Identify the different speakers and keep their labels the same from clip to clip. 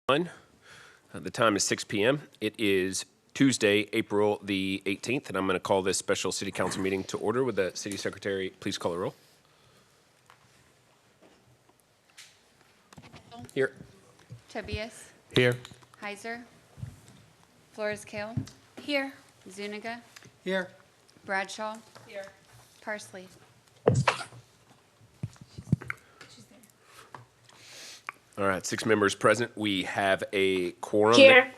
Speaker 1: The time is 6 p.m. It is Tuesday, April the 18th, and I'm going to call this special city council meeting to order. Would the city secretary please call the roll? Here.
Speaker 2: Tobias.
Speaker 3: Here.
Speaker 2: Heiser. Flores-Cale.
Speaker 4: Here.
Speaker 2: Zuniga.
Speaker 3: Here.
Speaker 2: Bradshaw.
Speaker 4: Here.
Speaker 2: Parsley.
Speaker 1: All right, 6 members present. We have a quorum.
Speaker 4: Here.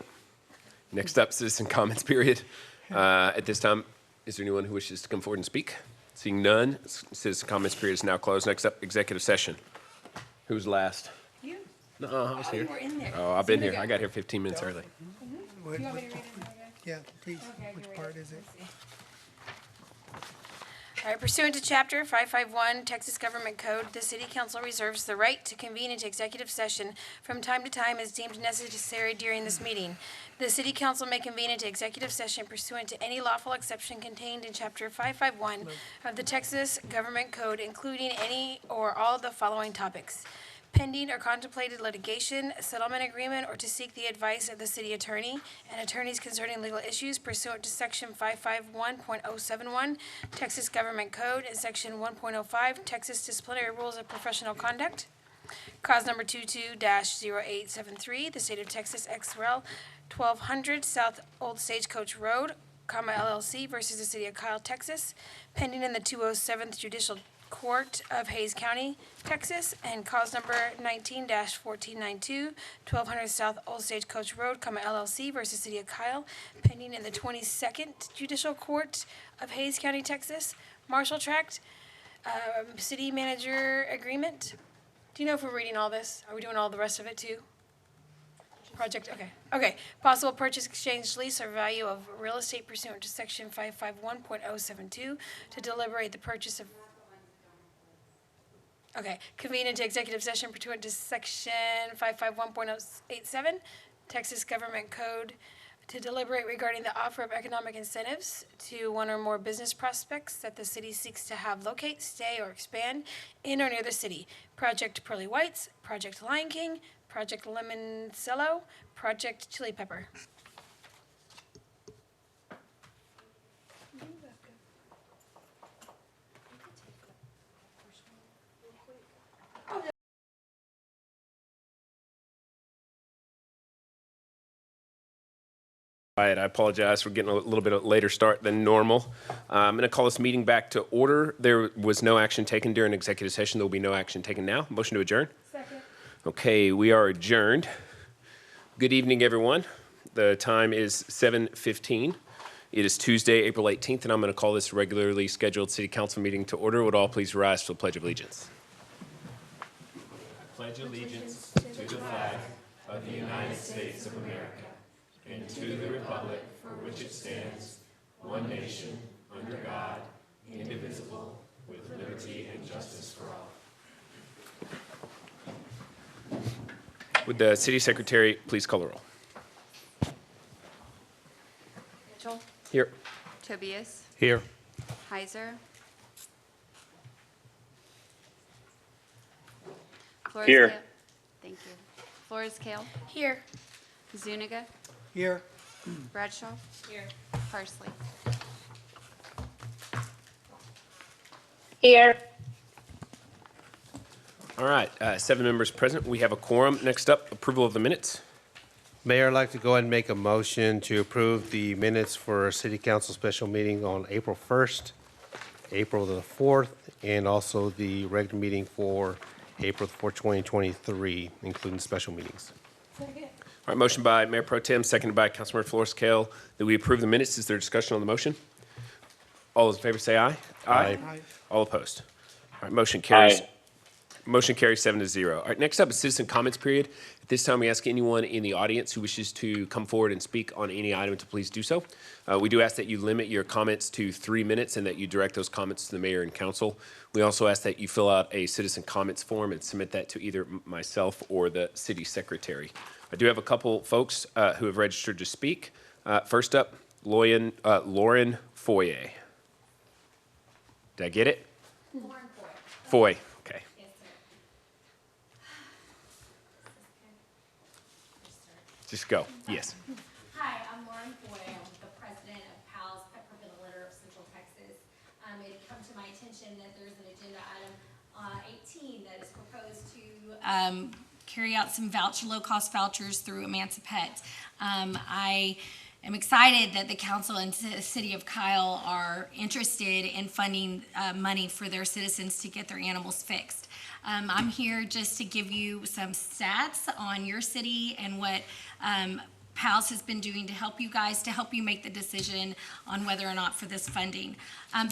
Speaker 1: Next up, citizen comments period. At this time, is there anyone who wishes to come forward and speak? Seeing none, citizen comments period is now closed. Next up, executive session. Who's last?
Speaker 4: You.
Speaker 1: No, I was here.
Speaker 4: You were in there.
Speaker 1: Oh, I've been here. I got here 15 minutes early.
Speaker 4: Do you want me to read it again?
Speaker 3: Yeah, please.
Speaker 4: Okay, I can
Speaker 3: Which
Speaker 4: read
Speaker 3: part is it?
Speaker 4: Let's see. All right, pursuant to Chapter 551 Texas Government Code, the City Council reserves the right to convene into executive session from time to time as deemed necessary during this meeting. The City Council may convene into executive session pursuant to any lawful exception contained in Chapter 551 of the Texas Government Code, including any or all of the following topics: pending or contemplated litigation, settlement agreement, or to seek the advice of the city attorney and attorneys concerning legal issues pursuant to Section 551.071 Texas Government Code and Section 1.05 Texas Disciplinary Rules of Professional Conduct. Cause number 22-0873, the State of Texas XREL 1200 South Old Stagecoach Road, LLC versus the City of Kyle, Texas, pending in the 207th Judicial Court of Hays County, Texas, and cause number 19-1492, 1200 South Old Stagecoach Road, LLC versus City of Kyle, pending in the 22nd Judicial Court of Hays County, Texas, Marshall Tract, City Manager Agreement. Do you know if we're reading all this? Are we doing all the rest of it too? Project, okay. Okay, possible purchase, exchange, lease, or value of real estate pursuant to Section 551.072 to deliberate the purchase of. Okay, convene into executive session pursuant to Section 551.087, Texas Government Code, to deliberate regarding the offer of economic incentives to one or more business prospects that the city seeks to have locate, stay, or expand in or near the city. Project Pearly Whites, Project Lion King, Project Lemoncello, Project Chili Pepper.
Speaker 1: All right, I apologize for getting a little bit of a later start than normal. I'm going to call this meeting back to order. There was no action taken during executive session. There will be no action taken now. Motion to adjourn?
Speaker 4: Second.
Speaker 1: Okay, we are adjourned. Good evening, everyone. The time is 7:15. It is Tuesday, April 18th, and I'm going to call this regularly scheduled city council meeting to order. Would all please rise for the Pledge of Allegiance? I pledge allegiance to the flag of the United States of America and to the republic for which it stands, one nation, under God, indivisible, with liberty and justice for all. Would the city secretary please call the roll?
Speaker 2: Mitchell.
Speaker 1: Here.
Speaker 2: Tobias.
Speaker 3: Here.
Speaker 2: Heiser.
Speaker 5: Here.
Speaker 2: Flores-Cale. Thank you. Flores-Cale.
Speaker 4: Here.
Speaker 2: Zuniga.
Speaker 3: Here.
Speaker 2: Bradshaw.
Speaker 4: Here.
Speaker 2: Parsley.
Speaker 5: Here.
Speaker 1: All right, 7 members present. We have a quorum. Next up, approval of the minutes.
Speaker 3: Mayor, I'd like to go ahead and make a motion to approve the minutes for City Council special meeting on April 1st, April the 4th, and also the regular meeting for April 4th, 2023, including special meetings.
Speaker 4: Second.
Speaker 1: All right, motion by Mayor Pro Tem, seconded by Councilmember Flores-Cale, that we approve the minutes. Is there discussion on the motion? All those in favor say aye.
Speaker 3: Aye.
Speaker 1: All opposed? All right, motion carries.
Speaker 5: Aye.
Speaker 1: Motion carries 7-0. All right, next up is citizen comments period. At this time, we ask anyone in the audience who wishes to come forward and speak on any item to please do so. We do ask that you limit your comments to 3 minutes and that you direct those comments to the mayor and council. We also ask that you fill out a citizen comments form and submit that to either myself or the city secretary. I do have a couple folks who have registered to speak. First up, Lauren Foye. Did I get it?
Speaker 4: Lauren
Speaker 1: Foy.
Speaker 4: Foy.
Speaker 1: Okay.
Speaker 4: Yes, sir.
Speaker 1: Just go. Yes.
Speaker 5: Hi, I'm Lauren Foy. I'm the president of PALS, Peppermint Litter of Central Texas. It had come to my attention that there's an agenda item 18 that is proposed to carry out some low-cost vouchers through Emancipet. I am excited that the council and the city of Kyle are interested in funding money for their citizens to get their animals fixed. I'm here just to give you some stats on your city and what PALS has been doing to help you guys, to help you make the decision on whether or not for this funding.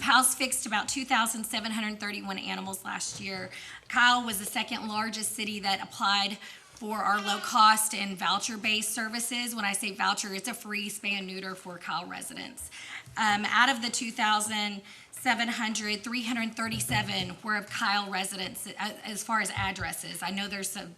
Speaker 5: PALS fixed about 2,731 animals last year. Kyle was the second largest city that applied for our low cost and voucher-based services. When I say voucher, it's a free spay and neuter for Kyle residents. Out of the 2,700, 337 were of Kyle residents as far as addresses. I know there's a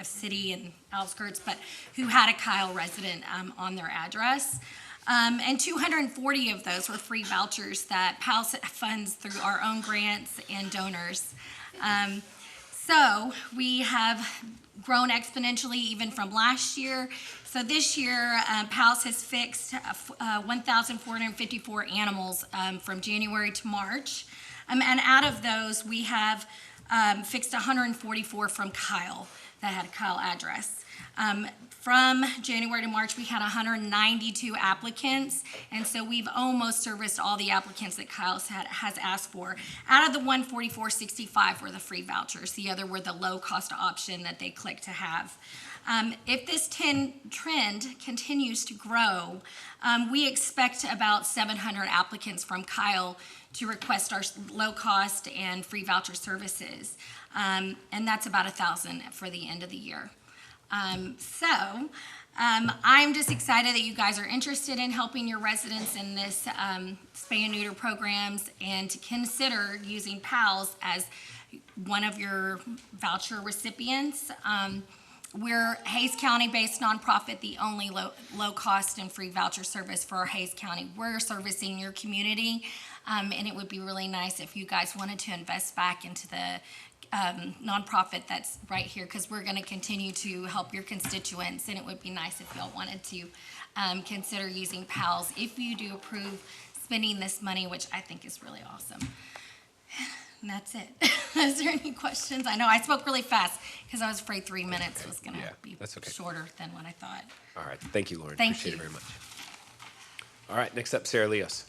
Speaker 5: city and outskirts, but who had a Kyle resident on their address. And 240 of those were free vouchers that PALS funds through our own grants and donors. So we have grown exponentially even from last year. So this year, PALS has fixed 1,454 animals from January to March. And out of those, we have fixed 144 from Kyle that had a Kyle address. From January to March, we had 192 applicants, and so we've almost serviced all the applicants that Kyle has asked for. Out of the 144, 65 were the free vouchers. The other were the low-cost option that they clicked to have. If this trend continues to grow, we expect about 700 applicants from Kyle to request our low-cost and free voucher services, and that's about 1,000 for the end of the year. I'm just excited that you guys are interested in helping your residents in this spay and neuter programs, and to consider using PALS as one of your voucher recipients. We're Hays County-based nonprofit, the only low cost and free voucher service for Hays County. We're servicing your community, and it would be really nice if you guys wanted to invest back into the nonprofit that's right here, because we're going to continue to help your constituents, and it would be nice if y'all wanted to consider using PALS if you do approve spending this money, which I think is really awesome. And that's it. Is there any questions? I know I spoke really fast because I was afraid 3 minutes was going to be shorter than what I thought.
Speaker 1: All right. Thank you, Lauren.
Speaker 2: Thank
Speaker 1: Appreciate
Speaker 2: you.
Speaker 1: it very much. All right. Next up, Sarah Leos.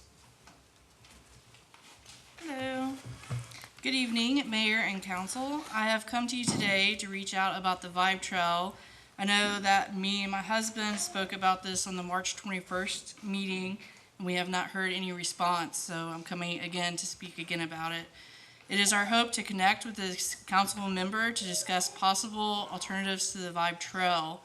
Speaker 6: Hello. Good evening, Mayor and Council. I have come to you today to reach out about the Vibe Trail. I know that me and my husband spoke about this on the March 21st meeting, and we have not heard any response, so I'm coming again to speak again about it. It is our hope to connect with this council member to discuss possible alternatives to the Vibe Trail.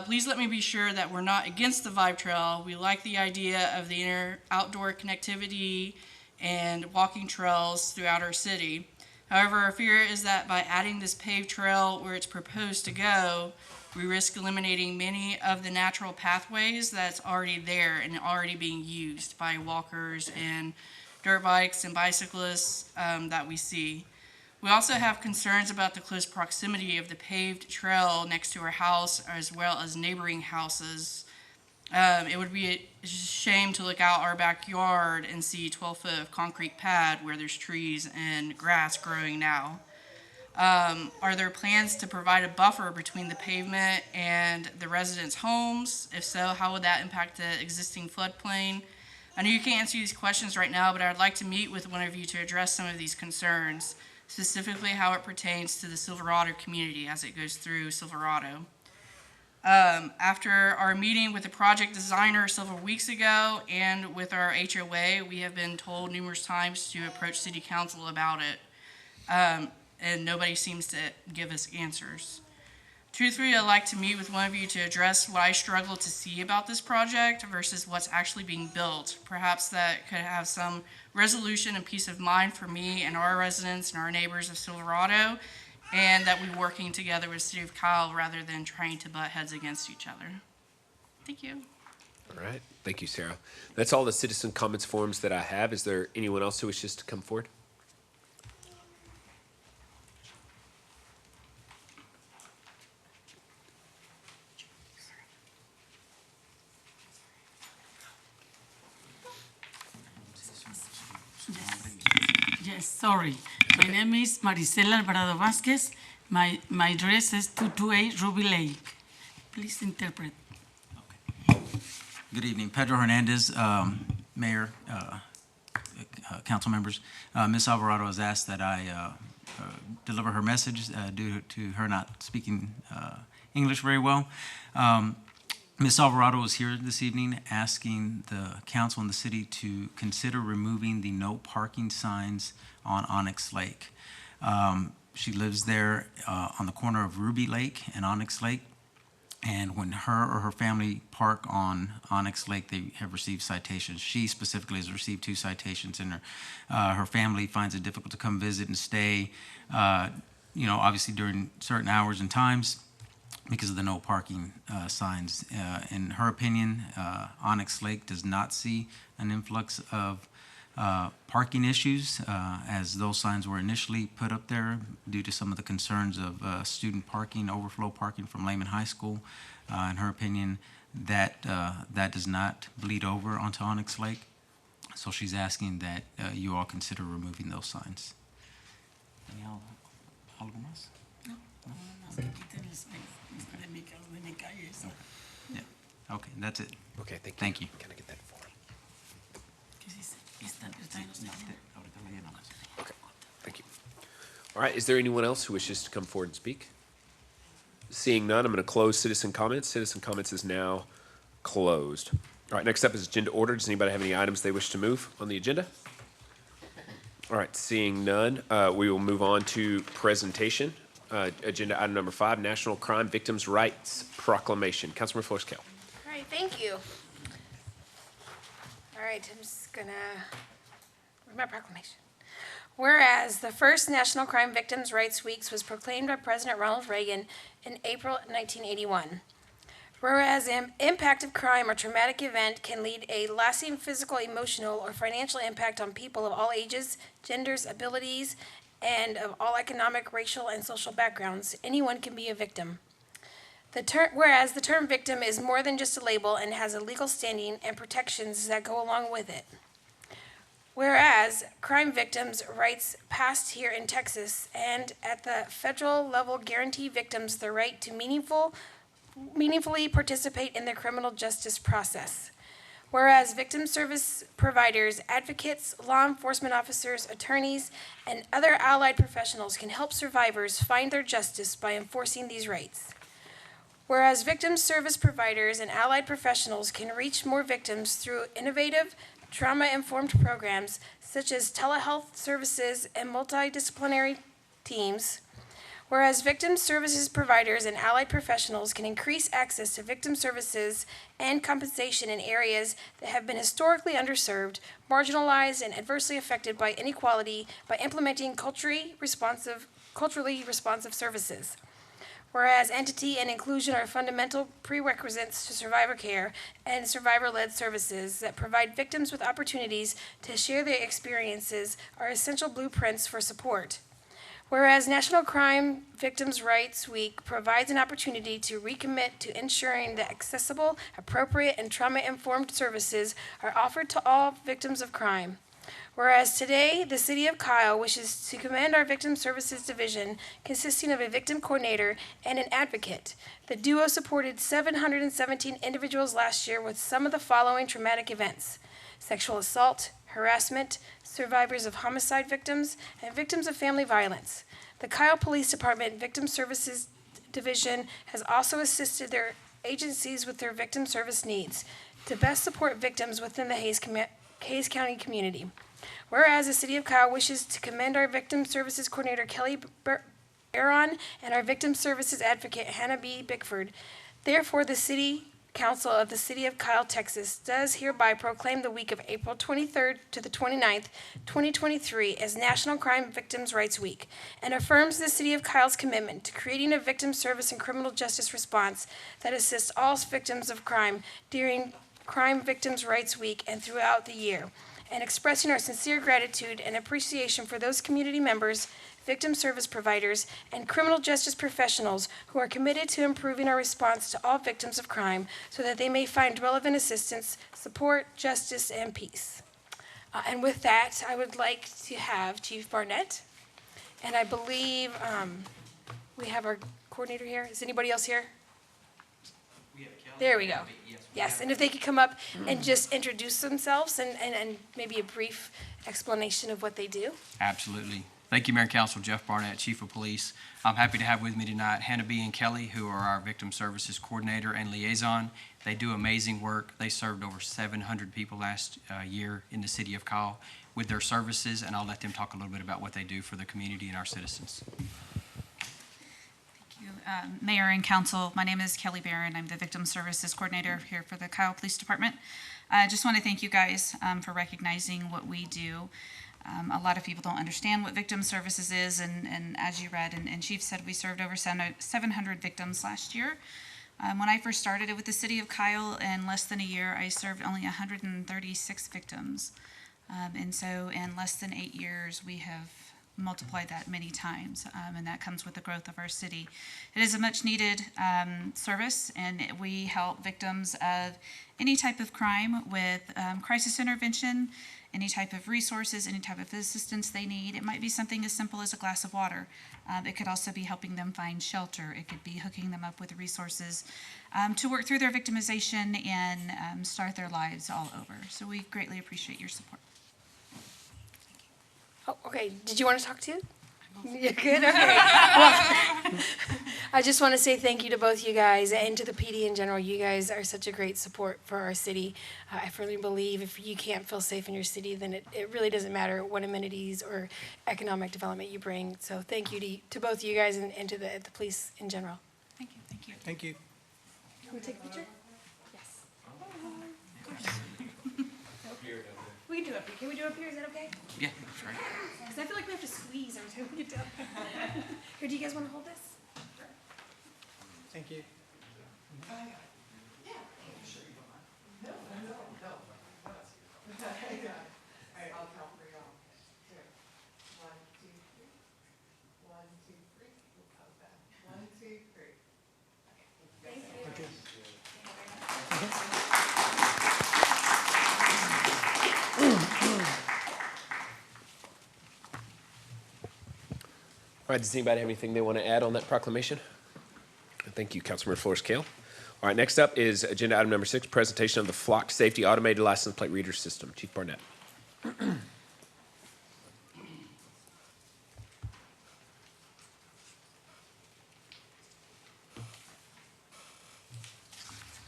Speaker 6: Please let me be sure that we're not against the Vibe Trail. We like the idea of the outdoor connectivity and walking trails throughout our city. However, our fear is that by adding this paved trail where it's proposed to go, we risk eliminating many of the natural pathways that's already there and already being used by walkers and dirt bikes and bicyclists that we see. We also have concerns about the close proximity of the paved trail next to our house, as well as neighboring houses. It would be a shame to look out our backyard and see 12-foot of concrete pad where there's trees and grass growing now. Are there plans to provide a buffer between the pavement and the residents' homes? If so, how would that impact the existing floodplain? I know you can't answer these questions right now, but I'd like to meet with one of you to address some of these concerns, specifically how it pertains to the Silverado community as it goes through Silverado. After our meeting with the project designer several weeks ago and with our HOA, we have been told numerous times to approach city council about it, and nobody seems to give us answers. Truthfully, I'd like to meet with one of you to address what I struggle to see about this project versus what's actually being built. Perhaps that could have some resolution and peace of mind for me and our residents and our neighbors of Silverado, and that we're working together with the City of Kyle rather than trying to butt heads against each other. Thank you.
Speaker 1: All right. Thank you, Sarah. That's all the citizen comments forms that I have. Is there anyone else who wishes to come forward?
Speaker 7: Sorry. My name is Maricela Alvarado Vasquez. My address is 228 Ruby Lake. Please interpret.
Speaker 8: Good evening. Pedro Hernandez, Mayor, council members. Ms. Alvarado has asked that I deliver her message due to her not speaking English very well. Ms. Alvarado is here this evening asking the council and the city to consider removing the no parking signs on Onyx Lake. She lives there on the corner of Ruby Lake and Onyx Lake. And when her or her family park on Onyx Lake, they have received citations. She specifically has received 2 citations, and her family finds it difficult to come visit and stay, obviously during certain hours and times because of the no parking signs. In her opinion, Onyx Lake does not see an influx of parking issues as those signs were initially put up there due to some of the concerns of student parking, overflow parking from Lehman High School. In her opinion, that does not bleed over onto Onyx Lake. So she's asking that you all consider removing those signs. ¿Algo más? Yeah. Okay, that's it.
Speaker 1: Okay, thank you.
Speaker 8: Thank you.
Speaker 1: Can I get that form? Okay, thank you. All right, is there anyone else who wishes to come forward and speak? Seeing none, I'm going to close citizen comments. Citizen comments is now closed. All right, next up is agenda order. Does anybody have any items they wish to move on the agenda? All right, seeing none, we will move on to presentation. Agenda item number 5, National Crime Victims' Rights Proclamation. Councilmember Flores-Cale.
Speaker 4: All right, thank you. All right, I'm just gonna read my proclamation. Whereas the first National Crime Victims' Rights Week was proclaimed by President Ronald Reagan in April 1981. Whereas the impact of crime or traumatic event can lead a lasting physical, emotional, or financial impact on people of all ages, genders, abilities, and of all economic, racial, and social backgrounds, anyone can be a victim. Whereas the term victim is more than just a label and has a legal standing and protections that go along with it. Whereas crime victims' rights passed here in Texas and at the federal level guarantee victims the right to meaningfully participate in the criminal justice process. Whereas victim service providers, advocates, law enforcement officers, attorneys, and other allied professionals can help survivors find their justice by enforcing these rights. Whereas victim service providers and allied professionals can reach more victims through innovative, trauma-informed programs such as telehealth services and multidisciplinary teams. Whereas victim services providers and allied professionals can increase access to victim services and compensation in areas that have been historically underserved, marginalized, and adversely affected by inequality by implementing culturally responsive services. Whereas entity and inclusion are fundamental prerequisites to survivor care and survivor-led services that provide victims with opportunities to share their experiences are essential blueprints for support. Whereas National Crime Victims' Rights Week provides an opportunity to recommit to ensuring that accessible, appropriate, and trauma-informed services are offered to all victims of crime. Whereas today, the City of Kyle wishes to commend our Victim Services Division, consisting of a victim coordinator and an advocate. The duo supported 717 individuals last year with some of the following traumatic events: sexual assault, harassment, survivors of homicide victims, and victims of family violence. The Kyle Police Department Victim Services Division has also assisted their agencies with their victim service needs to best support victims within the Hays County community. Whereas the City of Kyle wishes to commend our Victim Services Coordinator Kelly Barron and our Victim Services Advocate Hannah B. Bickford. Therefore, the City Council of the City of Kyle, Texas, does hereby proclaim the week of April 23rd to the 29th, 2023 as National Crime Victims' Rights Week, and affirms the City of Kyle's commitment to creating a victim service and criminal justice response that assists all victims of crime during Crime Victims' Rights Week and throughout the year, and expressing our sincere gratitude and appreciation for those community members, victim service providers, and criminal justice professionals who are committed to improving our response to all victims of crime so that they may find relevant assistance, support, justice, and peace. And with that, I would like to have Chief Barnett. And I believe we have our coordinator here. Is anybody else here? There we go. Yes, and if they could come up and just introduce themselves and maybe a brief explanation of what they do.
Speaker 9: Absolutely. Thank you, Mayor and Council. Jeff Barnett, Chief of Police. I'm happy to have with me tonight Hannah B. and Kelly, who are our Victim Services Coordinator and Liaison. They do amazing work. They served over 700 people last year in the city of Kyle with their services, and I'll let them talk a little bit about what they do for the community and our citizens.
Speaker 10: Thank you, Mayor and Council. My name is Kelly Barron. I'm the Victim Services Coordinator here for the Kyle Police Department. I just want to thank you guys for recognizing what we do. A lot of people don't understand what victim services is, and as you read, and Chief said, we served over 700 victims last year. When I first started with the city of Kyle, in less than a year, I served only 136 victims. And so in less than 8 years, we have multiplied that many times, and that comes with the growth of our city. It is a much needed service, and we help victims of any type of crime with crisis intervention, any type of resources, any type of assistance they need. It might be something as simple as a glass of water. It could also be helping them find shelter. It could be hooking them up with resources to work through their victimization and start their lives all over. So we greatly appreciate your support.
Speaker 4: Oh, okay. Did you want to talk too? You're good? Okay. Well, I just want to say thank you to both you guys and to the PD in general. You guys are such a great support for our city. I firmly believe if you can't feel safe in your city, then it really doesn't matter what amenities or economic development you bring. So thank you to both you guys and to the police in general.
Speaker 10: Thank you. Thank you.
Speaker 9: Thank you.
Speaker 4: Can we take a picture? Yes. We can do it up here. Can we do it up here? Is that okay?
Speaker 9: Yeah, that's right.
Speaker 4: Because I feel like we have to squeeze every time we get down. Here, do you guys want to hold this?
Speaker 11: Thank you.
Speaker 1: All right, does anybody have anything they want to add on that proclamation? Thank you, Councilmember Flores-Cale. All right, next up is agenda item number 6, presentation of the Flock Safety Automated License Plate Reader System. Chief Barnett.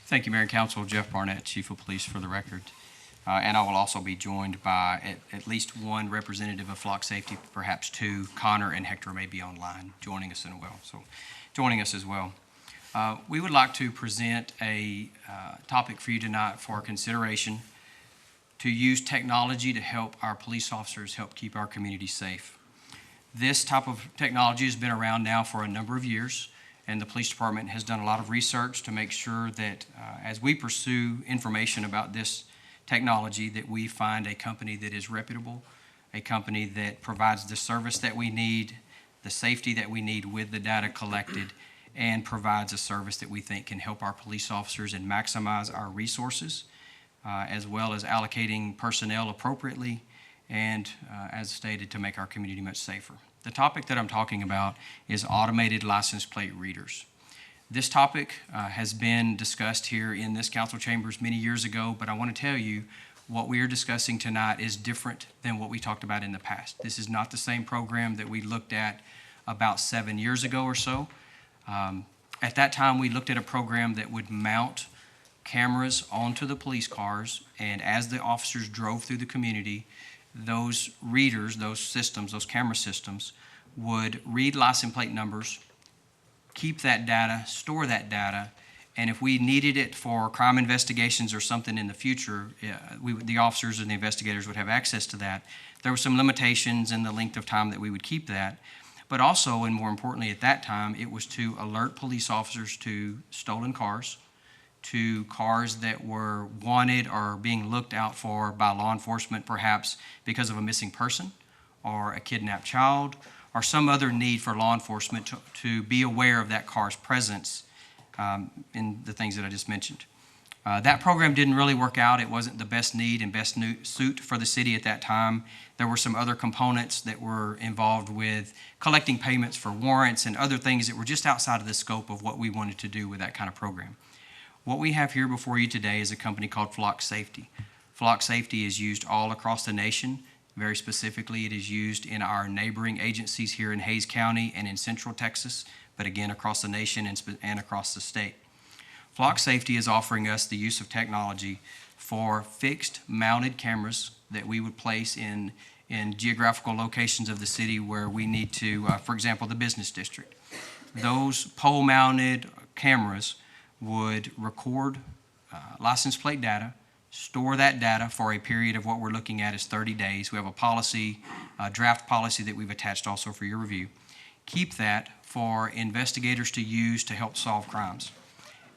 Speaker 9: Thank you, Mayor and Council. Jeff Barnett, Chief of Police, for the record. And I will also be joined by at least one representative of Flock Safety, perhaps two. Connor and Hector may be online joining us as well. We would like to present a topic for you tonight for consideration to use technology to help our police officers help keep our community safe. This type of technology has been around now for a number of years, and the police department has done a lot of research to make sure that as we pursue information about this technology, that we find a company that is reputable, a company that provides the service that we need, the safety that we need with the data collected, and provides a service that we think can help our police officers and maximize our resources, as well as allocating personnel appropriately and, as stated, to make our community much safer. The topic that I'm talking about is automated license plate readers. This topic has been discussed here in this council chambers many years ago, but I want to tell you what we are discussing tonight is different than what we talked about in the past. This is not the same program that we looked at about 7 years ago or so. At that time, we looked at a program that would mount cameras onto the police cars, and as the officers drove through the community, those readers, those systems, those camera systems, would read license plate numbers, keep that data, store that data, and if we needed it for crime investigations or something in the future, the officers and the investigators would have access to that. There were some limitations in the length of time that we would keep that, but also, and more importantly at that time, it was to alert police officers to stolen cars, to cars that were wanted or being looked out for by law enforcement, perhaps because of a missing person or a kidnapped child, or some other need for law enforcement to be aware of that car's presence in the things that I just mentioned. That program didn't really work out. It wasn't the best need and best suit for the city at that time. There were some other components that were involved with collecting payments for warrants and other things that were just outside of the scope of what we wanted to do with that kind of program. What we have here before you today is a company called Flock Safety. Flock Safety is used all across the nation. Very specifically, it is used in our neighboring agencies here in Hays County and in Central Texas, but again across the nation and across the state. Flock Safety is offering us the use of technology for fixed mounted cameras that we would place in geographical locations of the city where we need to, for example, the business district. Those pole-mounted cameras would record license plate data, store that data for a period of what we're looking at is 30 days. We have a policy, a draft policy that we've attached also for your review. Keep that for investigators to use to help solve crimes.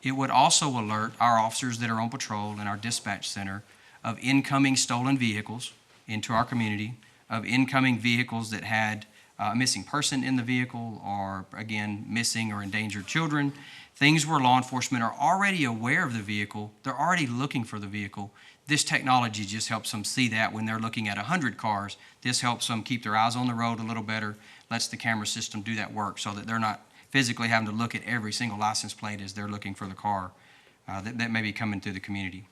Speaker 9: It would also alert our officers that are on patrol in our dispatch center of incoming stolen vehicles into our community, of incoming vehicles that had a missing person in the vehicle or, again, missing or endangered children, things where law enforcement are already aware of the vehicle, they're already looking for the vehicle. This technology just helps them see that when they're looking at 100 cars. This helps them keep their eyes on the road a little better, lets the camera system do that work so that they're not physically having to look at every single license plate as they're looking for the car that may be coming through the community.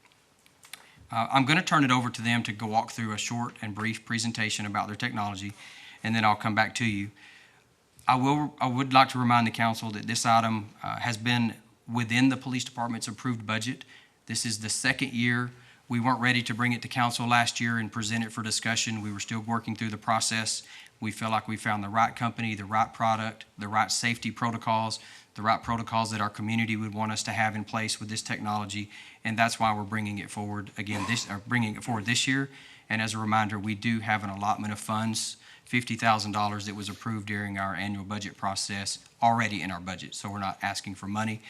Speaker 9: I'm going to turn it over to them to go walk through a short and brief presentation about their technology, and then I'll come back to you. I would like to remind the council that this item has been within the police department's approved budget. This is the second year. We weren't ready to bring it to council last year and present it for discussion. We were still working through the process. We feel like we found the right company, the right product, the right safety protocols, the right protocols that our community would want us to have in place with this technology, and that's why we're bringing it forward again this year. And as a reminder, we do have an allotment of funds, $50,000 that was approved during our annual budget process already in our budget, so we're not asking for money.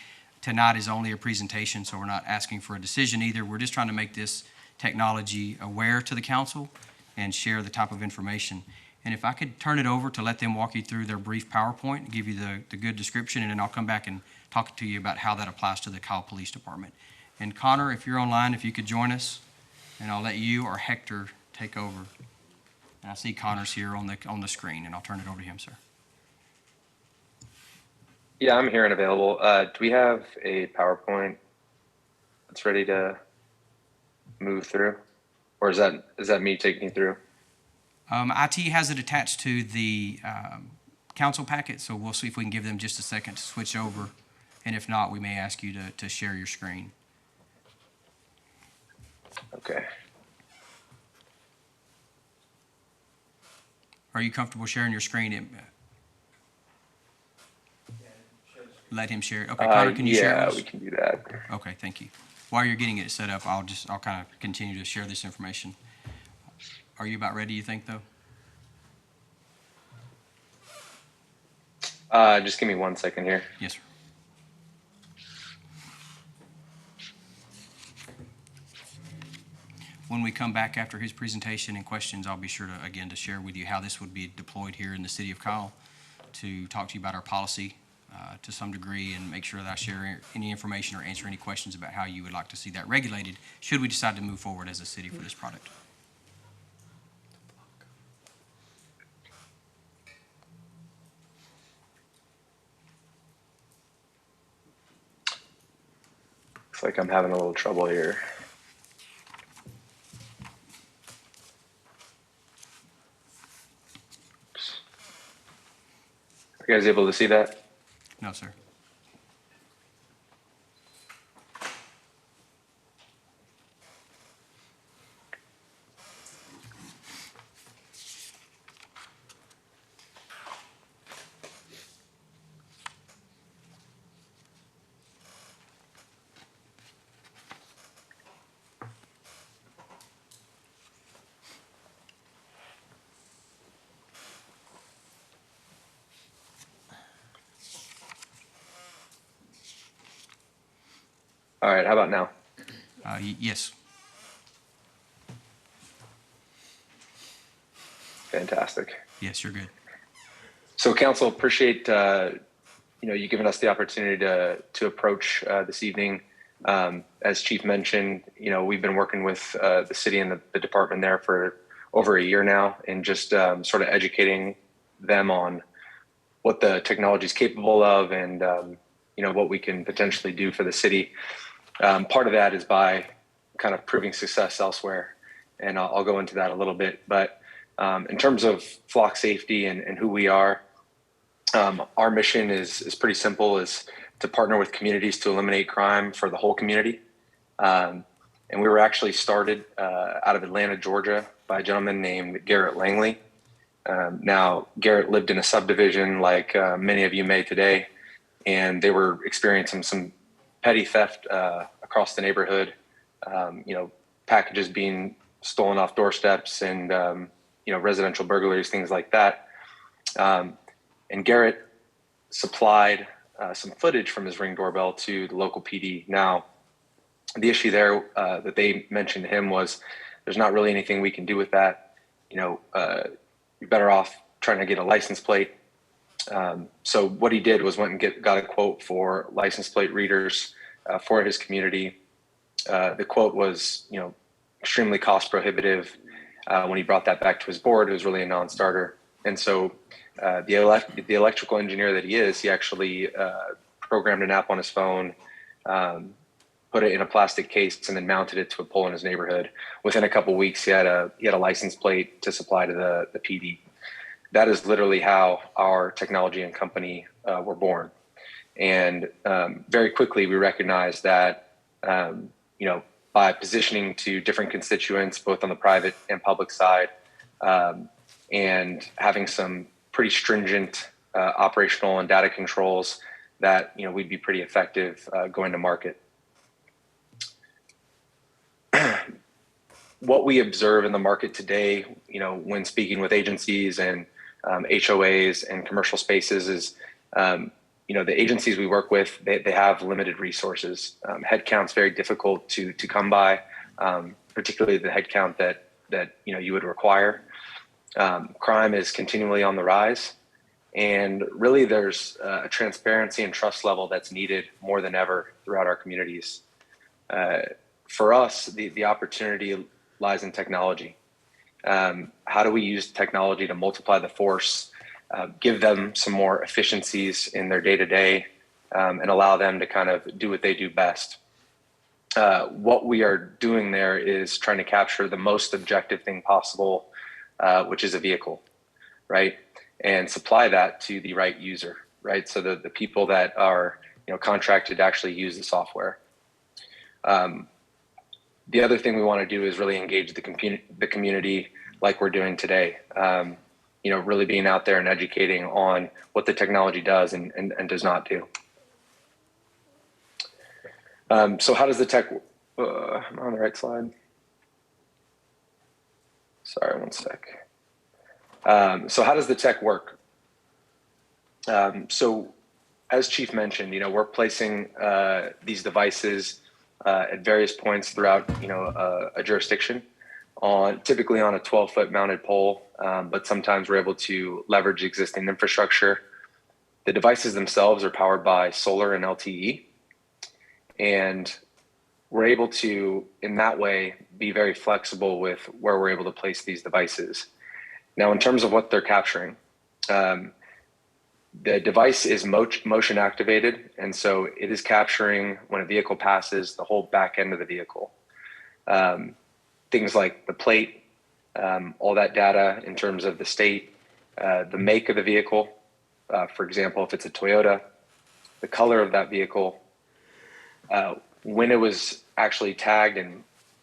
Speaker 9: Tonight is only a presentation, so we're not asking for a decision either. We're just trying to make this technology aware to the council and share the type of information. And if I could turn it over to let them walk you through their brief PowerPoint, give you the good description, and then I'll come back and talk to you about how that applies to the Kyle Police Department. And Connor, if you're online, if you could join us, and I'll let you or Hector take over. And I see Connor's here on the screen, and I'll turn it over to him, sir.
Speaker 12: Yeah, I'm here and available. Do we have a PowerPoint that's ready to move through? Or is that me taking you through?
Speaker 9: IT has it attached to the council packet, so we'll see if we can give them just a second to switch over. And if not, we may ask you to share your screen.
Speaker 12: Okay.
Speaker 9: Are you comfortable sharing your screen? Let him share it. Okay, Connor, can you share
Speaker 12: Yeah,
Speaker 9: this?
Speaker 12: we can do that.
Speaker 9: Okay, thank you. While you're getting it set up, I'll kind of continue to share this information. Are you about ready, you think, though?
Speaker 12: Just give me 1 second here.
Speaker 9: Yes, sir. When we come back after his presentation and questions, I'll be sure to, again, to share with you how this would be deployed here in the city of Kyle, to talk to you about our policy to some degree and make sure that I share any information or answer any questions about how you would like to see that regulated should we decide to move forward as a city for this product.
Speaker 12: Looks like I'm having a little trouble here. Are you guys able to see that?
Speaker 9: No, sir.
Speaker 12: All right, how about now?
Speaker 9: Yes.
Speaker 12: Fantastic.
Speaker 9: Yes, you're good.
Speaker 12: So, Council, appreciate you giving us the opportunity to approach this evening. As Chief mentioned, we've been working with the city and the department there for over a year now, and just sort of educating them on what the technology is capable of, and what we can potentially do for the city. Part of that is by kind of proving success elsewhere, and I'll go into that a little bit. But in terms of flock safety and who we are, our mission is pretty simple: is to partner with communities to eliminate crime for the whole community. And we were actually started out of Atlanta, Georgia, by a gentleman named Garrett Langley. Now, Garrett lived in a subdivision like many of you may today, and they were experiencing some petty theft across the neighborhood, packages being stolen off doorsteps, and residential burglaries, things like that. And Garrett supplied some footage from his Ring doorbell to the local PD. Now, the issue there that they mentioned to him was there's not really anything we can do with that. You're better off trying to get a license plate. So what he did was went and got a quote for license plate readers for his community. The quote was, extremely cost prohibitive. When he brought that back to his board, it was really a non-starter. And so the electrical engineer that he is, he actually programmed an app on his phone, put it in a plastic case, and then mounted it to a pole in his neighborhood. Within a couple of weeks, he had a license plate to supply to the PD. That is literally how our technology and company were born. And very quickly, we recognized that, by positioning to different constituents, both on the private and public side, and having some pretty stringent operational and data controls, that we'd be pretty effective going to market. What we observe in the market today, when speaking with agencies and HOAs and commercial spaces, is the agencies we work with, they have limited resources. Headcount's very difficult to come by, particularly the headcount that you would require. Crime is continually on the rise, and really there's a transparency and trust level that's needed more than ever throughout our communities. For us, the opportunity lies in technology. How do we use technology to multiply the force, give them some more efficiencies in their day-to-day, and allow them to kind of do what they do best? What we are doing there is trying to capture the most objective thing possible, which is a vehicle, right? And supply that to the right user, right? So the people that are contracted to actually use the software. The other thing we want to do is really engage the community like we're doing today. Really being out there and educating on what the technology does and does not do. So how does the tech, am I on the right slide? Sorry, one sec. So how does the tech work? So as Chief mentioned, we're placing these devices at various points throughout, a jurisdiction, typically on a 12-foot mounted pole, but sometimes we're able to leverage existing infrastructure. The devices themselves are powered by solar and LTE, and we're able to, in that way, be very flexible with where we're able to place these devices. Now, in terms of what they're capturing, the device is motion activated, and so it is capturing, when a vehicle passes, the whole back end of the vehicle. Things like the plate, all that data in terms of the state, the make of the vehicle, for example, if it's a Toyota, the color of that vehicle, when it was actually tagged and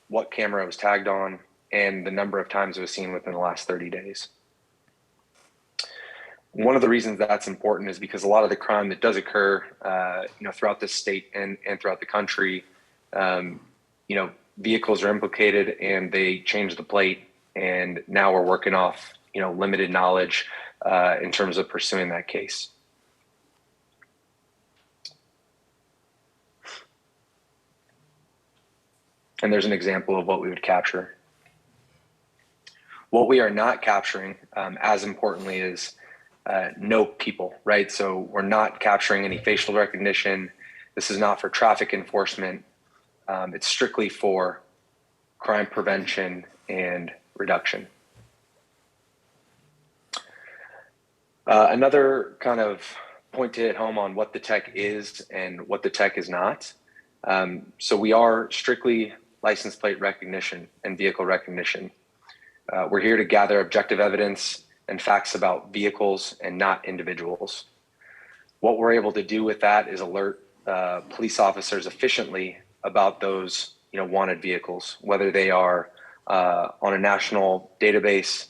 Speaker 12: what camera it was tagged on, and the number of times it was seen within the last 30 days. One of the reasons that's important is because a lot of the crime that does occur, throughout the state and throughout the country, vehicles are implicated and they change the plate, and now we're working off, limited knowledge in terms of pursuing that case. And there's an example of what we would capture. What we are not capturing, as importantly, is no people, right? So we're not capturing any facial recognition. This is not for traffic enforcement. It's strictly for crime prevention and reduction. Another kind of point to hit home on what the tech is and what the tech is not. So we are strictly license plate recognition and vehicle recognition. We're here to gather objective evidence and facts about vehicles and not individuals. What we're able to do with that is alert police officers efficiently about those wanted vehicles, whether they are on a national database,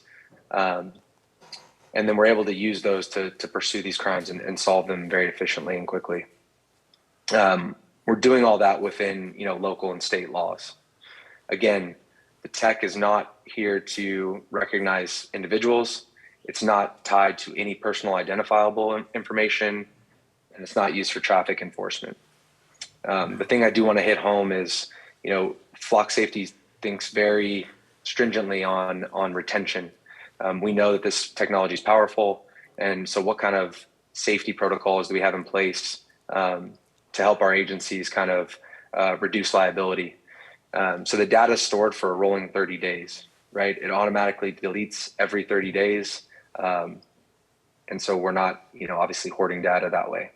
Speaker 12: and then we're able to use those to pursue these crimes and solve them very efficiently and quickly. We're doing all that within local and state laws. Again, the tech is not here to recognize individuals. It's not tied to any personal identifiable information, and it's not used for traffic enforcement. The thing I do want to hit home is, flock safety thinks very stringently on retention. We know that this technology is powerful, and so what kind of safety protocols do we have in place to help our agencies kind of reduce liability? So the data is stored for a rolling 30 days, right? It automatically deletes every 30 days. And so we're not, obviously hoarding data that way.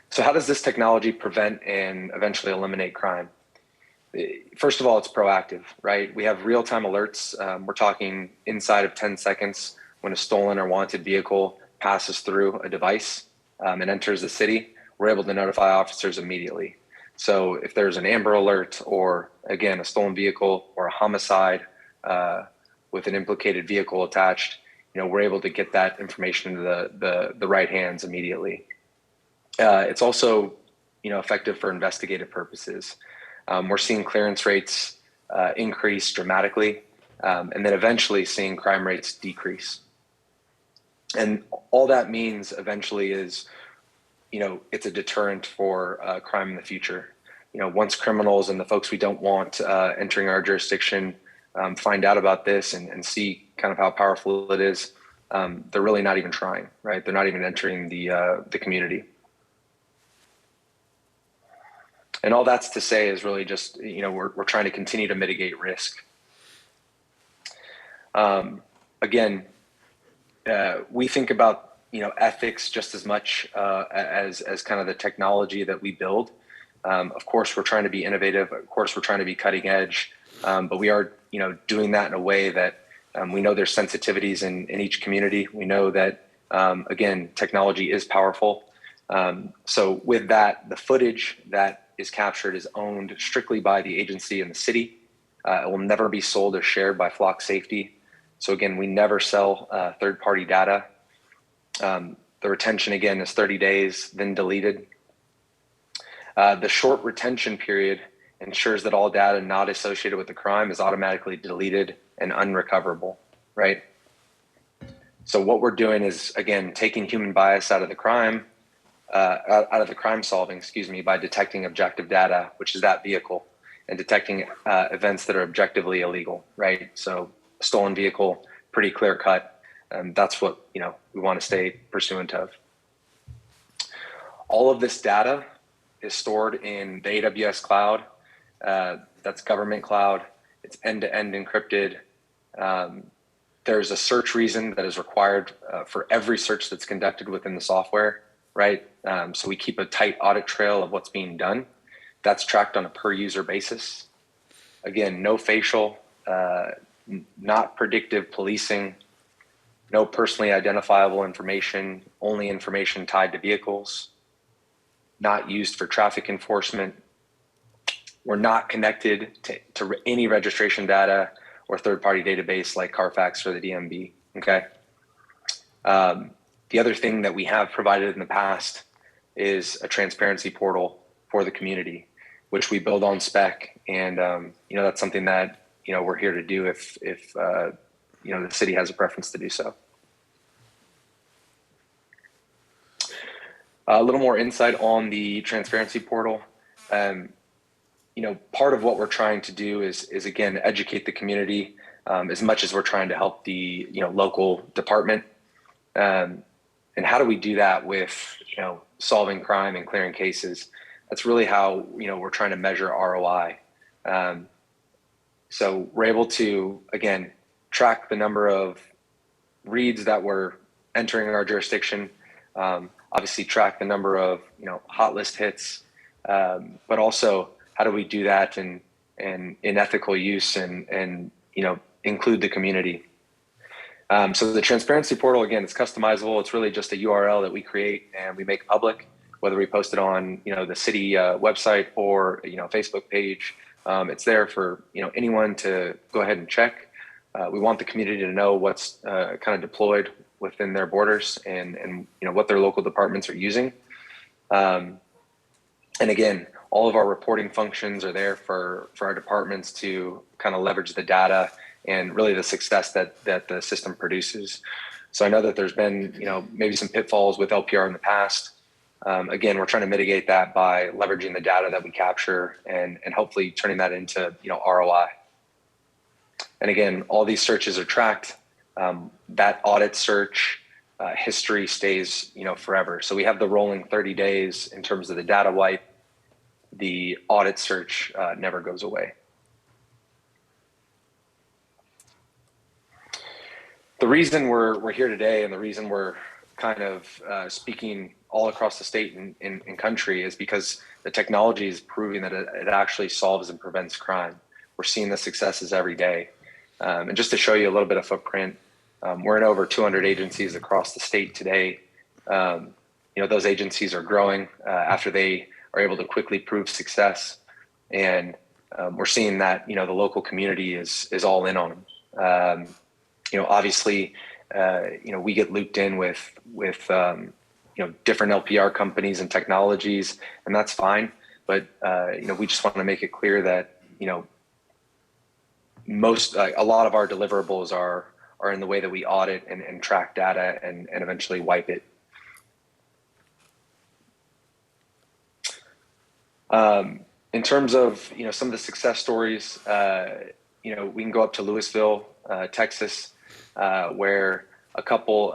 Speaker 12: So how does this technology prevent and eventually eliminate crime? First of all, it's proactive, right? We have real-time alerts. We're talking inside of 10 seconds when a stolen or wanted vehicle passes through a device and enters the city, we're able to notify officers immediately. So if there's an Amber Alert or, again, a stolen vehicle or a homicide with an implicated vehicle attached, we're able to get that information into the right hands immediately. It's also, effective for investigative purposes. We're seeing clearance rates increase dramatically, and then eventually seeing crime rates decrease. And all that means eventually is, it's a deterrent for crime in the future. Once criminals and the folks we don't want entering our jurisdiction find out about this and see kind of how powerful it is, they're really not even trying, right? They're not even entering the community. And all that's to say is really just, we're trying to continue to mitigate risk. Again, we think about, ethics just as much as kind of the technology that we build. Of course, we're trying to be innovative. Of course, we're trying to be cutting edge. But we are, doing that in a way that we know there's sensitivities in each community. We know that, again, technology is powerful. So with that, the footage that is captured is owned strictly by the agency and the city. It will never be sold or shared by Flock Safety. So again, we never sell third-party data. The retention, again, is 30 days, then deleted. The short retention period ensures that all data not associated with the crime is automatically deleted and unrecoverable, right? So what we're doing is, again, taking human bias out of the crime, out of the crime solving, by detecting objective data, which is that vehicle, and detecting events that are objectively illegal, right? So a stolen vehicle, pretty clear cut. And that's what, we want to stay pursuant of. All of this data is stored in the AWS cloud. That's government cloud. It's end-to-end encrypted. There's a search reason that is required for every search that's conducted within the software, right? So we keep a tight audit trail of what's being done. That's tracked on a per user basis. Again, no facial, not predictive policing, no personally identifiable information, only information tied to vehicles, not used for traffic enforcement. We're not connected to any registration data or third-party database like Carfax or the DMV, okay? The other thing that we have provided in the past is a transparency portal for the community, which we build on spec. And, that's something that, we're here to do if the city has a preference to do so. A little more insight on the transparency portal. Part of what we're trying to do is again, educate the community as much as we're trying to help the, local department. And how do we do that with, solving crime and clearing cases? That's really how, we're trying to measure ROI. So we're able to, again, track the number of reads that were entering our jurisdiction, obviously track the number of, hot list hits, but also how do we do that in ethical use and include the community. So the transparency portal, again, it's customizable. It's really just a URL that we create and we make public, whether we post it on, the city website or, Facebook page. It's there for, anyone to go ahead and check. We want the community to know what's kind of deployed within their borders and what their local departments are using. And again, all of our reporting functions are there for our departments to kind of leverage the data and really the success that the system produces. So I know that there's been, maybe some pitfalls with LPR in the past. Again, we're trying to mitigate that by leveraging the data that we capture and hopefully turning that into, ROI. And again, all these searches are tracked. That audit search history stays, forever. So we have the rolling 30 days in terms of the data wipe. The audit search never goes away. The reason we're here today and the reason we're kind of speaking all across the state and country is because the technology is proving that it actually solves and prevents crime. We're seeing the successes every day. And just to show you a little bit of footprint, we're in over 200 agencies across the state today. Those agencies are growing after they are able to quickly prove success. And we're seeing that, the local community is all in on them. Obviously, we get looped in with different LPR companies and technologies, and that's fine. But, we just want to make it clear that, a lot of our deliverables are in the way that we audit and track data and eventually wipe it. In terms of, some of the success stories, we can go up to Louisville, Texas, where a couple,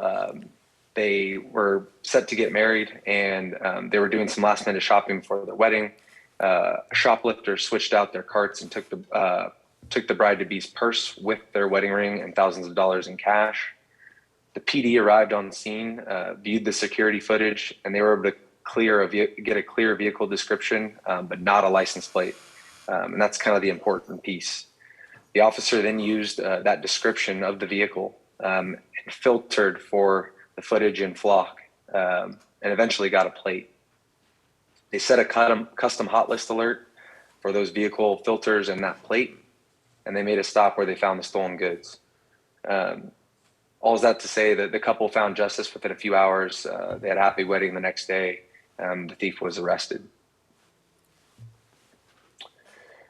Speaker 12: they were set to get married and they were doing some last minute shopping for their wedding. A shoplifter switched out their carts and took the bride-to-be's purse with their wedding ring and thousands of dollars in cash. The PD arrived on scene, viewed the security footage, and they were able to get a clear vehicle description, but not a license plate. And that's kind of the important piece. The officer then used that description of the vehicle and filtered for the footage in Flock and eventually got a plate. They set a custom hot list alert for those vehicle filters and that plate, and they made a stop where they found the stolen goods. All is that to say that the couple found justice within a few hours. They had a happy wedding the next day. The thief was arrested.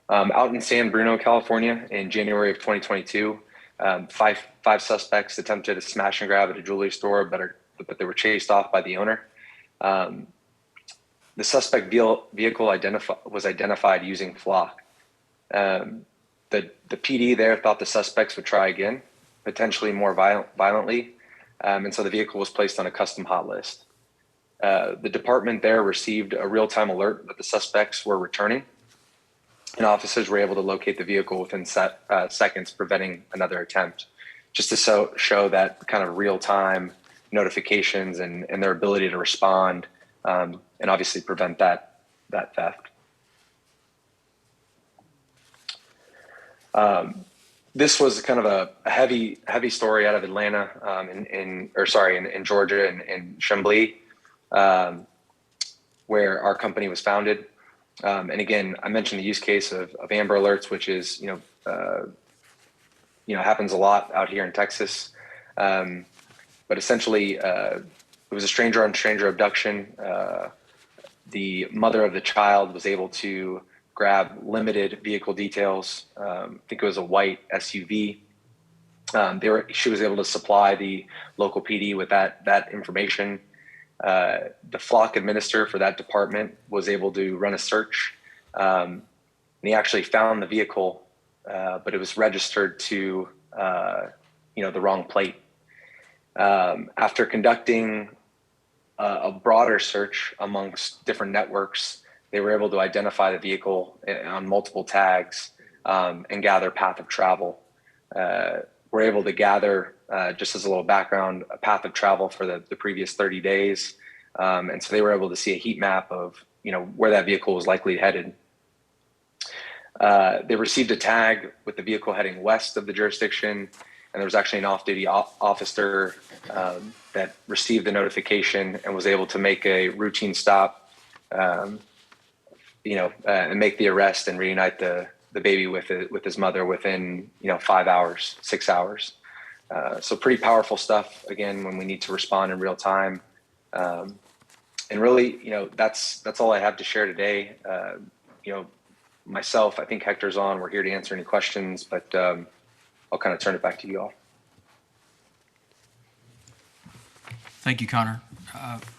Speaker 12: Out in San Bruno, California, in January of 2022, five suspects attempted a smash and grab at a jewelry store, but they were chased off by the owner. The suspect vehicle was identified using Flock. The PD there thought the suspects would try again, potentially more violently, and so the vehicle was placed on a custom hot list. The department there received a real-time alert that the suspects were returning, and officers were able to locate the vehicle within seconds, preventing another attempt, just to show that kind of real-time notifications and their ability to respond and obviously prevent that theft. This was kind of a heavy story out of Atlanta, in Georgia, in Chambly, where our company was founded. And again, I mentioned the use case of Amber Alerts, which is, happens a lot out here in Texas. But essentially, it was a stranger on stranger abduction. The mother of the child was able to grab limited vehicle details. I think it was a white SUV. She was able to supply the local PD with that information. The Flock administrator for that department was able to run a search. And he actually found the vehicle, but it was registered to, the wrong plate. After conducting a broader search amongst different networks, they were able to identify the vehicle on multiple tags and gather path of travel. We're able to gather, just as a little background, a path of travel for the previous 30 days. And so they were able to see a heat map of, where that vehicle was likely headed. They received a tag with the vehicle heading west of the jurisdiction, and there was actually an off-duty officer that received the notification and was able to make a routine stop, and make the arrest and reunite the baby with his mother within 5 hours, 6 hours. So pretty powerful stuff. Again, when we need to respond in real time, and really, that's all I have to share today. Myself, I think Hector's on. We're here to answer any questions, but I'll kind of turn it back to you all.
Speaker 9: Thank you, Connor.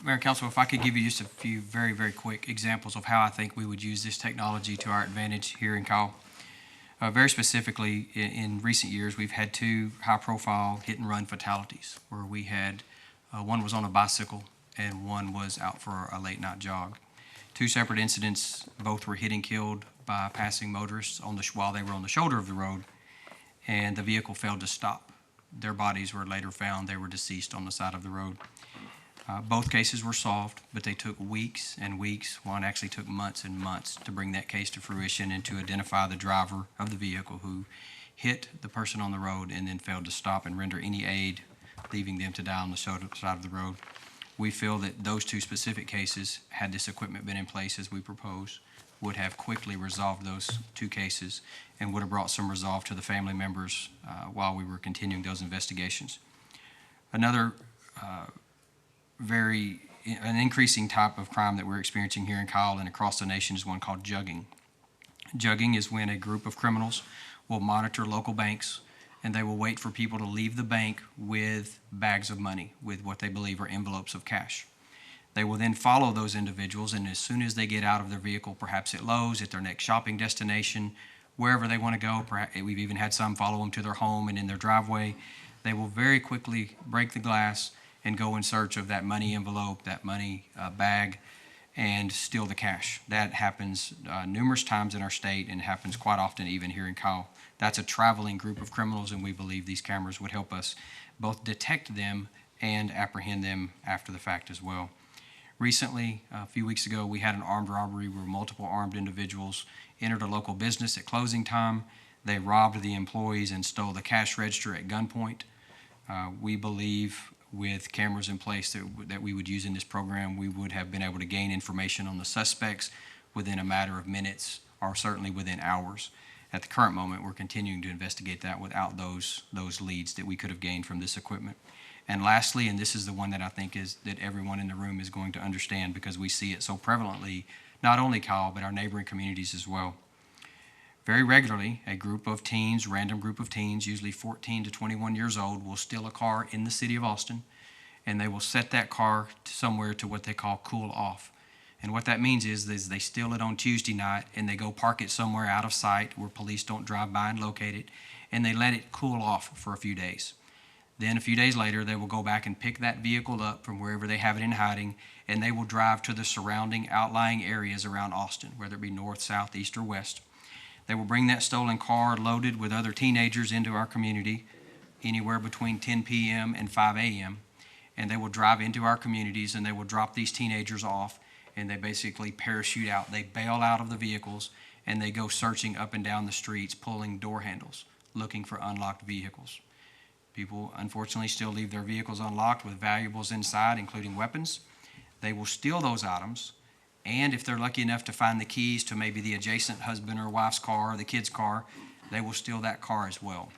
Speaker 9: Mayor and Council, if I could give you just a few very, very quick examples of how I think we would use this technology to our advantage here in Cale. Very specifically, in recent years, we've had 2 high-profile hit-and-run fatalities where we had one was on a bicycle and one was out for a late-night jog. 2 separate incidents, both were hit and killed by passing motorists while they were on the shoulder of the road, and the vehicle failed to stop. Their bodies were later found. They were deceased on the side of the road. Both cases were solved, but they took weeks and weeks. One actually took months and months to bring that case to fruition and to identify the driver of the vehicle who hit the person on the road and then failed to stop and render any aid, leaving them to die on the side of the road. We feel that those 2 specific cases, had this equipment been in place as we propose, would have quickly resolved those 2 cases and would have brought some resolve to the family members while we were continuing those investigations. Another an increasing type of crime that we're experiencing here in Cale and across the nation is one called jugging. Jugging is when a group of criminals will monitor local banks, and they will wait for people to leave the bank with bags of money, with what they believe are envelopes of cash. They will then follow those individuals, and as soon as they get out of their vehicle, perhaps at Lowe's, at their next shopping destination, wherever they want to go, we've even had some follow them to their home and in their driveway, they will very quickly break the glass and go in search of that money envelope, that money bag, and steal the cash. That happens numerous times in our state and happens quite often even here in Cale. That's a traveling group of criminals, and we believe these cameras would help us both detect them and apprehend them after the fact as well. Recently, a few weeks ago, we had an armed robbery where multiple armed individuals entered a local business at closing time. They robbed the employees and stole the cash register at gunpoint. We believe with cameras in place that we would use in this program, we would have been able to gain information on the suspects within a matter of minutes or certainly within hours. At the current moment, we're continuing to investigate that without those leads that we could have gained from this equipment. And lastly, and this is the one that I think is that everyone in the room is going to understand because we see it so prevalently, not only Cale, but our neighboring communities as well. Very regularly, a group of teens, random group of teens, usually 14 to 21 years old, will steal a car in the city of Austin, and they will set that car somewhere to what they call cool off. And what that means is they steal it on Tuesday night, and they go park it somewhere out of sight where police don't drive by and locate it, and they let it cool off for a few days. Then a few days later, they will go back and pick that vehicle up from wherever they have it in hiding, and they will drive to the surrounding outlying areas around Austin, whether it be north, south, east, or west. They will bring that stolen car loaded with other teenagers into our community anywhere between 10 p.m. and 5 a.m. And they will drive into our communities and they will drop these teenagers off, and they basically parachute out. They bail out of the vehicles and they go searching up and down the streets, pulling door handles, looking for unlocked vehicles. People unfortunately still leave their vehicles unlocked with valuables inside, including weapons. They will steal those items. And if they're lucky enough to find the keys to maybe the adjacent husband or wife's car or the kid's car, they will steal that car as well.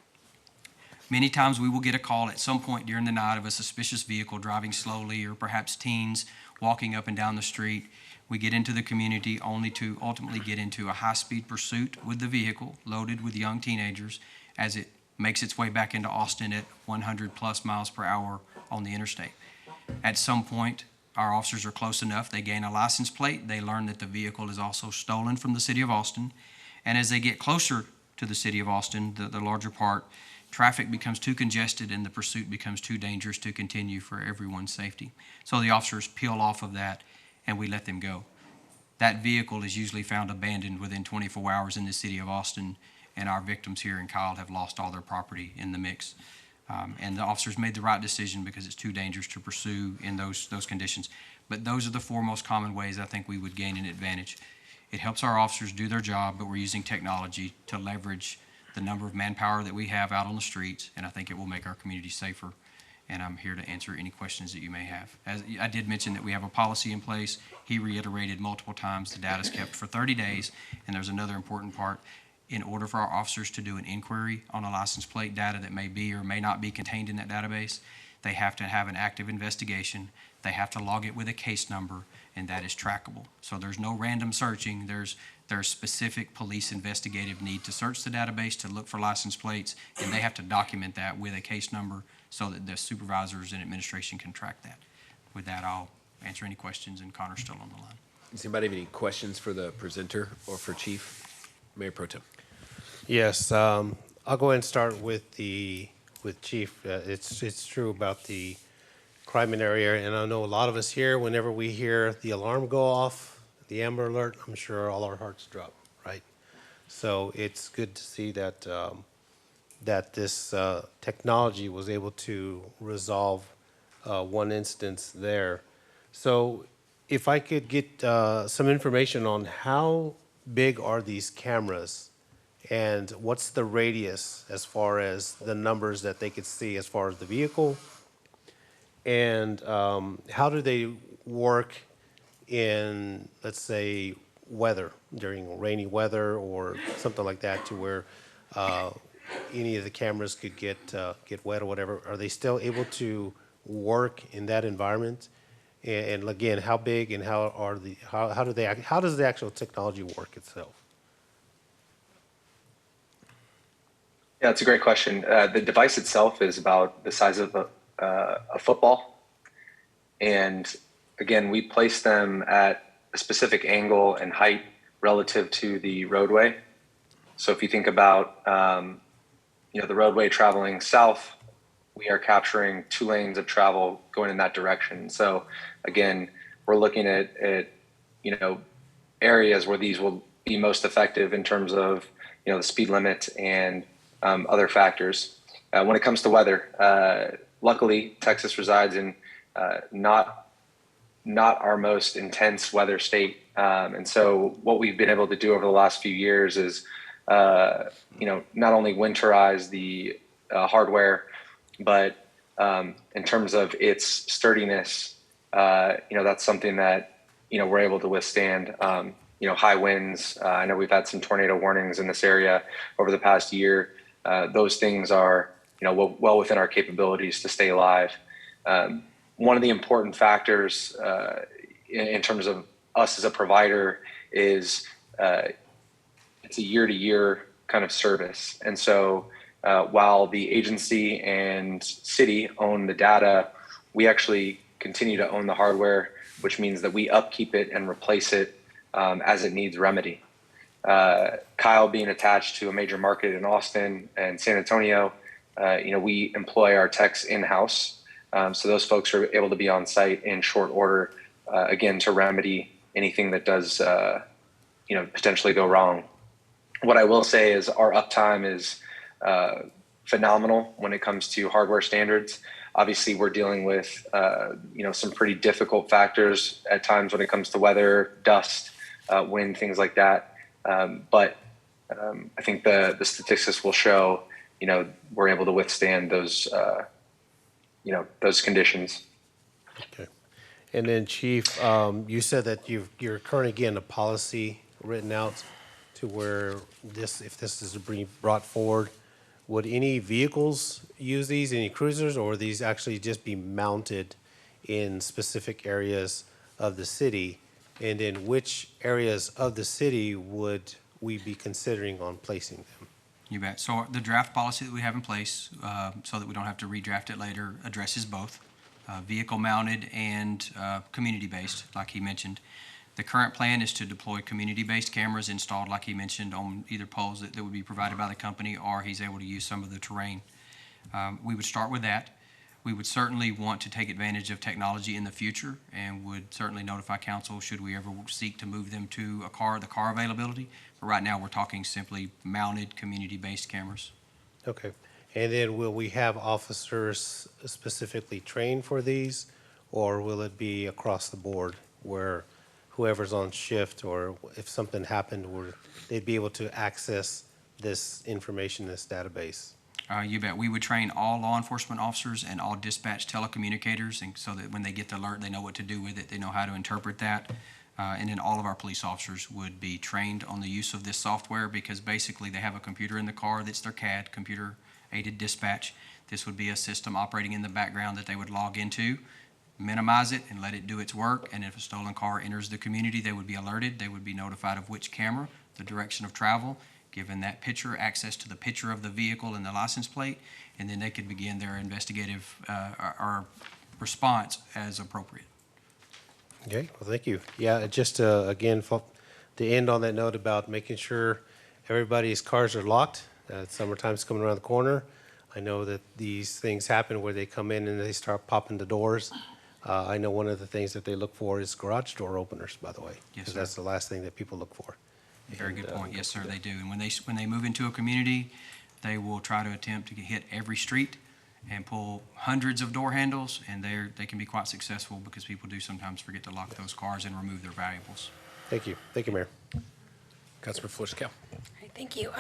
Speaker 9: Many times we will get a call at some point during the night of a suspicious vehicle driving slowly, or perhaps teens walking up and down the street. We get into the community only to ultimately get into a high-speed pursuit with the vehicle loaded with young teenagers as it makes its way back into Austin at 100 plus miles per hour on the interstate. At some point, our officers are close enough, they gain a license plate, they learn that the vehicle is also stolen from the city of Austin, and as they get closer to the city of Austin, the larger part, traffic becomes too congested and the pursuit becomes too dangerous to continue for everyone's safety. So the officers peel off of that and we let them go. That vehicle is usually found abandoned within 24 hours in the city of Austin, and our victims here in Kyle have lost all their property in the mix. And the officers made the right decision because it's too dangerous to pursue in those conditions. But those are the four most common ways I think we would gain an advantage. It helps our officers do their job, but we're using technology to leverage the number of manpower that we have out on the streets, and I think it will make our community safer. And I'm here to answer any questions that you may have. As I did mention that we have a policy in place. He reiterated multiple times the data is kept for 30 days, and there's another important part. In order for our officers to do an inquiry on a license plate data that may be or may not be contained in that database, they have to have an active investigation. They have to log it with a case number, and that is trackable. So there's no random searching. There's specific police investigative need to search the database to look for license plates, and they have to document that with a case number so that the supervisors and administration can track that. With that, I'll answer any questions, and Connor's still on the line.
Speaker 1: Does anybody have any questions for the presenter or for Chief? Mayor Pro Tem.
Speaker 3: Yes, I'll go ahead and start with Chief. It's true about the crime in area, and I know a lot of us here, whenever we hear the alarm go off, the Amber Alert, I'm sure all our hearts drop, right? So it's good to see that that this technology was able to resolve one instance there. So if I could get some information on how big are these cameras and what's the radius as far as the numbers that they could see as far as the vehicle, and how do they work in, let's say, weather, during rainy weather or something like that, to where any of the cameras could get wet or whatever? Are they still able to work in that environment? And again, how big and how does the actual technology work itself?
Speaker 12: Yeah, it's a great question. The device itself is about the size of a football. And again, we place them at a specific angle and height relative to the roadway. So if you think about, the roadway traveling south, we are capturing 2 lanes of travel going in that direction. So again, we're looking at areas where these will be most effective in terms of, the speed limit and other factors. When it comes to weather, luckily Texas resides in not our most intense weather state. And so what we've been able to do over the last few years is, not only winterize the hardware, but in terms of its sturdiness, that's something that, we're able to withstand, high winds. I know we've had some tornado warnings in this area over the past year. Those things are, well within our capabilities to stay alive. One of the important factors in terms of us as a provider is it's a year-to-year kind of service. And so while the agency and city own the data, we actually continue to own the hardware, which means that we upkeep it and replace it as it needs remedy. Kyle being attached to a major market in Austin and San Antonio, we employ our techs in-house. So those folks are able to be on site in short order, again, to remedy anything that does, potentially go wrong. What I will say is our uptime is phenomenal when it comes to hardware standards. Obviously, we're dealing with, some pretty difficult factors at times when it comes to weather, dust, wind, things like that. But I think the statistics will show, we're able to withstand those, those conditions.
Speaker 3: Okay. And then, Chief, you said that you're currently getting a policy written out to where if this is being brought forward, would any vehicles use these, any cruisers, or would these actually just be mounted in specific areas of the city? And in which areas of the city would we be considering on placing them?
Speaker 9: You bet. So the draft policy that we have in place, so that we don't have to redraft it later, addresses both vehicle mounted and community-based, like he mentioned. The current plan is to deploy community-based cameras installed, like he mentioned, on either poles that would be provided by the company, or he's able to use some of the terrain. We would start with that. We would certainly want to take advantage of technology in the future and would certainly notify council should we ever seek to move them to the car availability. But right now, we're talking simply mounted, community-based cameras.
Speaker 3: Okay. And then will we have officers specifically trained for these? Or will it be across the board where whoever's on shift or if something happened, where they'd be able to access this information, this database?
Speaker 9: You bet. We would train all law enforcement officers and all dispatch telecommunicators, and so that when they get the alert, they know what to do with it, they know how to interpret that. And then all of our police officers would be trained on the use of this software because basically they have a computer in the car that's their CAD, computer-aided dispatch. This would be a system operating in the background that they would log into, minimize it, and let it do its work. And if a stolen car enters the community, they would be alerted. They would be notified of which camera, the direction of travel, given that picture, access to the picture of the vehicle and the license plate, and then they could begin their investigative or response as appropriate.
Speaker 3: Okay, well, thank you. Yeah, just again, to end on that note about making sure everybody's cars are locked. Summertime's coming around the corner. I know that these things happen where they come in and they start popping the doors. I know one of the things that they look for is garage door openers, by the way.
Speaker 9: Yes,
Speaker 3: Because
Speaker 9: sir.
Speaker 3: that's the last thing that people look for.
Speaker 9: Very good point. Yes, sir, they do. And when they move into a community, they will try to attempt to hit every street and pull hundreds of door handles, and they can be quite successful because people do sometimes forget to lock those cars and remove their valuables.
Speaker 3: Thank you. Thank you, Mayor.
Speaker 1: Councilor Flores-Cale.
Speaker 4: All right, thank you.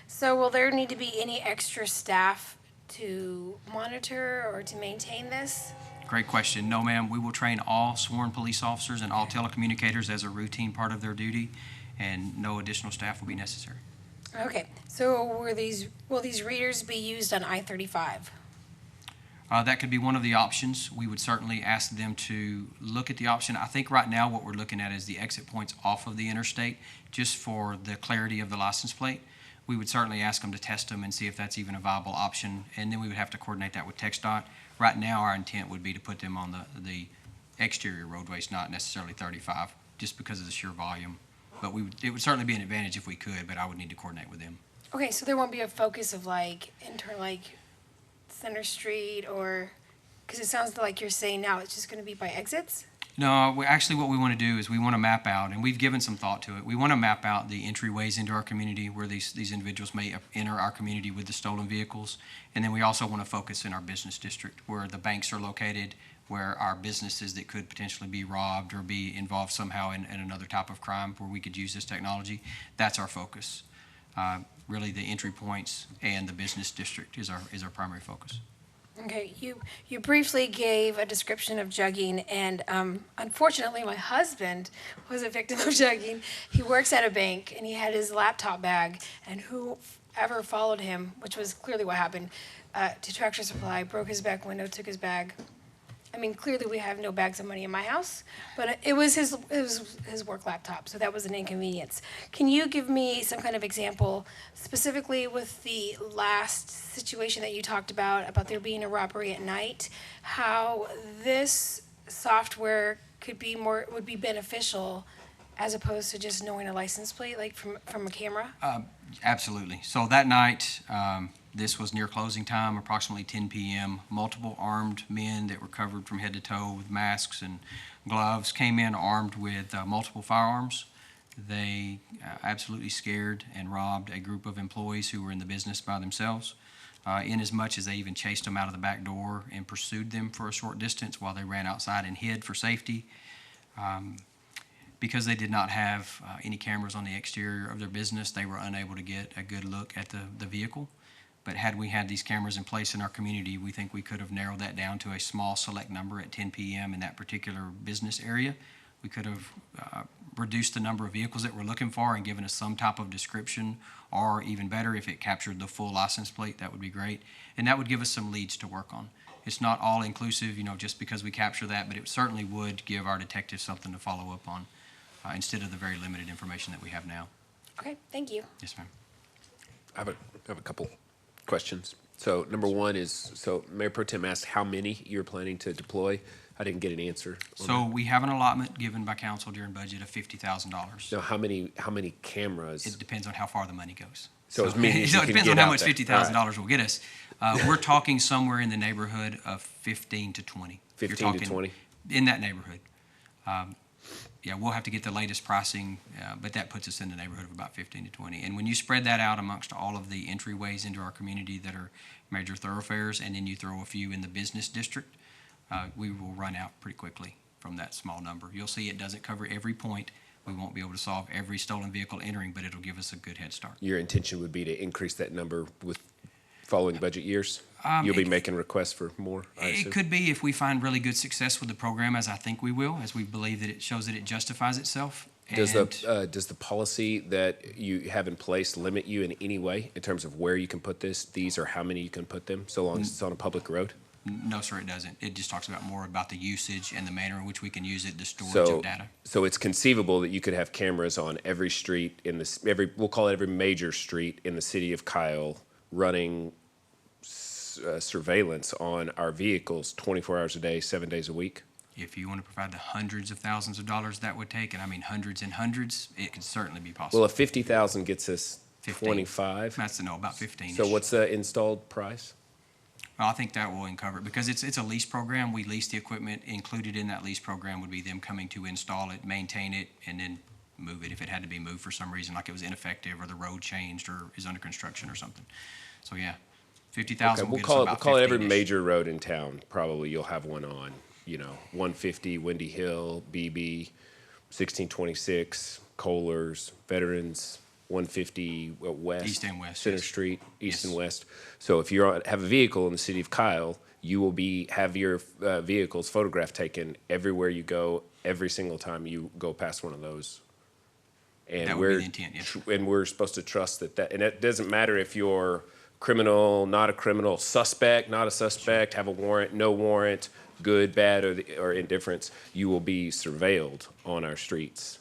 Speaker 4: So will there need to be any extra staff to monitor or to maintain this?
Speaker 9: Great question. No, ma'am. We will train all sworn police officers and all telecommunicators as a routine part of their duty, and no additional staff will be necessary.
Speaker 4: Okay, so will these readers be used on I-35?
Speaker 9: That could be one of the options. We would certainly ask them to look at the option. I think right now what we're looking at is the exit points off of the interstate, just for the clarity of the license plate. We would certainly ask them to test them and see if that's even a viable option, and then we would have to coordinate that with TxDOT. Right now, our intent would be to put them on the exterior roadways, not necessarily 35, just because of the sheer volume. But it would certainly be an advantage if we could, but I would need to coordinate with them.
Speaker 4: Okay, so there won't be a focus of Center Street or, because it sounds like you're saying now it's just going to be by exits?
Speaker 9: No, actually what we want to do is we want to map out, and we've given some thought to it, we want to map out the entryways into our community where these individuals may enter our community with the stolen vehicles. And then we also want to focus in our business district where the banks are located, where our businesses that could potentially be robbed or be involved somehow in another type of crime where we could use this technology. That's our focus. Really the entry points and the business district is our primary focus.
Speaker 4: Okay, you briefly gave a description of jugging, and unfortunately, my husband was a victim of jugging. He works at a bank, and he had his laptop bag, and whoever followed him, which was clearly what happened, to Tractor Supply, broke his back window, took his bag. I mean, clearly we have no bags of money in my house, but it was his work laptop, so that was an inconvenience. Can you give me some kind of example, specifically with the last situation that you talked about there being a robbery at night, how this software would be beneficial as opposed to just knowing a license plate, like from a camera?
Speaker 9: Absolutely. So that night, this was near closing time, approximately 10 p.m. Multiple armed men that were covered from head to toe with masks and gloves came in armed with multiple firearms. They absolutely scared and robbed a group of employees who were in the business by themselves, in as much as they even chased them out of the back door and pursued them for a short distance while they ran outside and hid for safety. Because they did not have any cameras on the exterior of their business, they were unable to get a good look at the vehicle. But had we had these cameras in place in our community, we think we could have narrowed that down to a small select number at 10 p.m. in that particular business area. We could have reduced the number of vehicles that we're looking for and given us some type of description, or even better, if it captured the full license plate, that would be great. And that would give us some leads to work on. It's not all inclusive, just because we capture that, but it certainly would give our detectives something to follow up on instead of the very limited information that we have now.
Speaker 4: Okay, thank you.
Speaker 9: Yes, ma'am.
Speaker 1: I have a couple questions. So number one is, Mayor Pro Tem asked how many you're planning to deploy. I didn't get an answer.
Speaker 9: So we have an allotment given by council during budget of $50,000.
Speaker 1: So how many cameras?
Speaker 9: It depends on how far the money goes.
Speaker 1: So it's meaning
Speaker 9: So
Speaker 1: you
Speaker 9: it
Speaker 1: can
Speaker 9: depends
Speaker 1: get
Speaker 9: on how
Speaker 1: out
Speaker 9: much
Speaker 1: there.
Speaker 9: $50,000 will get us. We're talking somewhere in the neighborhood of 15 to 20. You're
Speaker 1: 15 to
Speaker 9: talking
Speaker 1: 20?
Speaker 9: In that neighborhood. Yeah, we'll have to get the latest pricing, but that puts us in the neighborhood of about 15 to 20. And when you spread that out amongst all of the entryways into our community that are major thoroughfares, and then you throw a few in the business district, we will run out pretty quickly from that small number. You'll see it doesn't cover every point. We won't be able to solve every stolen vehicle entering, but it'll give us a good head start.
Speaker 1: Your intention would be to increase that number with following budget years? You'll be making requests for more, I assume?
Speaker 9: It could be if we find really good success with the program, as I think we will, as we believe that it shows that it justifies itself.
Speaker 1: Does the policy that you have in place limit you in any way in terms of where you can put these or how many you can put them, so long as it's on a public road?
Speaker 9: No, sir, it doesn't. It just talks about more about the usage and the manner in which we can use it, the storage
Speaker 1: So,
Speaker 9: of data.
Speaker 1: so it's conceivable that you could have cameras on every street in this, we'll call it every major street in the city of Kyle, running surveillance on our vehicles 24 hours a day, 7 days a week?
Speaker 9: If you want to provide the hundreds of thousands of dollars that would take, and I mean hundreds and hundreds, it could certainly be possible.
Speaker 1: Well, if 50,000 gets us
Speaker 9: 15.
Speaker 1: 25,
Speaker 9: That's about 15.
Speaker 1: so what's the installed price?
Speaker 9: Well, I think that will uncover it because it's a lease program. We lease the equipment. Included in that lease program would be them coming to install it, maintain it, and then move it if it had to be moved for some reason, like it was ineffective or the road changed or is under construction or something. So yeah, 50,000 will
Speaker 1: We'll
Speaker 9: get us
Speaker 1: call it,
Speaker 9: about
Speaker 1: we'll call it every
Speaker 9: 15-ish.
Speaker 1: major road in town. Probably you'll have one on, 150, Windy Hill, BB, 1626, Kohlers, Veterans, 150 West.
Speaker 9: East and west,
Speaker 1: Center
Speaker 9: yes.
Speaker 1: Street, East and
Speaker 9: Yes.
Speaker 1: West. So if you have a vehicle in the city of Kyle, you will have your vehicle's photograph taken everywhere you go, every single time you go past one of those. And
Speaker 9: That would be the intent, yes.
Speaker 1: And we're supposed to trust that, and it doesn't matter if you're criminal, not a criminal, suspect, not a suspect, have a warrant, no warrant, good, bad, or indifference, you will be surveilled on our streets.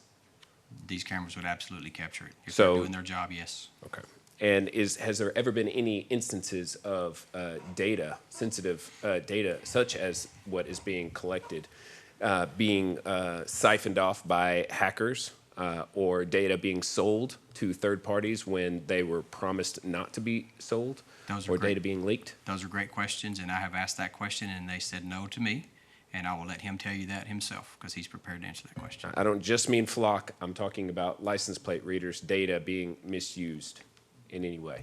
Speaker 9: These cameras would absolutely capture it. If
Speaker 1: So-
Speaker 9: they're doing their job, yes.
Speaker 1: Okay. And has there ever been any instances of sensitive data, such as what is being collected, being siphoned off by hackers, or data being sold to third parties when they were promised not to be sold,
Speaker 9: Those are
Speaker 1: or
Speaker 9: great.
Speaker 1: data being leaked?
Speaker 9: Those are great questions, and I have asked that question, and they said no to me, and I will let him tell you that himself, because he's prepared to answer that question.
Speaker 1: I don't just mean flock. I'm talking about license plate readers' data being misused in any way.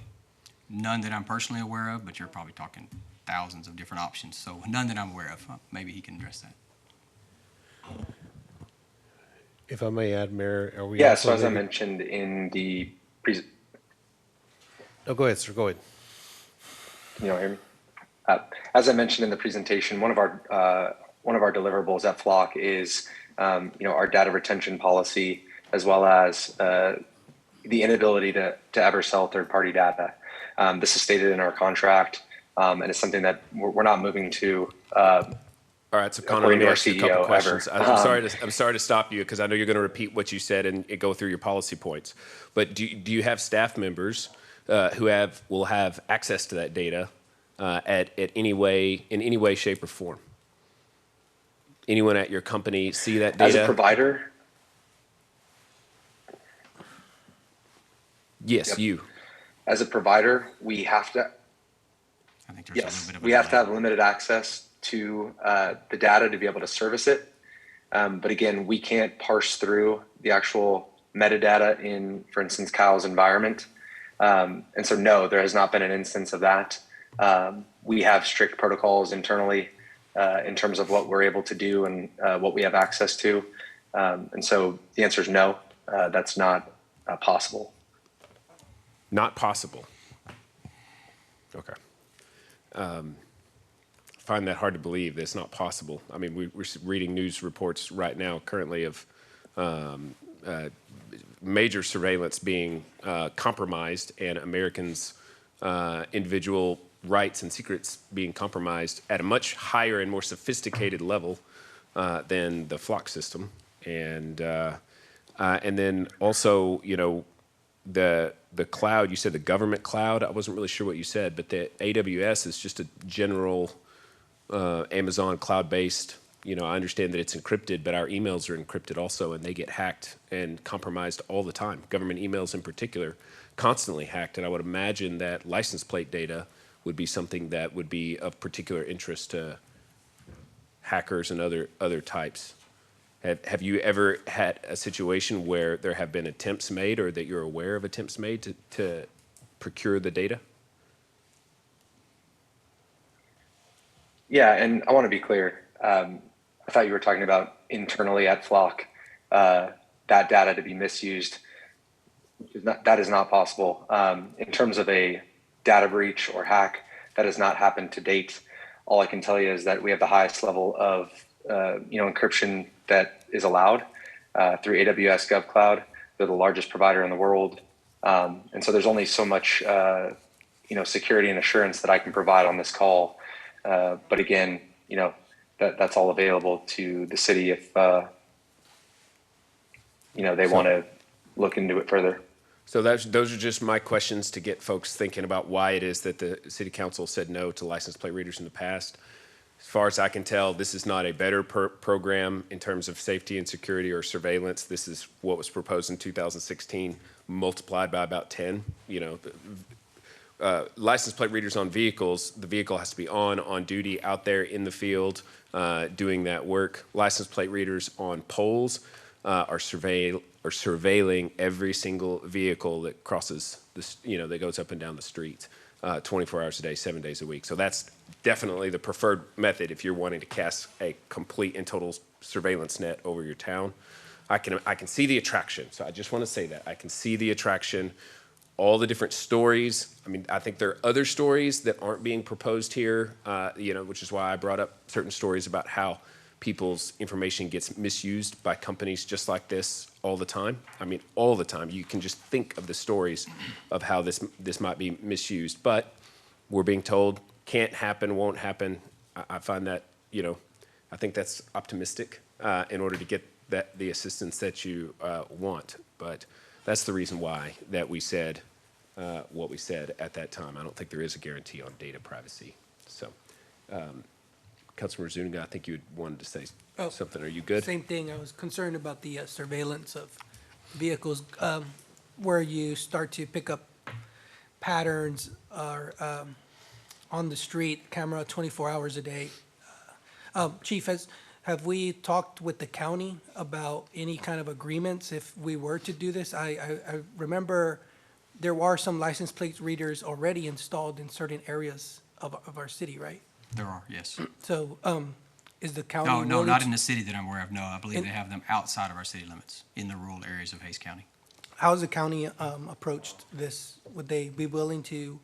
Speaker 9: None that I'm personally aware of, but you're probably talking thousands of different options, so none that I'm aware of. Maybe he can address that.
Speaker 3: If I may add, Mayor, are we?
Speaker 12: Yeah,
Speaker 3: also
Speaker 12: so as I
Speaker 3: looking-
Speaker 12: mentioned in the
Speaker 3: No, go ahead, sir, go ahead.
Speaker 12: Can you all hear me? As I mentioned in the presentation, one of our deliverables at Flock is, our data retention policy, as well as the inability to ever sell third-party data. This is stated in our contract, and it's something that we're not moving to.
Speaker 1: All right, so Connor, let
Speaker 12: According
Speaker 1: me
Speaker 12: to our
Speaker 1: ask you a couple
Speaker 12: CEO
Speaker 1: questions.
Speaker 12: ever.
Speaker 1: I'm sorry to stop you because I know you're going to repeat what you said and go through your policy points. But do you have staff members who will have access to that data in any way, shape, or form? Anyone at your company see that data?
Speaker 12: As a provider,
Speaker 1: Yes,
Speaker 12: Yep.
Speaker 1: you.
Speaker 12: as a provider, we have to.
Speaker 9: I think there's a little
Speaker 12: Yes,
Speaker 9: bit of a
Speaker 12: we have to
Speaker 9: delay.
Speaker 12: have limited access to the data to be able to service it. But again, we can't parse through the actual metadata in, for instance, Kyle's environment. And so, no, there has not been an instance of that. We have strict protocols internally in terms of what we're able to do and what we have access to. And so the answer is no, that's not possible.
Speaker 1: Not possible. Okay. Find that hard to believe that it's not possible. I mean, we're reading news reports right now currently of major surveillance being compromised and Americans' individual rights and secrets being compromised at a much higher and more sophisticated level than the flock system. And then also, the cloud, you said the government cloud. I wasn't really sure what you said, but the AWS is just a general Amazon cloud-based You know, I understand that it's encrypted, but our emails are encrypted also, and they get hacked and compromised all the time. Government emails in particular, constantly hacked, and I would imagine that license plate data would be something that would be of particular interest to hackers and other types. Have you ever had a situation where there have been attempts made, or that you're aware of attempts made to procure the data?
Speaker 12: Yeah, and I want to be clear. I thought you were talking about internally at Flock, that data to be misused. That is not possible. In terms of a data breach or hack, that has not happened to date. All I can tell you is that we have the highest level of encryption that is allowed through AWS GovCloud. They're the largest provider in the world, and so there's only so much security and assurance that I can provide on this call. But again, that's all available to the city if they want to look into it further.
Speaker 1: So those are just my questions to get folks thinking about why it is that the city council said no to license plate readers in the past. As far as I can tell, this is not a better program in terms of safety and security or surveillance. This is what was proposed in 2016, multiplied by about 10. License plate readers on vehicles, the vehicle has to be on duty, out there in the field, doing that work. License plate readers on poles are surveilling every single vehicle that crosses that goes up and down the street 24 hours a day, 7 days a week. So that's definitely the preferred method if you're wanting to cast a complete and total surveillance net over your town. I can see the attraction. So I just want to say that I can see the attraction. All the different stories. I mean, I think there are other stories that aren't being proposed here, which is why I brought up certain stories about how people's information gets misused by companies just like this all the time. I mean, all the time. You can just think of the stories of how this might be misused. But we're being told can't happen, won't happen. I find that, I think that's optimistic in order to get the assistance that you want. But that's the reason why that we said what we said at that time. I don't think there is a guarantee on data privacy. So, Councilmember Zuniga, I think you wanted to say something. Are you good?
Speaker 11: Same thing. I was concerned about the surveillance of vehicles where you start to pick up patterns or on the street, camera 24 hours a day. Chief, have we talked with the county about any kind of agreements if we were to do this? I remember there are some license plate readers already installed in certain areas of our city, right?
Speaker 9: There are, yes.
Speaker 11: So, is the county
Speaker 9: No,
Speaker 11: willing
Speaker 9: not
Speaker 11: to-
Speaker 9: in the city that I'm aware of. No, I believe they have them outside of our city limits, in the rural areas of Hays County.
Speaker 11: How has the county approached this? Would they be willing to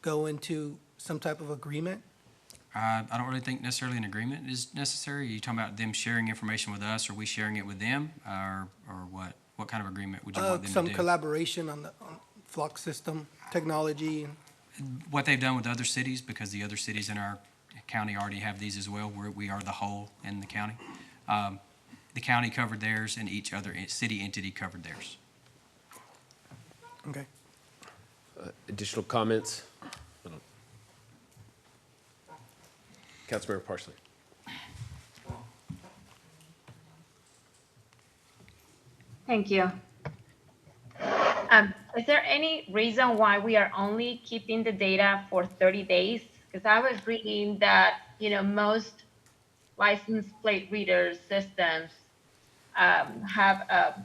Speaker 11: go into some type of agreement?
Speaker 9: I don't really think necessarily an agreement is necessary. Are you talking about them sharing information with us, or we sharing it with them, or what? What kind of agreement would you want them to
Speaker 11: Some
Speaker 9: do?
Speaker 11: collaboration on flock system technology.
Speaker 9: What they've done with other cities, because the other cities in our county already have these as well, where we are the whole in the county. The county covered theirs, and each other city entity covered theirs.
Speaker 11: Okay.
Speaker 1: Additional comments? Councilmember Parsley.
Speaker 13: Thank you. Is there any reason why we are only keeping the data for 30 days? Because I was reading that, most license plate reader systems have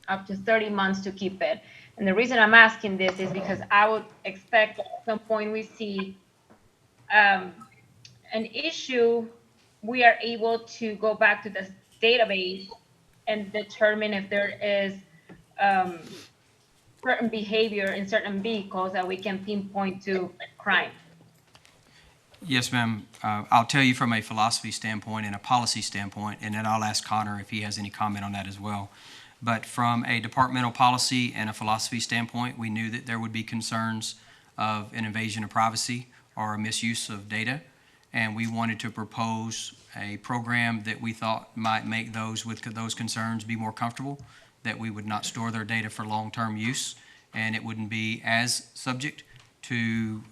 Speaker 13: up to 30 months to keep it. And the reason I'm asking this is because I would expect at some point we see an issue, we are able to go back to the database and determine if there is certain behavior in certain vehicles that we can pinpoint to crime.
Speaker 9: Yes, ma'am. I'll tell you from a philosophy standpoint and a policy standpoint, and then I'll ask Connor if he has any comment on that as well. But from a departmental policy and a philosophy standpoint, we knew that there would be concerns of an invasion of privacy or a misuse of data. And we wanted to propose a program that we thought might make those with those concerns be more comfortable, that we would not store their data for long-term use, and it wouldn't be as subject to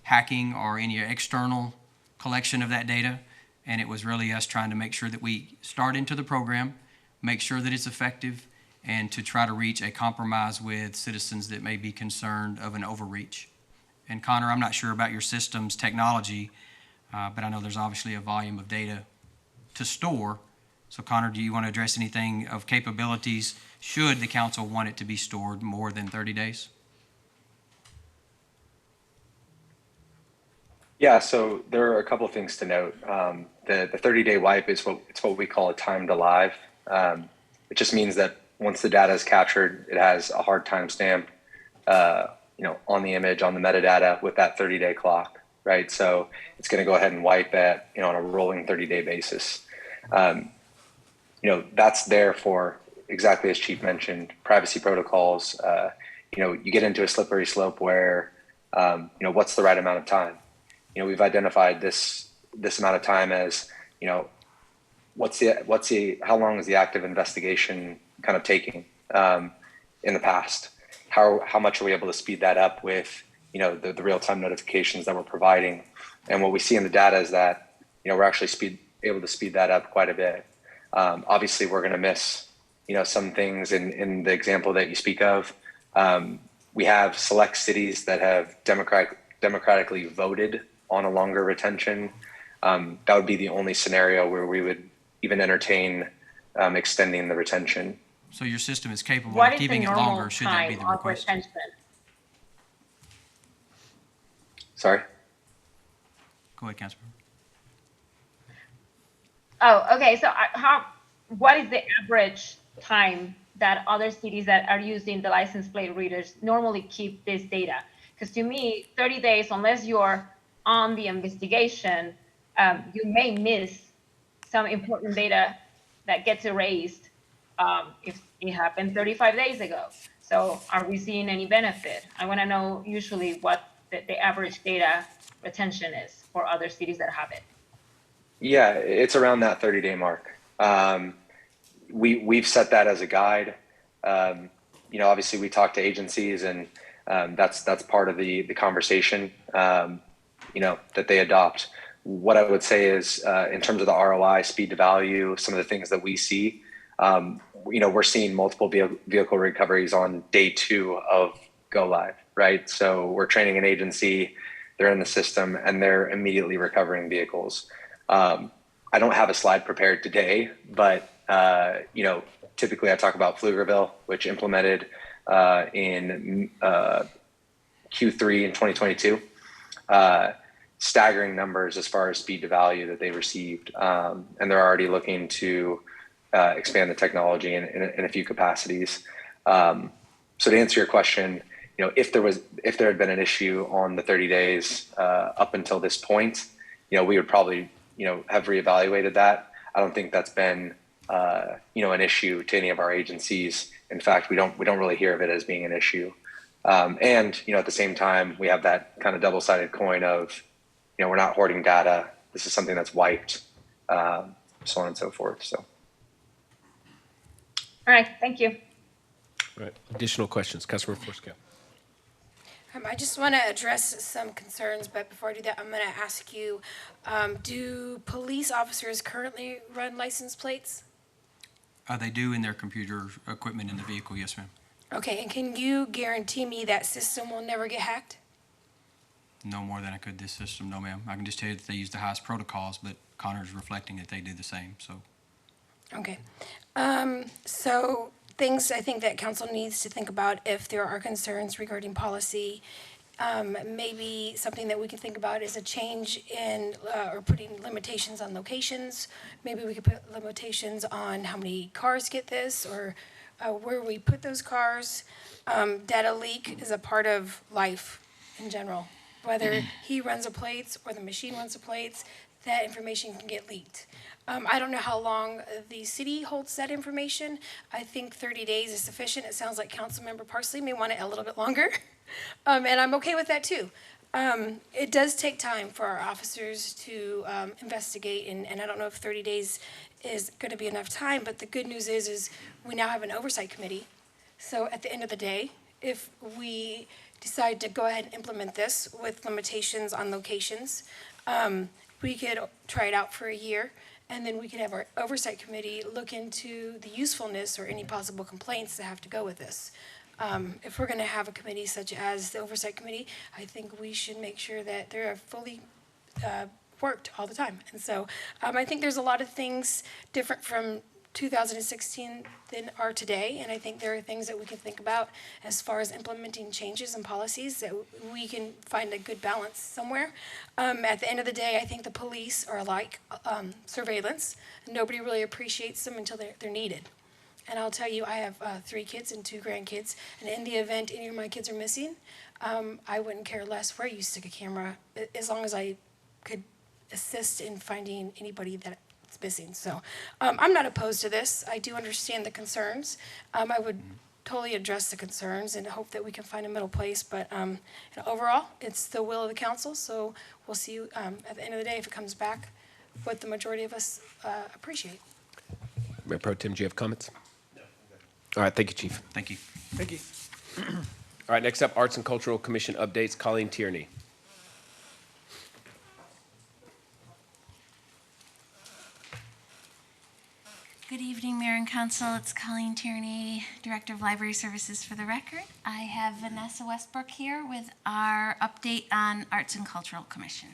Speaker 9: hacking or any external collection of that data. And it was really us trying to make sure that we start into the program, make sure that it's effective, and to try to reach a compromise with citizens that may be concerned of an overreach. And Connor, I'm not sure about your system's technology, but I know there's obviously a volume of data to store. So Connor, do you want to address anything of capabilities should the council want it to be stored more than 30 days?
Speaker 12: Yeah, so there are a couple of things to note. The 30-day wipe is what we call a time to live. It just means that once the data is captured, it has a hard timestamp, on the image, on the metadata with that 30-day clock, right? So it's going to go ahead and wipe at, on a rolling 30-day basis. That's there for exactly as Chief mentioned, privacy protocols. You get into a slippery slope where, what's the right amount of time? We've identified this amount of time as, how long is the active investigation kind of taking in the past? How much are we able to speed that up with, the real-time notifications that we're providing? And what we see in the data is that, we're actually able to speed that up quite a bit. Obviously, we're going to miss, some things in the example that you speak of. We have select cities that have democratically voted on a longer retention. That would be the only scenario where we would even entertain extending the retention.
Speaker 9: So your system is capable
Speaker 13: What
Speaker 9: of
Speaker 13: is the
Speaker 9: keeping it
Speaker 13: normal
Speaker 9: longer should that be
Speaker 13: time
Speaker 9: the
Speaker 13: of
Speaker 9: request?
Speaker 13: retention?
Speaker 12: Sorry?
Speaker 9: Go ahead, Councilmember.
Speaker 13: Oh, okay. So what is the average time that other cities that are using the license plate readers normally keep this data? Because to me, 30 days, unless you're on the investigation, you may miss some important data that gets erased if it happened 35 days ago. So are we seeing any benefit? I want to know usually what the average data retention is for other cities that have it.
Speaker 12: Yeah, it's around that 30-day mark. We've set that as a guide. Obviously we talk to agencies and that's part of the conversation, that they adopt. What I would say is in terms of the ROI, speed to value, some of the things that we see, we're seeing multiple vehicle recoveries on day 2 of go live, right? So we're training an agency, they're in the system and they're immediately recovering vehicles. I don't have a slide prepared today, but typically I talk about Pflugerville, which implemented in Q3 in 2022. Staggering numbers as far as speed to value that they received, and they're already looking to expand the technology in a few capacities. So to answer your question, if there had been an issue on the 30 days up until this point, we would probably have reevaluated that. I don't think that's been an issue to any of our agencies. In fact, we don't really hear of it as being an issue. And at the same time, we have that kind of double-sided coin of we're not hoarding data. This is something that's wiped, so on and so forth. So.
Speaker 13: All right, thank you.
Speaker 1: All right. Additional questions, Councilmember Flores-Cale.
Speaker 4: I just want to address some concerns, but before I do that, I'm going to ask you, do police officers currently run license plates?
Speaker 9: They do in their computer equipment in the vehicle, yes, ma'am.
Speaker 4: Okay, and can you guarantee me that system will never get hacked?
Speaker 9: No more than I could this system, no, ma'am. I can just tell you that they use the highest protocols, but Connor's reflecting that they do the same, so.
Speaker 4: Okay. So things I think that council needs to think about if there are concerns regarding policy. Maybe something that we can think about is a change in, or putting limitations on locations. Maybe we could put limitations on how many cars get this, or where we put those cars. Data leak is a part of life in general. Whether he runs the plates or the machine runs the plates, that information can get leaked. I don't know how long the city holds that information. I think 30 days is sufficient. It sounds like Councilmember Parsley may want it a little bit longer. And I'm okay with that too. It does take time for our officers to investigate, and I don't know if 30 days is going to be enough time, but the good news is we now have an oversight committee. So at the end of the day, if we decide to go ahead and implement this with limitations on locations, we could try it out for a year, and then we could have our oversight committee look into the usefulness or any possible complaints that have to go with this. If we're going to have a committee such as the oversight committee, I think we should make sure that they're fully worked all the time. And so I think there's a lot of things different from 2016 than are today, and I think there are things that we can think about as far as implementing changes and policies that we can find a good balance somewhere. At the end of the day, I think the police are like surveillance. Nobody really appreciates them until they're needed. And I'll tell you, I have 3 kids and 2 grandkids, and in the event any of my kids are missing, I wouldn't care less where you stick a camera, as long as I could assist in finding anybody that's missing. So I'm not opposed to this. I do understand the concerns. I would totally address the concerns and hope that we can find a middle place. But overall, it's the will of the council. So we'll see at the end of the day if it comes back what the majority of us appreciate.
Speaker 1: Mayor Pro Tem, do you have comments? No. All right, thank you, Chief.
Speaker 9: Thank you.
Speaker 11: Thank you.
Speaker 1: All right, next up, Arts and Cultural Commission updates. Colleen Tierney.
Speaker 14: Good evening, Mayor and Council. It's Colleen Tierney, Director of Library Services for the record. I have Vanessa Westbrook here with our update on Arts and Cultural Commission.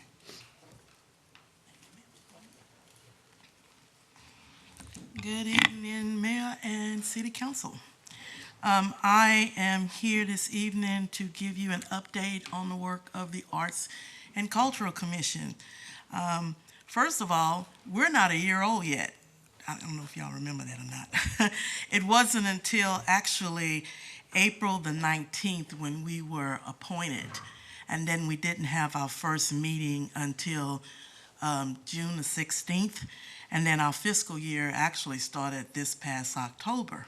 Speaker 15: Good evening, Mayor and City Council. I am here this evening to give you an update on the work of the Arts and Cultural Commission. First of all, we're not a year old yet. I don't know if y'all remember that or not. It wasn't until actually April the 19th when we were appointed, and then we didn't have our first meeting until June the 16th, and then our fiscal year actually started this past October.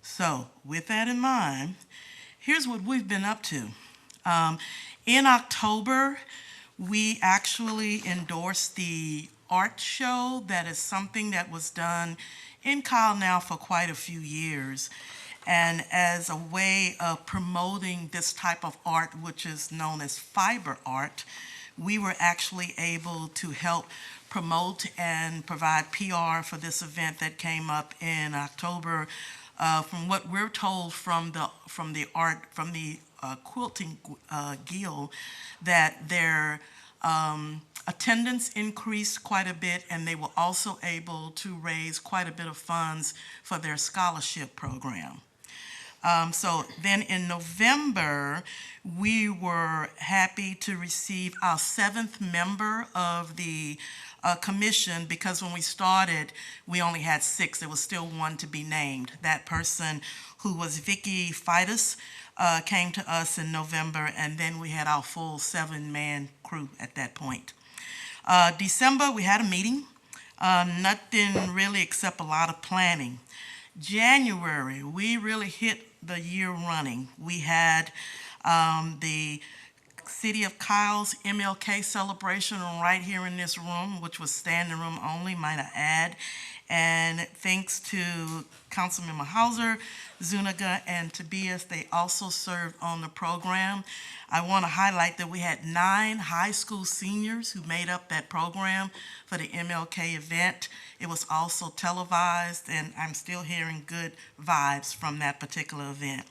Speaker 15: So with that in mind, here's what we've been up to. In October, we actually endorsed the art show. That is something that was done in Kyle now for quite a few years. And as a way of promoting this type of art, which is known as fiber art, we were actually able to help promote and provide PR for this event that came up in October. From what we're told from the quilting guild, that their attendance increased quite a bit, and they were also able to raise quite a bit of funds for their scholarship program. So then in November, we were happy to receive our 7th member of the commission, because when we started, we only had 6. There was still one to be named. That person, who was Vicky Fidus, came to us in November, and then we had our full 7-man crew at that point. December, we had a meeting. Nothing really except a lot of planning. January, we really hit the year running. We had the City of Kyle's MLK celebration right here in this room, which was standing room only, might I add. And thanks to Councilmember Hauser, Zuniga, and Tobias, they also served on the program. I want to highlight that we had 9 high school seniors who made up that program for the MLK event. It was also televised, and I'm still hearing good vibes from that particular event.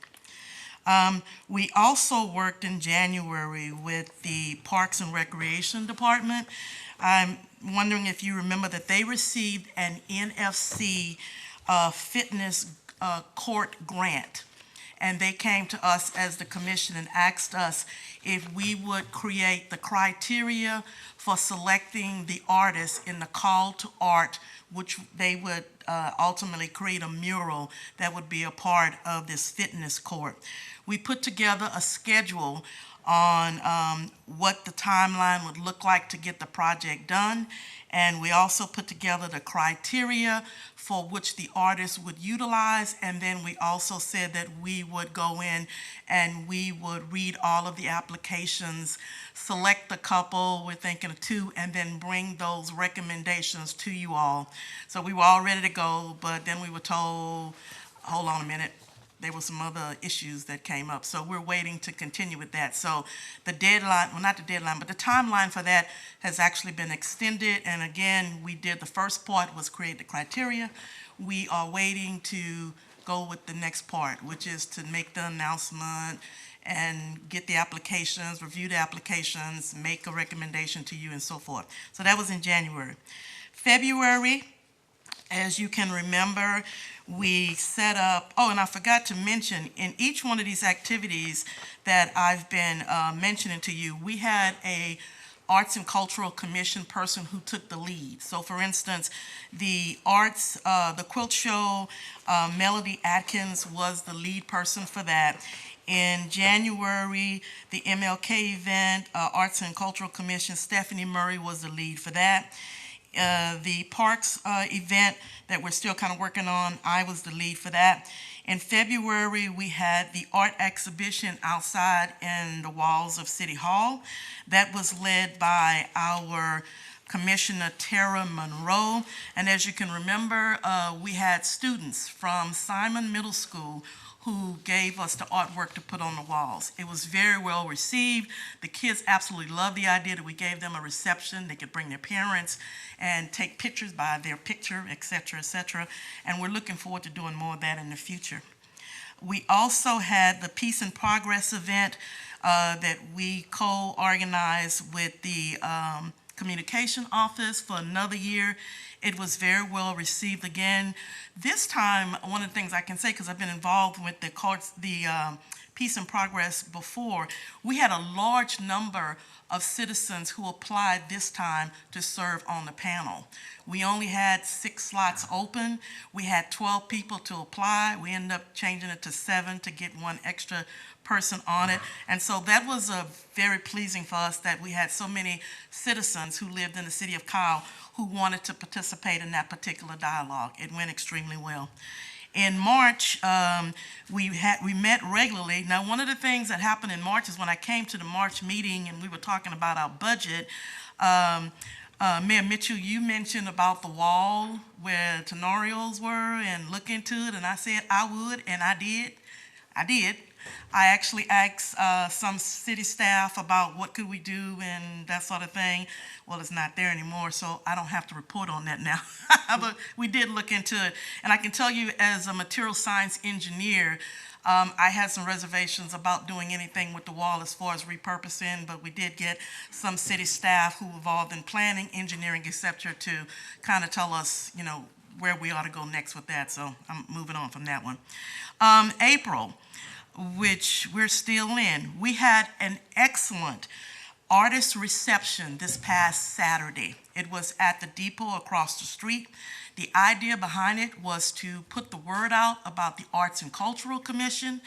Speaker 15: We also worked in January with the Parks and Recreation Department. I'm wondering if you remember that they received an NFC fitness court grant, and they came to us as the commission and asked us if we would create the criteria for selecting the artists in the call to art, which they would ultimately create a mural that would be a part of this fitness court. We put together a schedule on what the timeline would look like to get the project done, and we also put together the criteria for which the artists would utilize, and then we also said that we would go in and we would read all of the applications, select a couple, we're thinking of 2, and then bring those recommendations to you all. So we were all ready to go, but then we were told, hold on a minute, there were some other issues that came up. So we're waiting to continue with that. So the deadline, well, not the deadline, but the timeline for that has actually been extended. And again, we did the first part was create the criteria. We are waiting to go with the next part, which is to make the announcement and get the applications, review the applications, make a recommendation to you and so forth. So that was in January. February, as you can remember, we set up, oh, and I forgot to mention, in each one of these activities that I've been mentioning to you, we had a Arts and Cultural Commission person who took the lead. So for instance, the arts, the quilt show, Melody Atkins was the lead person for that. In January, the MLK event, Arts and Cultural Commission, Stephanie Murray was the lead for that. The Parks event that we're still kind of working on, I was the lead for that. In February, we had the art exhibition outside in the walls of City Hall. That was led by our Commissioner Tara Monroe. And as you can remember, we had students from Simon Middle School who gave us the artwork to put on the walls. It was very well received. The kids absolutely loved the idea that we gave them a reception. They could bring their parents and take pictures by their picture, et cetera, and we're looking forward to doing more of that in the future. We also had the Peace and Progress event that we co-organized with the Communication Office for another year. It was very well received again. This time, one of the things I can say, because I've been involved with the Peace and Progress before, we had a large number of citizens who applied this time to serve on the panel. We only had 6 slots open. We had 12 people to apply. We ended up changing it to 7 to get 1 extra person on it. And so that was very pleasing for us that we had so many citizens who lived in the city of Kyle who wanted to participate in that particular dialogue. It went extremely well. In March, we met regularly. Now, one of the things that happened in March is when I came to the March meeting and we were talking about our budget, Mayor Mitchell, you mentioned about the wall where tenorials were and look into it, and I said I would, and I did. I actually asked some city staff about what could we do and that sort of thing. Well, it's not there anymore, so I don't have to report on that now. But we did look into it. And I can tell you as a material science engineer, I had some reservations about doing anything with the wall as far as repurposing, but we did get some city staff who were involved in planning, engineering, et cetera, to kind of tell us, you know, where we ought to go next with that. So I'm moving on from that one. April, which we're still in, we had an excellent artist reception this past Saturday. It was at the depot across the street. The idea behind it was to put the word out about the Arts and Cultural Commission.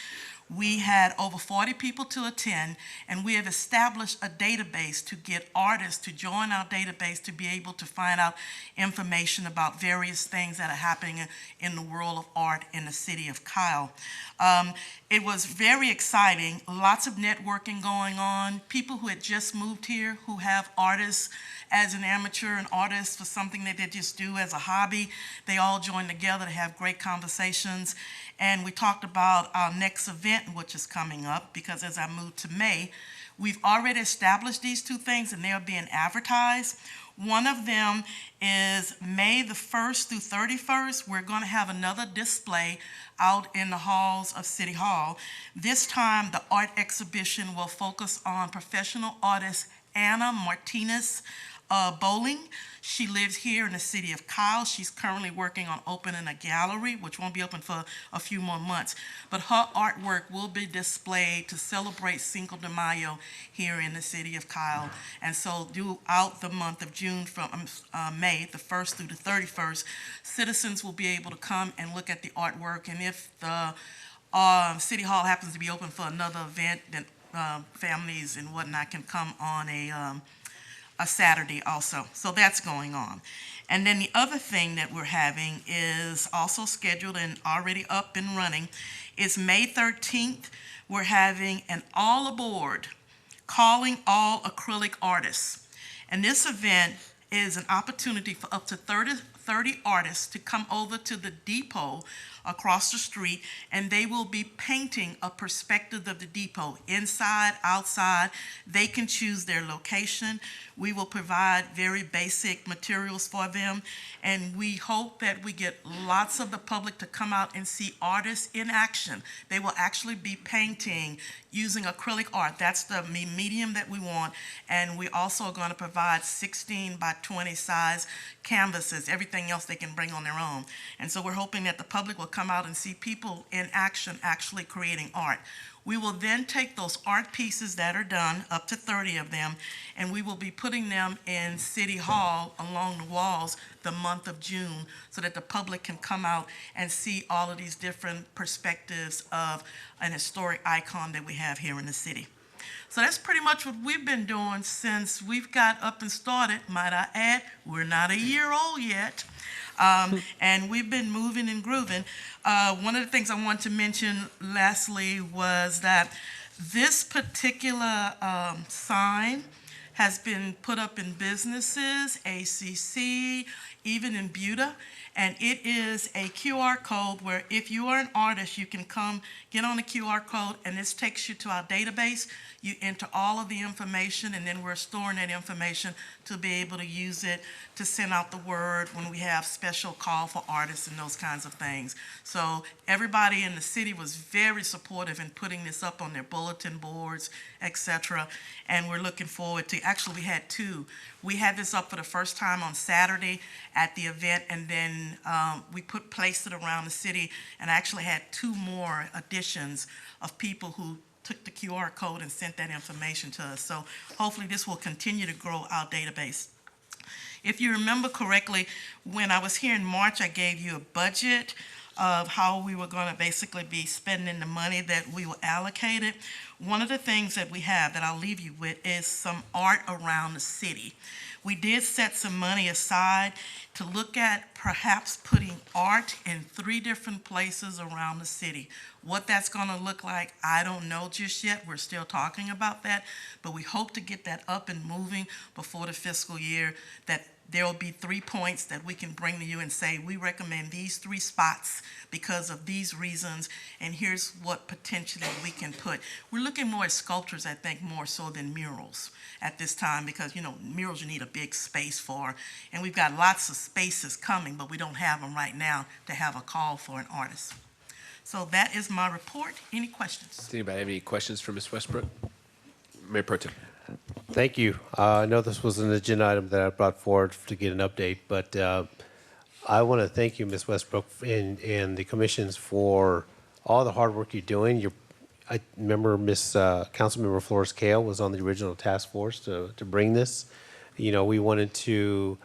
Speaker 15: We had over 40 people to attend, and we have established a database to get artists to join our database to be able to find out information about various things that are happening in the world of art in the city of Kyle. It was very exciting, lots of networking going on, people who had just moved here who have artists as an amateur and artist for something that they just do as a hobby. They all joined together to have great conversations. And we talked about our next event, which is coming up, because as I move to May, we've already established these 2 things and they're being advertised. One of them is May the 1st through 31st. We're going to have another display out in the halls of City Hall. This time, the art exhibition will focus on professional artist Anna Martinez Bowling. She lives here in the city of Kyle. She's currently working on opening a gallery, which won't be open for a few more months. But her artwork will be displayed to celebrate Cinco de Mayo here in the city of Kyle. And so throughout the month of June, from May, the 1st through the 31st, citizens will be able to come and look at the artwork. And if the City Hall happens to be open for another event, then families and whatnot can come on a Saturday also. So that's going on. And then the other thing that we're having is also scheduled and already up and running is May 13th. We're having an all aboard calling all acrylic artists. And this event is an opportunity for up to 30 artists to come over to the depot across the street, and they will be painting a perspective of the depot, inside, outside. They can choose their location. We will provide very basic materials for them, and we hope that we get lots of the public to come out and see artists in action. They will actually be painting using acrylic art. That's the medium that we want, and we also are going to provide 16 by 20 size canvases. Everything else they can bring on their own. And so we're hoping that the public will come out and see people in action actually creating art. We will then take those art pieces that are done, up to 30 of them, and we will be putting them in City Hall along the walls the month of June so that the public can come out and see all of these different perspectives of an historic icon that we have here in the city. So that's pretty much what we've been doing since we've got up and started. Might I add, we're not a year old yet. And we've been moving and grooving. One of the things I want to mention lastly was that this particular sign has been put up in businesses, ACC, even in Buda, and it is a QR code where if you are an artist, you can come get on the QR code, and this takes you to our database. You enter all of the information, and then we're storing that information to be able to use it to send out the word when we have special call for artists and those kinds of things. So everybody in the city was very supportive in putting this up on their bulletin boards, etc. And we're looking forward to, actually we had two. We had this up for the first time on Saturday at the event, and then we placed it around the city, and I actually had two more additions of people who took the QR code and sent that information to us. So hopefully this will continue to grow our database. If you remember correctly, when I was here in March, I gave you a budget of how we were going to basically be spending the money that we were allocated. One of the things that we have that I'll leave you with is some art around the city. We did set some money aside to look at perhaps putting art in 3 different places around the city. What that's going to look like, I don't know just yet. We're still talking about that, but we hope to get that up and moving before the fiscal year, that there will be 3 points that we can bring to you and say, we recommend these 3 spots because of these reasons, and here's what potentially we can put. We're looking more at sculptures, I think, more so than murals at this time, because, you know, murals you need a big space for, and we've got lots of spaces coming, but we don't have them right now to have a call for an artist. So that is my report. Any questions?
Speaker 1: Does anybody have any questions for Ms. Westbrook? Mayor Pro Tem.
Speaker 3: Thank you. I know this was an agenda item that I brought forward to get an update, but I want to thank you, Ms. Westbrook, and the commissions for all the hard work you're doing. I remember Councilmember Flores-Cale was on the original task force to bring this. You know, we wanted to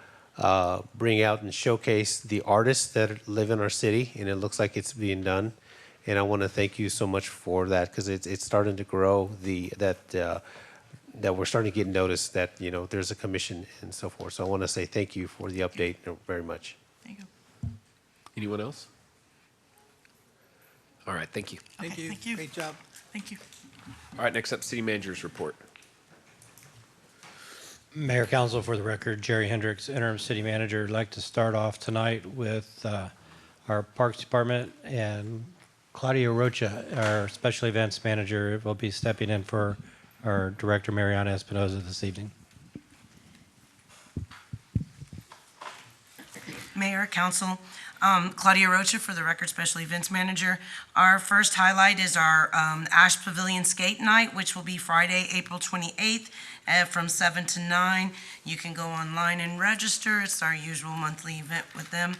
Speaker 3: bring out and showcase the artists that live in our city, and it looks like it's being done. And I want to thank you so much for that, because it's starting to grow, that we're starting to get noticed that, you know, there's a commission and so forth. So I want to say thank you for the update very much.
Speaker 15: Thank you.
Speaker 1: Anyone else? All right, thank you.
Speaker 11: Thank you.
Speaker 15: Thank you.
Speaker 11: Great job.
Speaker 15: Thank you.
Speaker 1: All right, next up, City Manager's report.
Speaker 16: Mayor, Council, for the record, Jerry Hendrix, Interim City Manager. I'd like to start off tonight with our Parks Department, and Claudia Rocha, our Special Events Manager, will be stepping in for our Director, Mariana Espinoza, this evening.
Speaker 17: Mayor, Council, Claudia Rocha, for the record, Special Events Manager. Our first highlight is our Ash Pavilion Skate Night, which will be Friday, April 28th from 7 to 9. You can go online and register. It's our usual monthly event with them.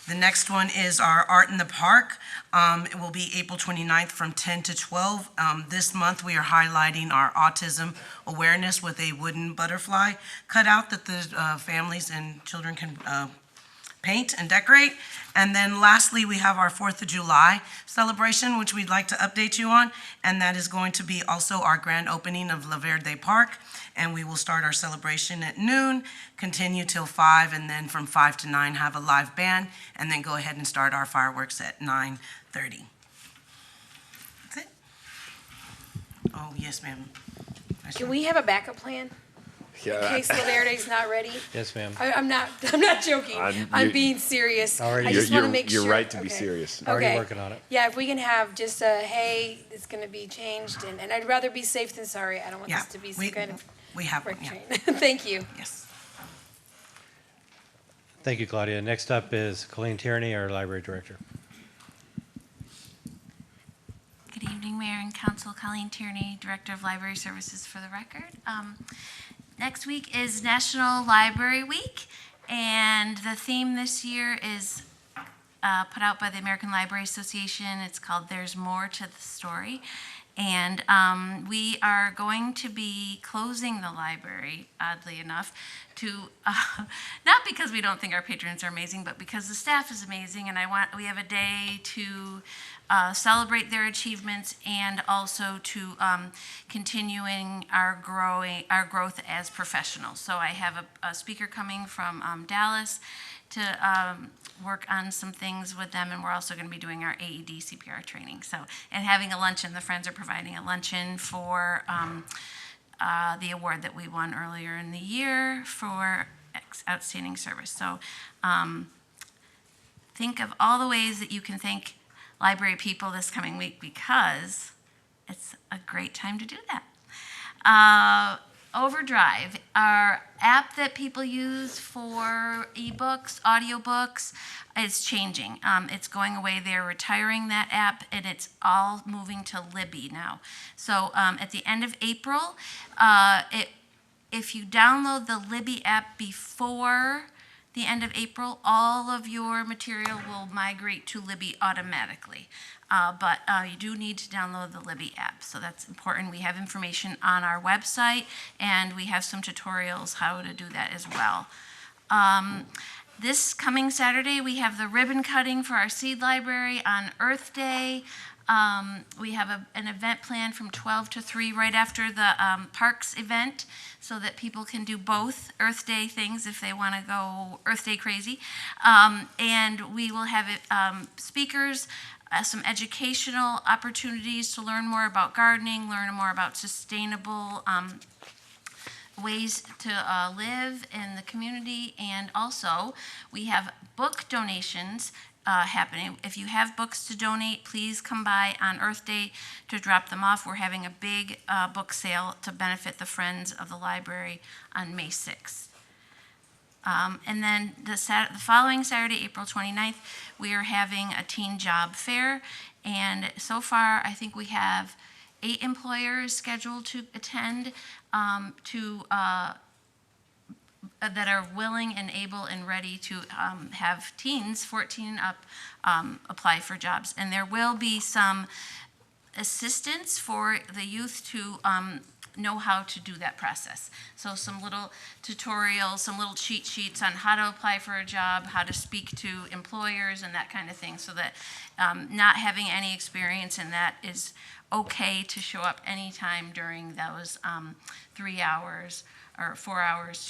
Speaker 17: The next one is our Art in the Park. It will be April 29th from 10 to 12. This month we are highlighting our autism awareness with a wooden butterfly cutout that the families and children can paint and decorate. And then lastly, we have our 4th of July celebration, which we'd like to update you on. And that is going to be also our grand opening of La Verde Park. And we will start our celebration at noon, continue till 5, and then from 5 to 9 have a live band, and then go ahead and start our fireworks at 9:30. That's it. Oh, yes, ma'am.
Speaker 4: Can we have a backup plan?
Speaker 1: Yeah,
Speaker 4: in case Laverde's not ready.
Speaker 16: Yes, ma'am.
Speaker 4: I'm not joking. I'm being serious.
Speaker 16: Already-
Speaker 4: I just want to make sure.
Speaker 1: You're right to be
Speaker 4: okay.
Speaker 1: serious.
Speaker 16: Already
Speaker 4: Okay.
Speaker 16: working on it.
Speaker 4: Yeah, if we can have just a, hey, it's gonna be changed, and I'd rather be safe than sorry. I don't want
Speaker 17: Yeah,
Speaker 4: this to be some kind of
Speaker 17: We have one,
Speaker 4: brick
Speaker 17: yeah.
Speaker 4: train. Thank you.
Speaker 17: Yes.
Speaker 16: Thank you, Claudia. Next up is Colleen Tierney, our library director.
Speaker 14: Good evening, Mayor and Council. Colleen Tierney, Director of Library Services for the record. Next week is National Library Week, and the theme this year is put out by the American Library Association. It's called There's More to the Story. And we are going to be closing the library, oddly enough, to not because we don't think our patrons are amazing, but because the staff is amazing, and we have a day to celebrate their achievements and also to continuing our growth as professionals. So I have a speaker coming from Dallas to work on some things with them, and we're also going to be doing our AED CPR training. So, and having a luncheon. The Friends are providing a luncheon for the award that we won earlier in the year for outstanding service. So think of all the ways that you can thank library people this coming week, because it's a great time to do that. Overdrive, our app that people use for ebooks, audiobooks, is changing. It's going away. They're retiring that app, and it's all moving to Leibe now. So at the end of April, if you download the Leibe app before the end of April, all of your material will migrate to Leibe automatically. But you do need to download the Leibe app, so that's important. We have information on our website, and we have some tutorials how to do that as well. This coming Saturday, we have the ribbon cutting for our seed library on Earth Day. We have an event planned from 12 to 3 right after the Parks event, so that people can do both Earth Day things if they want to go Earth Day crazy. And we will have speakers, some educational opportunities to learn more about gardening, learn more about sustainable ways to live in the community. And also, we have book donations happening. If you have books to donate, please come by on Earth Day to drop them off. We're having a big book sale to benefit the Friends of the Library on May 6th. And then the following Saturday, April 29th, we are having a teen job fair. And so far, I think we have 8 employers scheduled to attend that are willing and able and ready to have teens, 14 and up, apply for jobs. And there will be some assistance for the youth to know how to do that process. So some little tutorials, some little cheat sheets on how to apply for a job, how to speak to employers and that kind of thing, so that not having any experience in that is okay to show up anytime during those 3 hours or 4 hours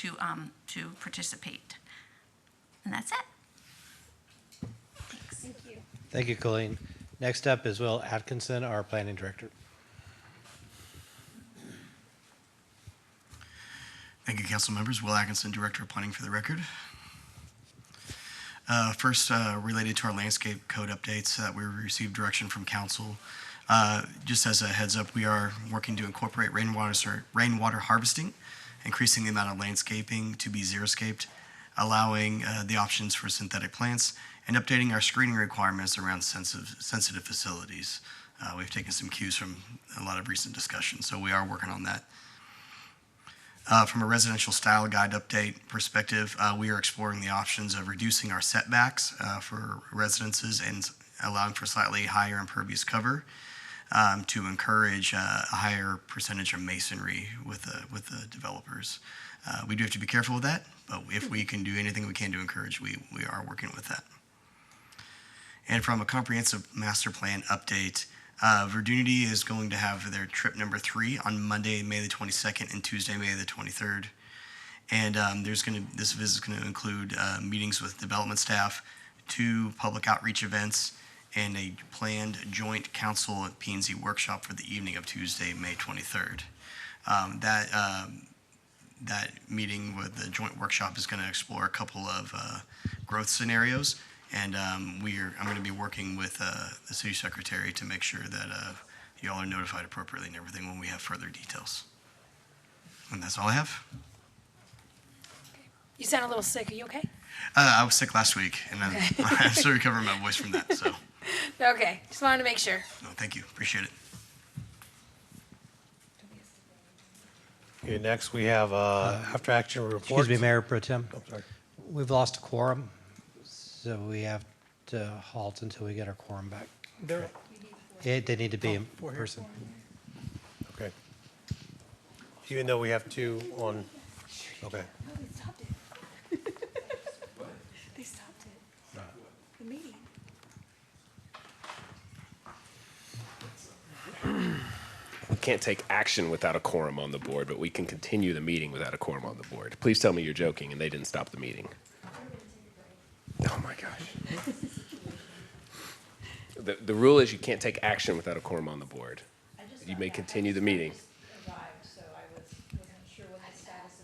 Speaker 14: to participate. And that's it. Thanks.
Speaker 4: Thank you.
Speaker 16: Thank you, Colleen. Next up is Will Atkinson, our planning director.
Speaker 18: Thank you, council members. Will Atkinson, Director of Planning for the record. First, related to our landscape code updates, we received direction from council. Just as a heads up, we are working to incorporate rainwater harvesting, increasing the amount of landscaping to be xeriscaped, allowing the options for synthetic plants, and updating our screening requirements around sensitive facilities. We've taken some cues from a lot of recent discussions, so we are working on that. From a residential style guide update perspective, we are exploring the options of reducing our setbacks for residences and allowing for slightly higher impervious cover to encourage a higher percentage of masonry with the developers. We do have to be careful with that, but if we can do anything we can to encourage, we are working with that. And from a comprehensive master plan update, Verdunity is going to have their trip number 3 on Monday, May the 22nd, and Tuesday, May the 23rd. And this visit is going to include meetings with development staff, 2 public outreach events, and a planned joint council at P&Z workshop for the evening of Tuesday, May 23rd. that meeting with the joint workshop is going to explore a couple of growth scenarios. And I'm going to be working with the city secretary to make sure that you all are notified appropriately and everything when we have further details. And that's all I have.
Speaker 4: You sound a little sick. Are you okay?
Speaker 18: I was sick last week, and I'm still recovering my voice from that. So,
Speaker 4: Okay, just wanted to make sure.
Speaker 18: no, thank you. Appreciate it.
Speaker 3: Okay, next we have after action report.
Speaker 16: Excuse me, Mayor Pro Tem.
Speaker 3: Oh, sorry.
Speaker 16: We've lost a quorum, so we have to halt until we get our quorum back.
Speaker 11: There,
Speaker 16: Yeah, they need to be in
Speaker 11: four here.
Speaker 16: person.
Speaker 3: Okay. Even though we have two on, okay.
Speaker 4: No, they stopped it. They stopped it. The meeting.
Speaker 1: We can't take action without a quorum on the board, but we can continue the meeting without a quorum on the board. Please tell me you're joking and they didn't stop the meeting. Oh my gosh. The rule is you can't take action without a quorum on the board. You may continue the meeting.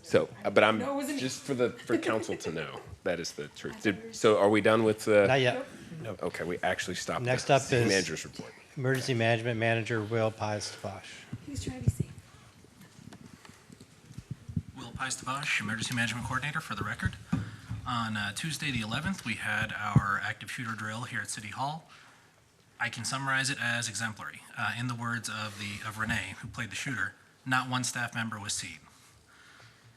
Speaker 1: So, but I'm, just for council to know, that is the truth. So are we done with the?
Speaker 16: Not yet.
Speaker 1: Okay, we actually stopped.
Speaker 16: Next
Speaker 1: the
Speaker 16: up
Speaker 1: city
Speaker 16: is-
Speaker 1: manager's report.
Speaker 16: Emergency Management Manager Will Pies-Bosch.
Speaker 4: He was trying to be safe.
Speaker 19: Will Pies-Bosch, Emergency Management Coordinator for the record. On Tuesday, the 11th, we had our active shooter drill here at City Hall. I can summarize it as exemplary. In the words of Renee, who played the shooter, not one staff member was seen.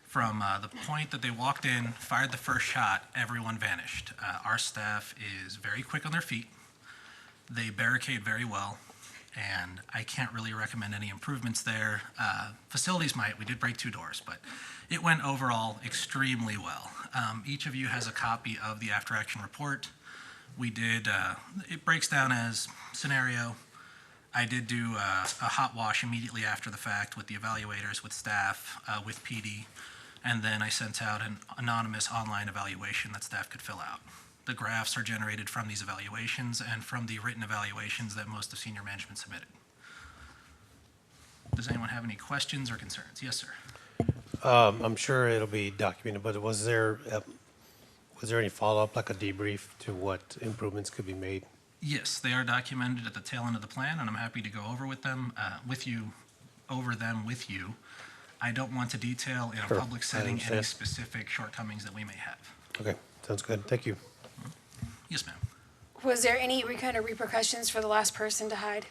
Speaker 19: From the point that they walked in, fired the first shot, everyone vanished. Our staff is very quick on their feet. They barricade very well, and I can't really recommend any improvements there. Facilities might. We did break 2 doors, but it went overall extremely well. Each of you has a copy of the after-action report. We did, it breaks down as scenario. I did do a hot wash immediately after the fact with the evaluators, with staff, with PD, and then I sent out an anonymous online evaluation that staff could fill out. The graphs are generated from these evaluations and from the written evaluations that most of senior management submitted. Does anyone have any questions or concerns? Yes, sir.
Speaker 3: I'm sure it'll be documented, but was there any follow-up, like a debrief to what improvements could be made?
Speaker 19: Yes, they are documented at the tail end of the plan, and I'm happy to go over them with you. I don't want to detail in a
Speaker 3: Sure,
Speaker 19: public
Speaker 3: I
Speaker 19: setting any
Speaker 3: understand.
Speaker 19: specific shortcomings that we may have.
Speaker 3: Okay, sounds good. Thank you.
Speaker 19: Yes, ma'am.
Speaker 4: Was there any kind of repercussions for the last person to hide?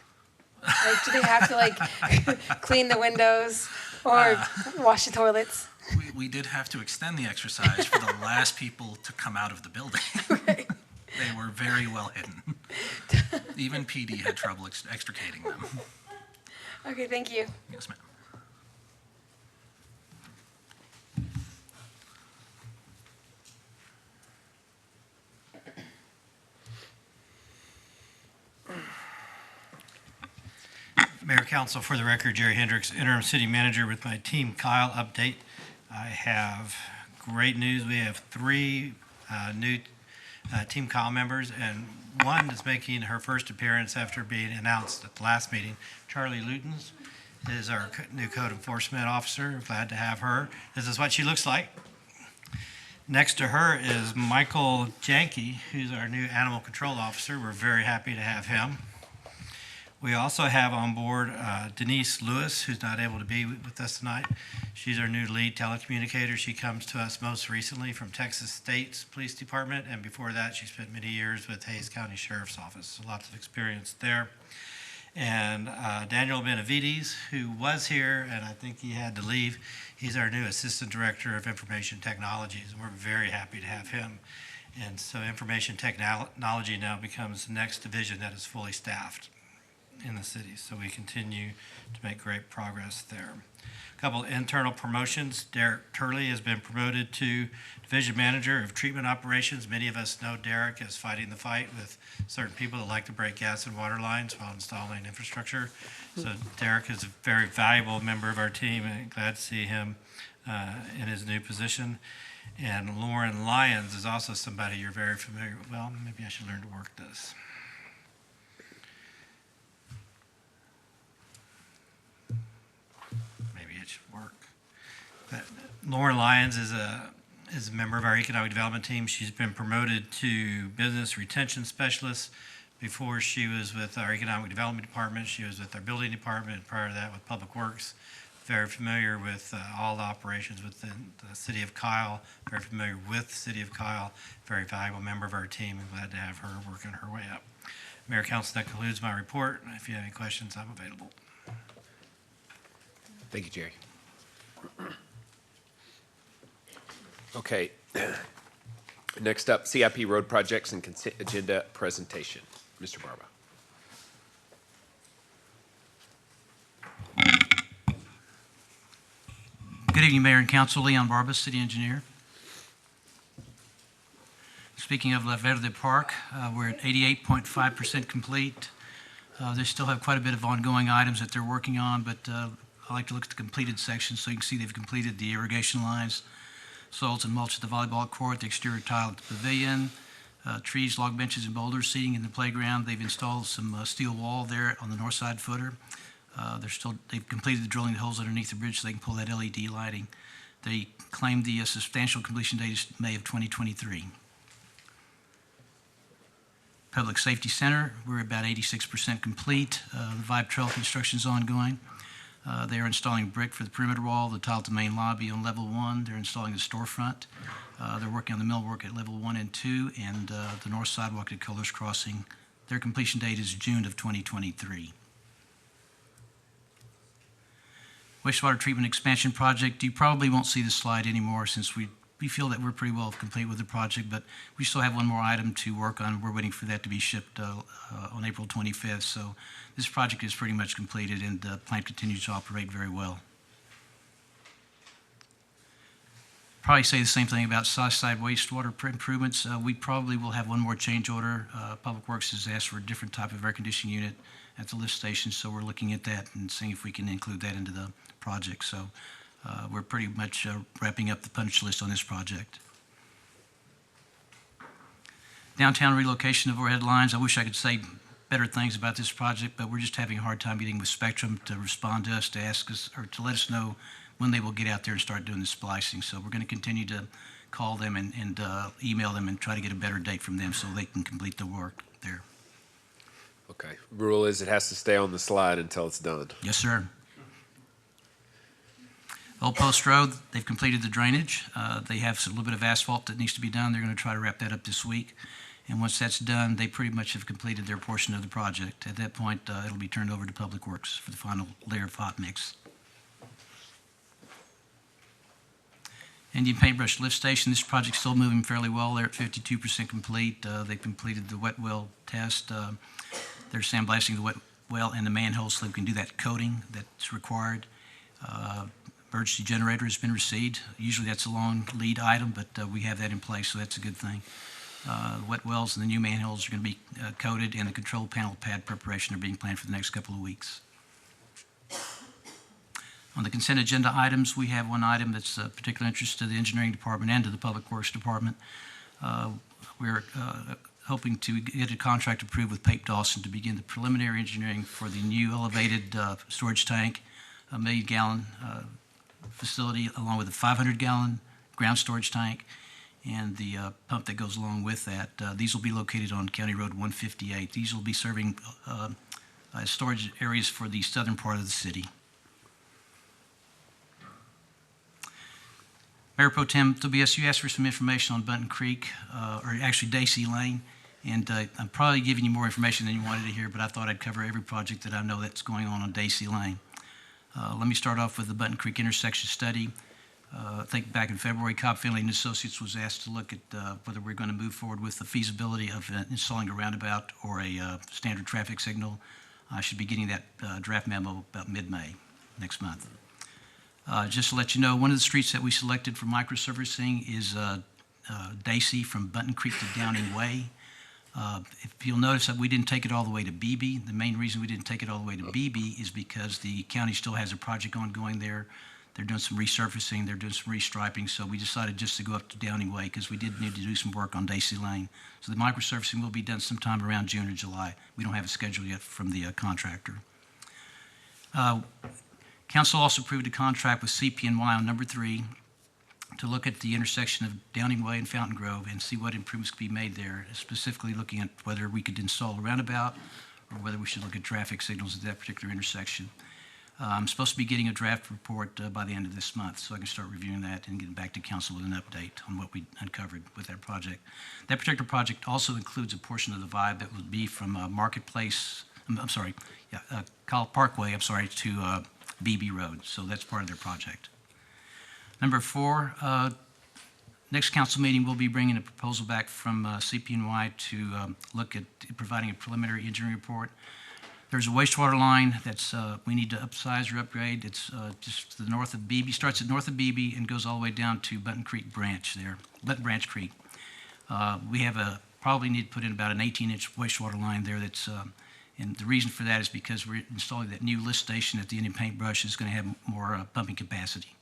Speaker 4: Like, do they have to clean the windows or wash the toilets?
Speaker 19: We did have to extend the exercise for the last people to come out of the building. They were very well hidden. Even PD had trouble extricating them.
Speaker 4: Okay, thank you.
Speaker 19: Yes, ma'am.
Speaker 16: Mayor, Council, for the record, Jerry Hendrix, Interim City Manager with my team Kyle update. I have great news. We have 3 new Team Kyle members, and one is making her first appearance after being announced at the last meeting. Charlie Lutens is our new code enforcement officer. Glad to have her. This is what she looks like. Next to her is Michael Janke, who's our new animal control officer. We're very happy to have him. We also have on board Denise Lewis, who's not able to be with us tonight. She's our new lead telecommunicator. She comes to us most recently from Texas State's Police Department, and before that, she spent many years with Hays County Sheriff's Office. So lots of experience there. And Daniel Benavides, who was here, and I think he had to leave. He's our new Assistant Director of Information Technologies, and we're very happy to have him. And so information technology now becomes the next division that is fully staffed in the city. So we continue to make great progress there. A couple internal promotions. Derek Turley has been promoted to Division Manager of Treatment Operations. Many of us know Derek is fighting the fight with certain people that like to break gas and water lines while installing infrastructure. So Derek is a very valuable member of our team, and glad to see him in his new position. And Lauren Lyons is also somebody you're very familiar with. Well, maybe I should learn to work this. Maybe it should work. But
Speaker 20: Lauren Lyons is a member of our economic development team. She's been promoted to business retention specialist. Before she was with our economic development department, she was with our building department, and prior to that with Public Works. Very familiar with all the operations within the city of Kyle, very familiar with the city of Kyle, very valuable member of our team, and glad to have her working her way up. Mayor, Council, that concludes my report. If you have any questions, I'm available.
Speaker 1: Thank you, Jerry. Okay. Next up, CIP road projects and consent agenda presentation. Mr. Barba.
Speaker 8: Good evening, Mayor and Council. Leon Barba, City Engineer. Speaking of La Verde Park, we're at 88.5% complete. They still have quite a bit of ongoing items that they're working on, but I like to look at the completed sections so you can see they've completed the irrigation lines, soils and mulch at the volleyball court, the exterior tile at the pavilion, trees, log benches, and boulders, seating in the playground. They've installed some steel wall there on the north side footer. They've completed the drilling the holes underneath the bridge so they can pull that LED lighting. They claim the substantial completion date is May of 2023. Public Safety Center, we're about 86% complete. The Vibe Trail construction is ongoing. They are installing brick for the perimeter wall, the tile to main lobby on level 1. They're installing the storefront. They're working on the millwork at level 1 and 2, and the north sidewalk at Colors Crossing. Their completion date is June of 2023. Wastewater treatment expansion project, you probably won't see this slide anymore since we feel that we're pretty well complete with the project, but we still have one more item to work on. We're waiting for that to be shipped on April 25th. So this project is pretty much completed and the plant continues to operate very well. Probably say the same thing about south side wastewater improvements. We probably will have one more change order. Public Works has asked for a different type of air conditioning unit at the lift station, so we're looking at that and seeing if we can include that into the project. So we're pretty much wrapping up the punch list on this project. Downtown relocation of overhead lines. I wish I could say better things about this project, but we're just having a hard time getting with Spectrum to respond to us, to ask us, or to let us know when they will get out there and start doing the splicing. So we're going to continue to call them and email them and try to get a better date from them so they can complete the work there.
Speaker 1: Okay. Rule is it has to stay on the slide until it's done.
Speaker 8: Yes, sir. Old Post Road, they've completed the drainage. They have a little bit of asphalt that needs to be done. They're going to try to wrap that up this week. And once that's done, they pretty much have completed their portion of the project. At that point, it'll be turned over to Public Works for the final layer of hot mix. Indian Paintbrush Lift Station, this project's still moving fairly well. They're at 52% complete. They've completed the wet well test. They're sandblasting the wet well and the manhole so we can do that coating that's required. Emergency generator has been received. Usually that's a long lead item, but we have that in place, so that's a good thing. The wet wells and the new manholes are going to be coated, and the control panel pad preparation are being planned for the next couple of weeks. On the consent agenda items, we have one item that's of particular interest to the engineering department and to the public works department. We're hoping to get a contract approved with Pape Dawson to begin the preliminary engineering for the new elevated storage tank, a 1 million gallon facility, along with a 500-gallon ground storage tank, and the pump that goes along with that. These will be located on County Road 158. These will be serving storage areas for the southern part of the city. Mayor Pro Tem Tobias, you asked for some information on Bunton Creek, or actually Dacy Lane, and I'm probably giving you more information than you wanted to hear, but I thought I'd cover every project that I know that's going on Dacy Lane. Let me start off with the Bunton Creek intersection study. I think back in February, Cobb Finley and Associates was asked to look at whether we're going to move forward with the feasibility of installing a roundabout or a standard traffic signal. I should be getting that draft memo about mid-May next month. Just to let you know, one of the streets that we selected for microservicing is Dacy from Bunton Creek to Downing Way. If you'll notice that we didn't take it all the way to BB. The main reason we didn't take it all the way to BB is because the county still has a project ongoing there. They're doing some resurfacing, they're doing some restriping, so we decided just to go up to Downing Way because we did need to do some work on Dacy Lane. So the microsurfacing will be done sometime around June or July. We don't have a schedule yet from the contractor. Council also approved a contract with CP&Y on number 3 to look at the intersection of Downing Way and Fountain Grove and see what improvements could be made there, specifically looking at whether we could install a roundabout or whether we should look at traffic signals at that particular intersection. I'm supposed to be getting a draft report by the end of this month, so I can start reviewing that and getting back to council with an update on what we uncovered with that project. That particular project also includes a portion of the Vibe that would be from Marketplace, Parkway, to BB Road, so that's part of their project. Number 4, next council meeting, we'll be bringing a proposal back from CP&Y to look at providing a preliminary engineering report. There's a wastewater line that's we need to upsize or upgrade. It's just to the north of Beebe, starts at north of Beebe and goes all the way down to Button Creek Branch there, Button Branch Creek. We have probably need to put in about an 18-inch wastewater line there that's, and the reason for that is because we're installing that new lift station at the Indian Paintbrush is going to have more pumping capacity.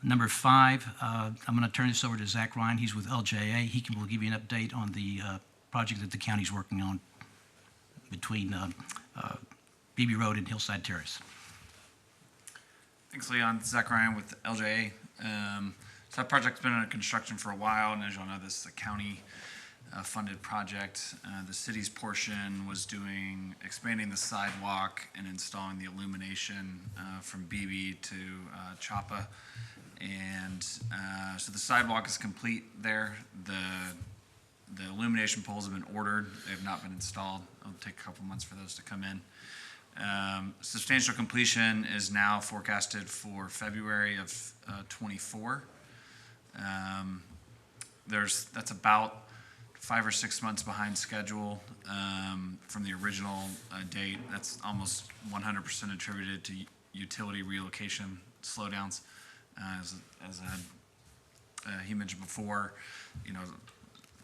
Speaker 8: Number 5, I'm going to turn this over to Zach Ryan. He's with LJA. Will give you an update on the project that the county's working on between Beebe Road and Hillside Terrace.
Speaker 21: Thanks, Leon. Zach Ryan with LJA. So that project's been under construction for a while, and as y'all know, this is a county funded project. The city's portion was expanding the sidewalk and installing the illumination from Beebe to Chapa. And so the sidewalk is complete there. The illumination poles have been ordered. They have not been installed. It'll take a couple months for those to come in. Substantial completion is now forecasted for February of 24. That's about 5 or 6 months behind schedule from the original date. That's almost 100% attributed to utility relocation slowdowns. As he mentioned before,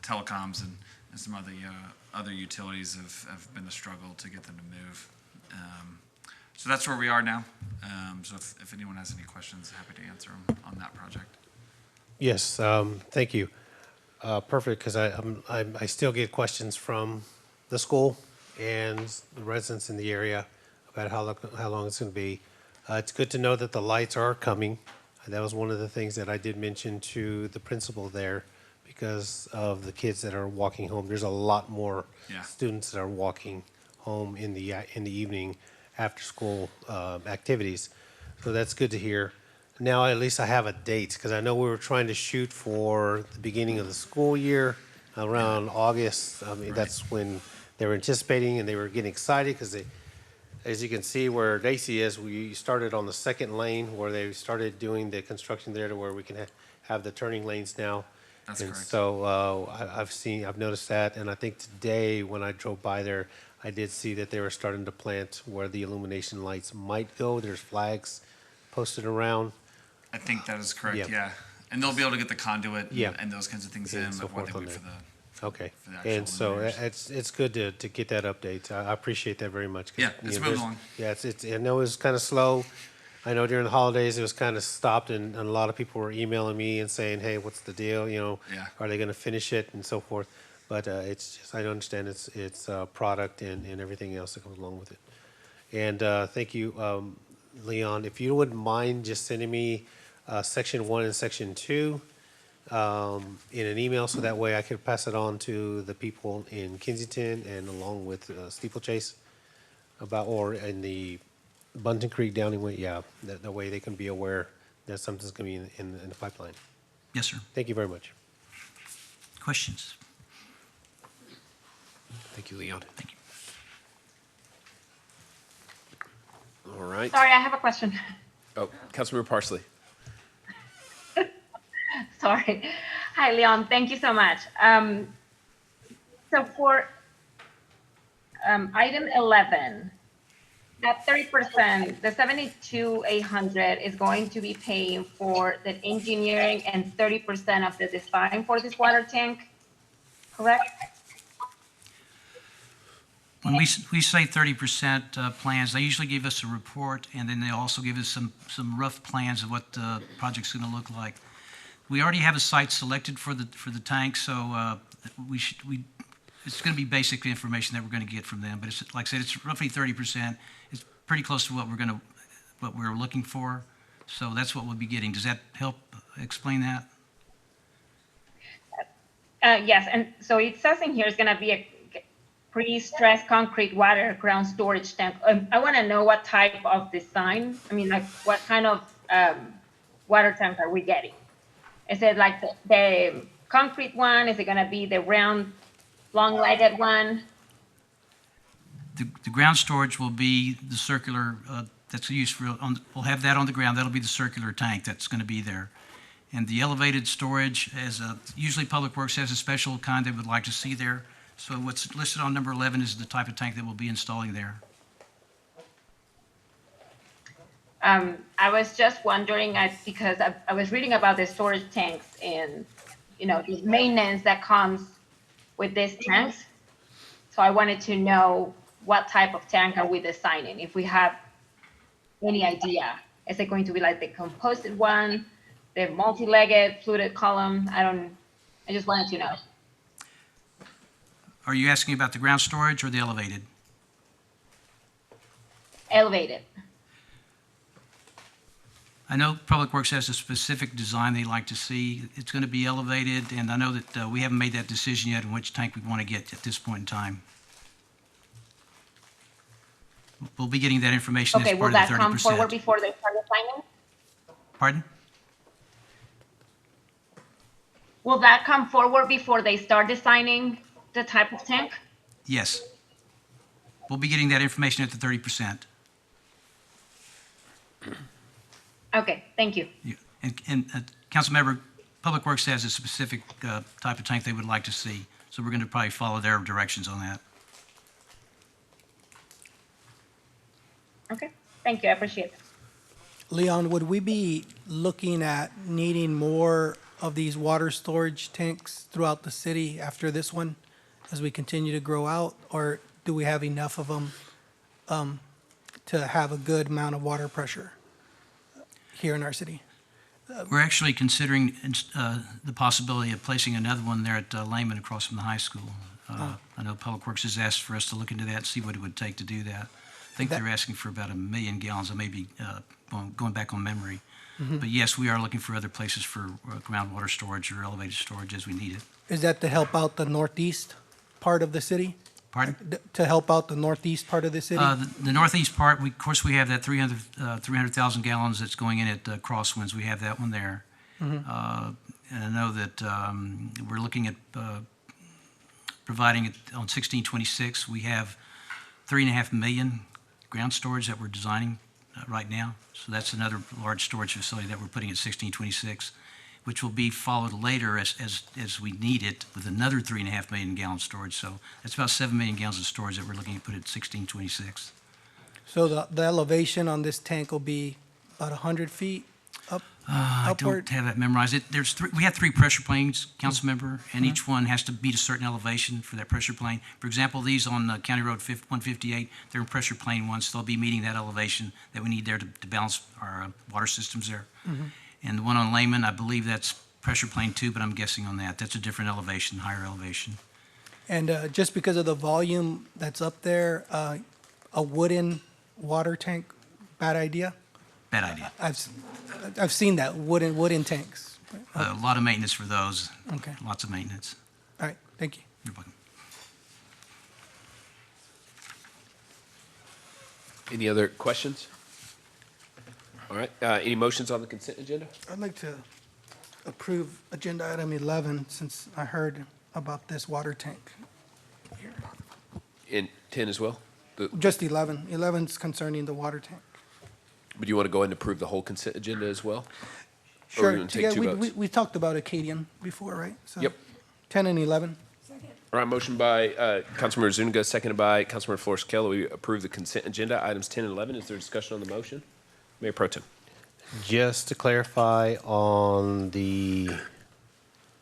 Speaker 21: telecoms and some of the other utilities have been a struggle to get them to move. So that's where we are now. So if anyone has any questions, happy to answer them on that project.
Speaker 3: Yes, thank you. Perfect, because I still get questions from the school and the residents in the area about how long it's going to be. It's good to know that the lights are coming. That was one of the things that I did mention to the principal there because of the kids that are walking home. There's a lot more students that are walking home in the evening after school activities. So that's good to hear. Now at least I have a date because I know we were trying to shoot for the beginning of the school year around August. I mean, that's when they were anticipating and they were getting excited because as you can see where Dacy is, we started on the second lane where they started doing the construction there to where we can have the turning lanes now.
Speaker 21: That's
Speaker 3: and
Speaker 21: correct.
Speaker 3: So I've noticed that, and I think today when I drove by there, I did see that they were starting to plant where the illumination lights might go. There's flags posted around.
Speaker 21: I think that is correct,
Speaker 3: Yeah.
Speaker 21: yeah. And they'll be able to get the conduit
Speaker 3: Yeah.
Speaker 21: and those kinds of things
Speaker 3: And
Speaker 21: in
Speaker 3: so
Speaker 21: before they
Speaker 3: forth on
Speaker 21: wait for
Speaker 3: there.
Speaker 21: the
Speaker 3: Okay,
Speaker 21: for the actual
Speaker 3: and so
Speaker 21: luminaires.
Speaker 3: it's good to get that update. I appreciate that very much. 'Cause,
Speaker 21: Yeah, it's moving
Speaker 3: there's-
Speaker 21: along.
Speaker 3: Yeah, I know it was kind of slow. I know during the holidays it was kind of stopped, and a lot of people were emailing me and saying, "Hey, what's the deal?
Speaker 21: Yeah.
Speaker 3: Are they going to finish it and so forth?" But it's just I understand it's product and everything else that goes along with it. And thank you, Leon. If you wouldn't mind just sending me Section 1 and Section 2. In an email, so that way I could pass it on to the people in Kensington and along with Steeplechase or in the Bunton Creek Downing Way, that way they can be aware that something's going to be in the pipeline.
Speaker 8: Yes, sir.
Speaker 3: Thank you very much.
Speaker 8: Questions?
Speaker 1: Thank you, Leon.
Speaker 8: Thank you.
Speaker 1: All right.
Speaker 13: Sorry, I have a question.
Speaker 1: Oh, Councilmember Parsley.
Speaker 13: Sorry. Hi, Leon. Thank you so much. So for item 11, that 30%, the 72,800 is going to be paying for the engineering and 30% of the design for this water tank, correct?
Speaker 8: When we say 30% plans, they usually give us a report, and then they also give us some rough plans of what the project's going to look like. We already have a site selected for the tank, so it's going to be basic information that we're going to get from them. But it's, like I said, it's roughly 30%. It's pretty close to what we're looking for. So that's what we'll be getting. Does that help explain that?
Speaker 13: Yes, and so it says in here it's gonna be a pre-stressed concrete water ground storage tank. I wanna know what type of design, I mean, like, what kind of water tank are we getting? Is it like the concrete one? Is it gonna be the round, long-legged one?
Speaker 8: The ground storage will be the circular, that's used for, we'll have that on the ground. That'll be the circular tank that's going to be there. And the elevated storage, usually Public Works has a special kind they would like to see there. So what's listed on number 11 is the type of tank that we'll be installing there.
Speaker 13: I was just wondering, because I was reading about the storage tanks and, the maintenance that comes with these tanks. So I wanted to know what type of tank are we designing, if we have any idea. Is it going to be like the composite one, the multi-legged fluted column? I just wanted to know.
Speaker 8: Are you asking about the ground storage or the elevated?
Speaker 13: Elevated.
Speaker 8: I know Public Works has a specific design they like to see. It's going to be elevated, and I know that we haven't made that decision yet on which tank we want to get at this point in time. We'll be getting that information as
Speaker 13: Okay, will
Speaker 8: part of the
Speaker 13: that
Speaker 8: 30%.
Speaker 13: come forward before they start designing?
Speaker 8: Pardon?
Speaker 13: Will that come forward before they start designing the type of tank?
Speaker 8: Yes. We'll be getting that information at the 30%.
Speaker 13: Okay, thank you.
Speaker 8: Yeah. And Councilmember, Public Works has a specific type of tank they would like to see, so we're going to probably follow their directions on that.
Speaker 13: Okay, thank you, I appreciate it.
Speaker 11: Leon, would we be looking at needing more of these water storage tanks throughout the city after this one as we continue to grow out? Or do we have enough of them to have a good amount of water pressure here in our city?
Speaker 8: We're actually considering the possibility of placing another one there at Leibe across from the high school. I know Public Works has asked for us to look into that, see what it would take to do that. I think they're asking for about 1 million gallons. I may be going back on memory. But yes, we are looking for other places for groundwater storage or elevated storage as we need it.
Speaker 11: Is that to help out the northeast part of the city?
Speaker 8: Pardon?
Speaker 11: To help out the northeast part of the city?
Speaker 8: The northeast part, of course, we have that 300,000 gallons that's going in at Crosswinds. We have that one there. And I know that we're looking at providing it on 1626. We have 3.5 million ground storage that we're designing right now. So that's another large storage facility that we're putting at 1626, which will be followed later as we need it with another 3.5 million gallon storage. So that's about 7 million gallons of storage that we're looking to put at 1626.
Speaker 11: So the elevation on this tank will be about 100 feet up,
Speaker 8: I
Speaker 11: upward?
Speaker 8: don't have that memorized. We have 3 pressure planes, council member, and each one has to meet a certain elevation for that pressure plane. For example, these on County Road 158, they're in pressure plane ones, so they'll be meeting that elevation that we need there to balance our water systems there. And the one on Leibe, I believe that's pressure plane 2, but I'm guessing on that. That's a different elevation, higher elevation.
Speaker 11: And just because of the volume that's up there, a wooden water tank, bad idea?
Speaker 8: Bad idea.
Speaker 11: I've seen that, wooden tanks.
Speaker 8: A lot of maintenance for those.
Speaker 11: Okay.
Speaker 8: Lots of maintenance.
Speaker 11: All right, thank you.
Speaker 8: You're welcome.
Speaker 1: Any other questions? All right, any motions on the consent agenda?
Speaker 11: I'd like to approve agenda item 11, since I heard about this water tank.
Speaker 1: And 10 as well?
Speaker 11: Just 11. 11's concerning the water tank.
Speaker 1: But you want to go ahead and approve the whole consent agenda as well? Or
Speaker 11: Sure.
Speaker 1: you want to take two votes?
Speaker 11: We talked about Acadian before, right? So
Speaker 1: Yep.
Speaker 11: 10 and 11.
Speaker 1: All right, motion by Councilmember Zuniga, seconded by Councilmember Flores-Cale. We approve the consent agenda, items 10 and 11. Is there discussion on the motion? Mayor Pro Tem.
Speaker 3: Just to clarify on the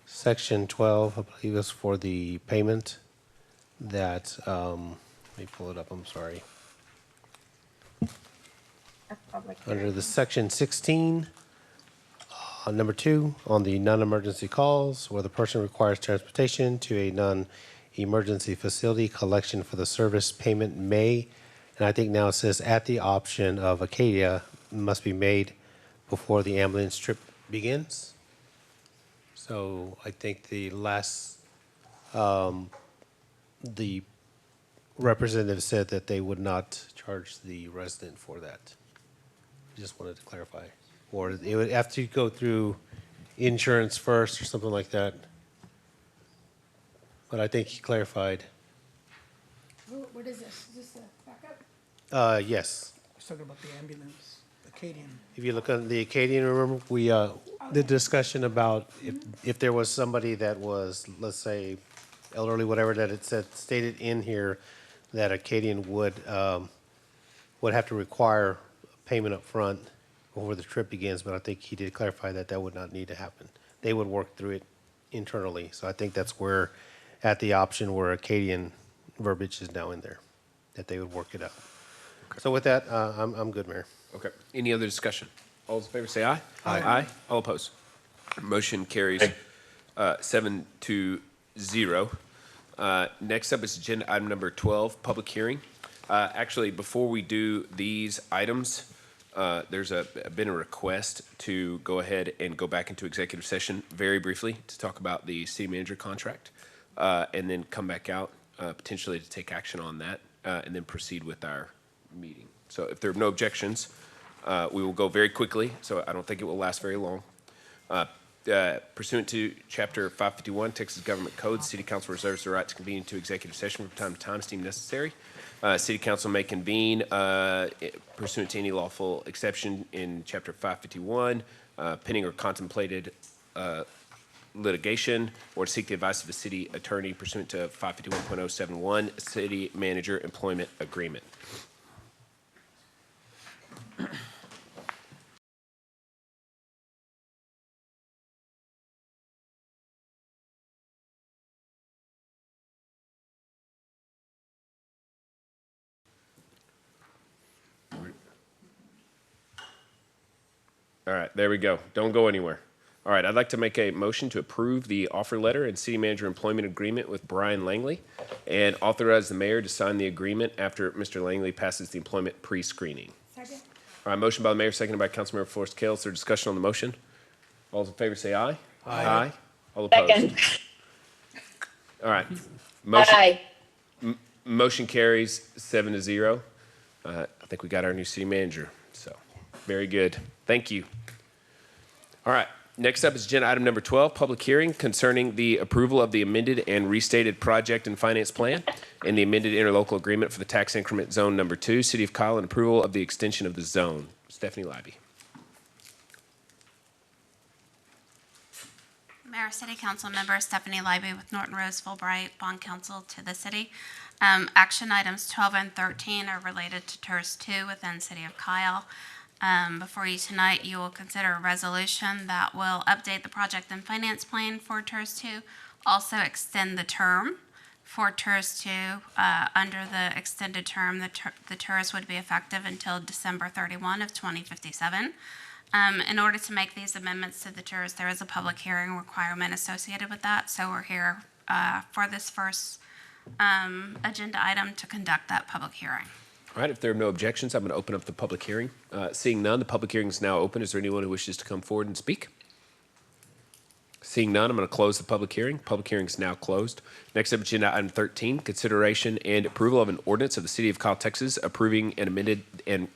Speaker 3: section 12, I believe it's for the payment that, let me pull it up, I'm sorry.
Speaker 13: That's public
Speaker 3: Under
Speaker 13: hearing.
Speaker 3: the section 16, number 2, on the non-emergency calls, where the person requires transportation to a non-emergency facility, collection for the service payment may, and I think now it says at the option of Acadia, must be made before the ambulance trip begins. So I think the representative said that they would not charge the resident for that. Just wanted to clarify. Or it would have to go through insurance first or something like that. But I think he clarified.
Speaker 4: What is this? Is this the backup?
Speaker 3: Yes.
Speaker 11: I was talking about the ambulance, Acadian.
Speaker 3: If you look on the Acadian, remember, we, the discussion about if there was somebody that was, let's say, elderly, whatever, that it said, stated in here that Acadian would have to require payment up front before the trip begins, but I think he did clarify that that would not need to happen. They would work through it internally, so I think that's where, at the option where Acadian verbiage is now in there, that they would work it out. So with that, I'm good, Mayor.
Speaker 1: Okay. Any other discussion? All those in favor say aye.
Speaker 3: Aye.
Speaker 1: Aye. All opposed? Motion carries 7-0. Next up is agenda item number 12, public hearing. Actually, before we do these items, there's been a request to go ahead and go back into executive session very briefly to talk about the city manager contract, and then come back out potentially to take action on that, and then proceed with our meeting. So if there are no objections, we will go very quickly, so I don't think it will last very long. Pursuant to Chapter 551, Texas Government Code, City Council reserves the right to convene into executive session from time to time as deemed necessary. City Council may convene pursuant to any lawful exception in Chapter 551, pending or contemplated litigation, or to seek the advice of the city attorney pursuant to 551.071, City Manager Employment Agreement. All right, there we go. Don't go anywhere. All right, I'd like to make a motion to approve the offer letter and city manager employment agreement with Brian Langley and authorize the mayor to sign the agreement after Mr. Langley passes the employment pre-screening.
Speaker 4: Second.
Speaker 1: All right, motion by the mayor, seconded by Councilmember Flores-Cale. Is there discussion on the motion? All those in favor say aye. Aye. All opposed?
Speaker 13: Second.
Speaker 1: All right. Motion,
Speaker 13: Aye.
Speaker 1: motion carries 7-0. I think we got our new city manager, so very good. Thank you. All right. Next up is agenda item number 12, public hearing concerning the approval of the amended and restated project and finance plan and the amended interlocal agreement for the tax increment zone number 2, City of Kyle, and approval of the extension of the zone. Stephanie Leibe.
Speaker 14: Mayor, City Council member Stephanie Leibe with Norton Rose Fulbright, Bond Counsel to the city. Action items 12 and 13 are related to TIRZ 2 within City of Kyle. Before you tonight, you will consider a resolution that will update the project and finance plan for TIRZ 2, also extend the term for TIRZ 2. Under the extended term, the TIRZ would be effective until December 31 of 2057. In order to make these amendments to the TIRZ, there is a public hearing requirement associated with that, so we're here for this first agenda item to conduct that public hearing.
Speaker 1: All right, if there are no objections, I'm going to open up the public hearing. Seeing none, the public hearing is now open. Is there anyone who wishes to come forward and speak? Seeing none, I'm going to close the public hearing. Public hearing is now closed. Next up, agenda item 13, consideration and approval of an ordinance of the City of Kyle, Texas, approving an amended and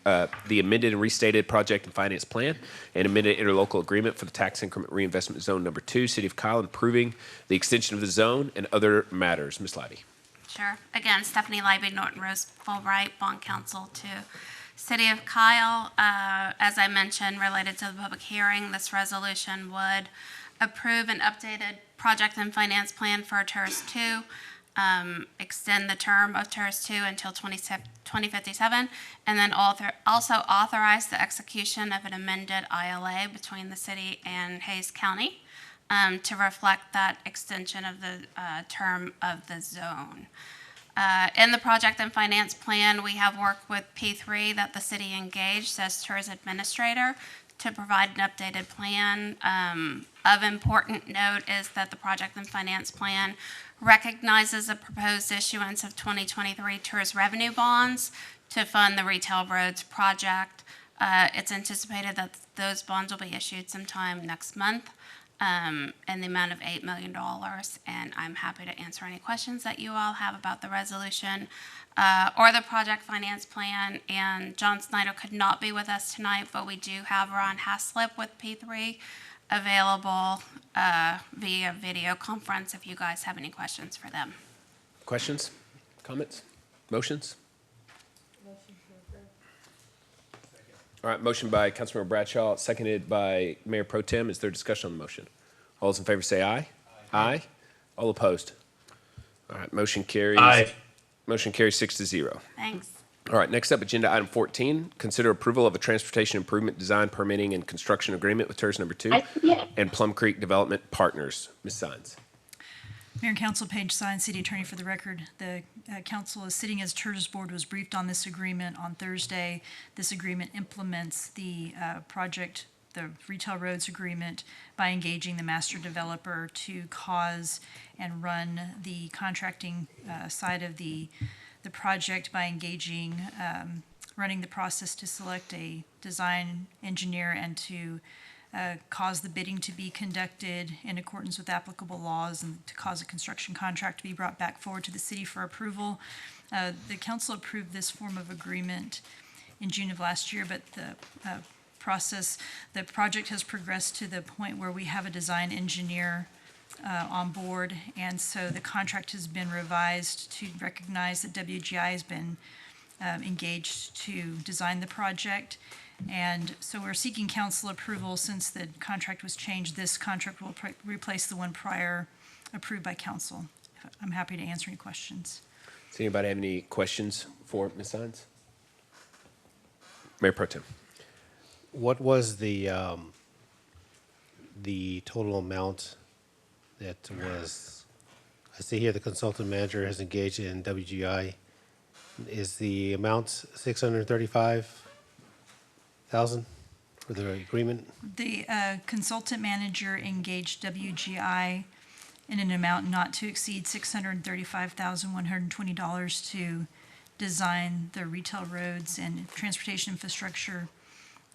Speaker 1: the amended and restated project and finance plan and amended interlocal agreement for the tax increment reinvestment zone number 2, City of Kyle, and approving the extension of the zone and other matters. Ms. Leibe.
Speaker 14: Sure. Again, Stephanie Leibe, Norton Rose Fulbright, Bond Counsel to City of Kyle. As I mentioned, related to the public hearing, this resolution would approve an updated project and finance plan for TIRZ 2, extend the term of TIRZ 2 until 2057, and then also authorize the execution of an amended ILA between the city and Hays County to reflect that extension of the term of the zone. In the project and finance plan, we have worked with P3 that the city engaged as TIRZ administrator to provide an updated plan. Of important note is that the project and finance plan recognizes a proposed issuance of 2023 TIRZ revenue bonds to fund the retail roads project. It's anticipated that those bonds will be issued sometime next month.
Speaker 2: in the amount of $8 million. And I'm happy to answer any questions that you all have about the resolution or the project finance plan. And John Snyder could not be with us tonight, but we do have Ron Haslip with P3 available via video conference if you guys have any questions for them.
Speaker 1: Questions, comments, motions? All right, motion by Councilmember Bradshaw, seconded by Mayor Pro Tem. Is there discussion on the motion? All those in favor say aye. Aye. All opposed? All right, motion carries.
Speaker 5: Aye.
Speaker 1: Motion carries 6-0.
Speaker 2: Thanks.
Speaker 1: All right, next up, agenda item 14, consider approval of a transportation improvement design, permitting, and construction agreement with TIRZ number 2 and Plum Creek Development Partners. Ms. Saenz.
Speaker 22: Mayor and Council, Paige, Saenz, City Attorney for the record. The Council is sitting as TIRZ Board was briefed on this agreement on Thursday. This agreement implements the project, the Retail Roads Agreement, by engaging the master developer to cause and run the contracting side of the project by engaging, running the process to select a design engineer and to cause the bidding to be conducted in accordance with applicable laws and to cause a construction contract to be brought back forward to the city for approval. The council approved this form of agreement in June of last year, but the project has progressed to the point where we have a design engineer on board, and so the contract has been revised to recognize that WGI has been engaged to design the project. And so we're seeking council approval since the contract was changed. This contract will replace the one prior approved by council. I'm happy to answer any questions.
Speaker 1: Does anybody have any questions for Ms. Saenz? Mayor Pro Tem.
Speaker 3: What was the total amount that was, I see here the consultant manager has engaged in WGI. Is the amount $635,000 for the agreement?
Speaker 22: The consultant manager engaged WGI in an amount not to exceed $635,120 to design the retail roads and transportation infrastructure.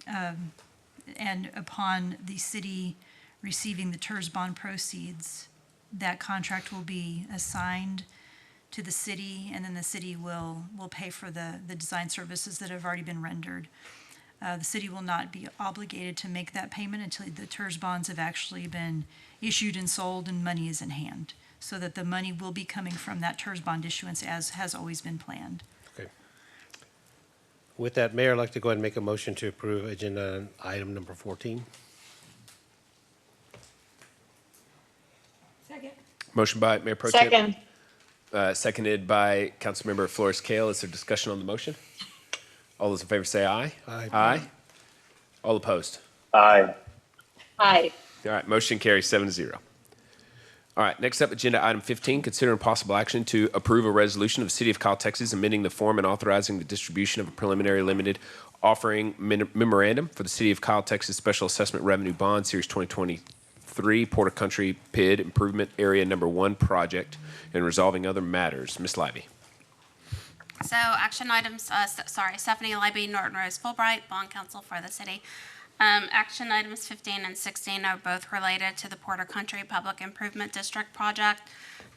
Speaker 22: And upon the city receiving the TIRZ bond proceeds, that contract will be assigned to the city, and then the city will pay for the design services that have already been rendered. The city will not be obligated to make that payment until the TIRZ bonds have actually been issued and sold and money is in hand, so that the money will be coming from that TIRZ bond issuance as has always been planned.
Speaker 3: Okay. With that, Mayor, I'd like to go ahead and make a motion to approve agenda item number 14.
Speaker 4: Second.
Speaker 1: Motion by Mayor Pro Tem.
Speaker 13: Second.
Speaker 1: Seconded by Councilmember Flores-Cale. Is there discussion on the motion? All those in favor say aye.
Speaker 3: Aye.
Speaker 1: Aye. All opposed?
Speaker 5: Aye.
Speaker 13: Aye.
Speaker 1: All right, motion carries 7-0. All right, next up, agenda item 15, consider possible action to approve a resolution of the City of Kyle, Texas, amending the form and authorizing the distribution of a preliminary limited offering memorandum for the City of Kyle, Texas Special Assessment Revenue Bond, Series 2023, Porter Country PID Improvement Area Number 1 project, and resolving other matters. Ms. Leibe.
Speaker 2: So action items, Stephanie Leibe, Norton Rose Fulbright, bond counsel for the city. Action items 15 and 16 are both related to the Porter Country Public Improvement District project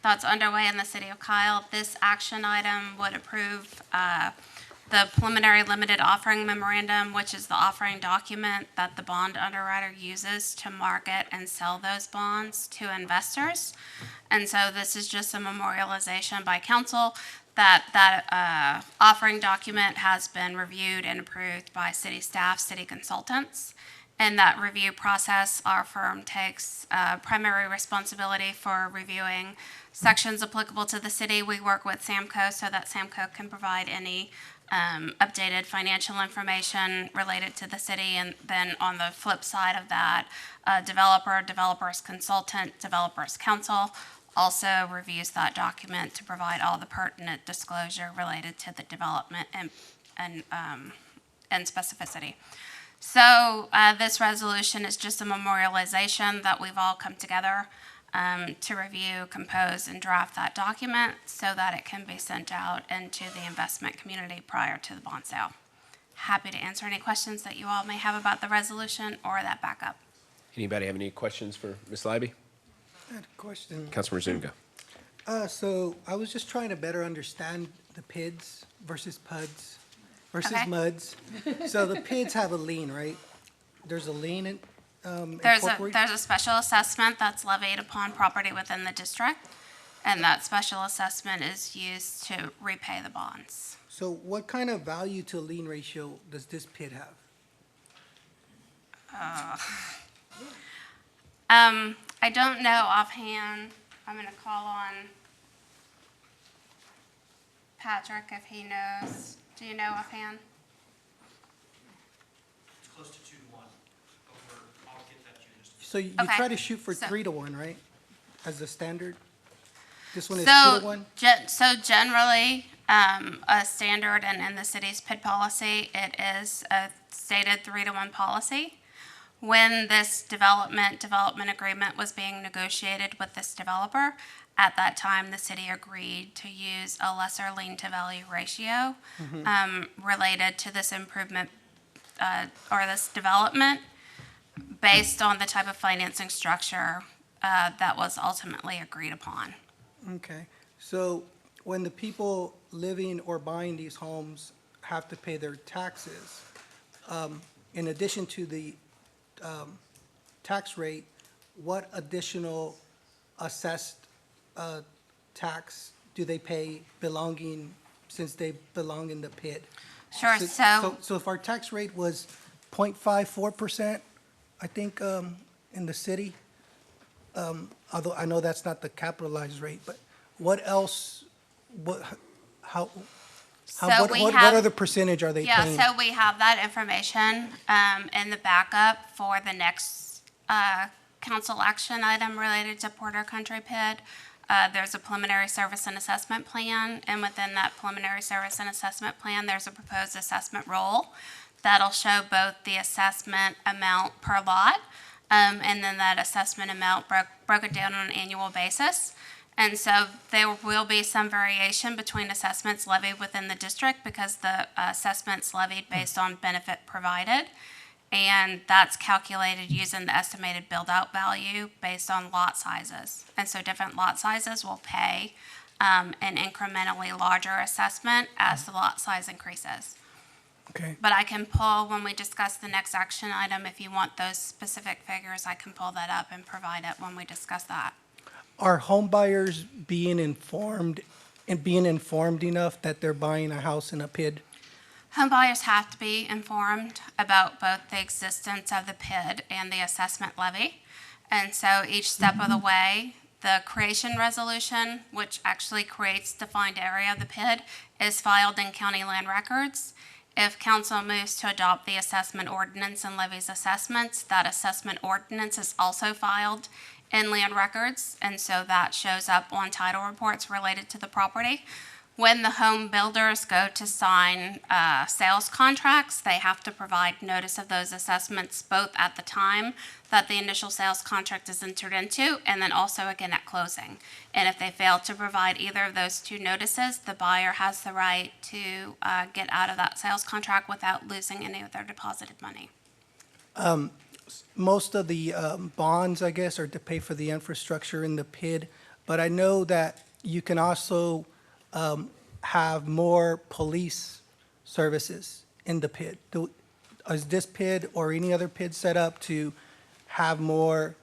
Speaker 2: that's underway in the city of Kyle. This action item would approve the preliminary limited offering memorandum, which is the offering document that the bond underwriter uses to market and sell those bonds to investors. And so this is just a memorialization by council that offering document has been reviewed and approved by city staff, city consultants. In that review process, our firm takes primary responsibility for reviewing sections applicable to the city. We work with SAMCO so that SAMCO can provide any updated financial information related to the city. And then on the flip side of that, developer's consultant, developer's counsel also reviews that document to provide all the pertinent disclosure related to the development and specificity. So this resolution is just a memorialization that we've all come together to review, compose, and draft that document so that it can be sent out into the investment community prior to the bond sale. Happy to answer any questions that you all may have about the resolution or that backup.
Speaker 1: Anybody have any questions for Ms. Leibe?
Speaker 5: I had a question.
Speaker 1: Councilmember Zuniga.
Speaker 5: So I was just trying to better understand the PIDs versus PUDs versus
Speaker 2: Okay.
Speaker 5: MUDs. So the PIDs have a lien, right? There's a lien in,
Speaker 2: There's
Speaker 5: incorporated?
Speaker 2: a special assessment that's levied upon property within the district, and that special assessment is used to repay the bonds.
Speaker 5: So what kind of value to lien ratio does this PID have?
Speaker 2: I don't know offhand. I'm gonna call on Patrick if he knows. Do you know offhand?
Speaker 20: It's close to 2-1. I'll get that to you in just a
Speaker 5: So you
Speaker 2: Okay.
Speaker 5: try to shoot for
Speaker 2: So-
Speaker 5: 3-1, right? As the standard? This one is
Speaker 2: So,
Speaker 5: 2-1?
Speaker 2: so generally, a standard and in the city's PID policy, it is a stated 3-to-1 policy. When this development agreement was being negotiated with this developer, at that time, the city agreed to use a lesser lien to value ratio related to this improvement or this development based on the type of financing structure that was ultimately agreed upon.
Speaker 5: Okay. So when the people living or buying these homes have to pay their taxes, in addition to the tax rate, what additional assessed tax do they pay since they belong in the PID?
Speaker 2: Sure,
Speaker 5: So if our tax rate was 0.54%, I think, in the city, although I know that's not the capitalized rate, but what else, what other percentage are they paying?
Speaker 2: Yeah, so we have that information in the backup for the next council action item related to Porter Country PID. There's a preliminary service and assessment plan, and within that preliminary service and assessment plan, there's a proposed assessment roll that'll show both the assessment amount per lot, and then that assessment amount broken down on an annual basis. And so there will be some variation between assessments levied within the district because the assessment's levied based on benefit provided. And that's calculated using the estimated build-out value based on lot sizes. And so different lot sizes will pay an incrementally larger assessment as the lot size increases.
Speaker 5: Okay.
Speaker 2: But I can pull, when we discuss the next action item, if you want those specific figures, I can pull that up and provide it when we discuss that.
Speaker 5: Are home buyers being informed enough that they're buying a house in a PID?
Speaker 2: Home buyers have to be informed about both the existence of the PID and the assessment levy. And so each step of the way, the creation resolution, which actually creates defined area of the PID, is filed in county land records. If council moves to adopt the assessment ordinance and levies assessments, that assessment ordinance is also filed in land records, and so that shows up on title reports related to the property. When the home builders go to sign sales contracts, they have to provide notice of those assessments both at the time that the initial sales contract is entered into and then also again at closing. And if they fail to provide either of those two notices, the buyer has the right to get out of that sales contract without losing any of their deposited money.
Speaker 5: Most of the bonds, I guess, are to pay for the infrastructure in the PID, but I know that you can also have more police services in the PID. Is this PID or any other PID set up to have more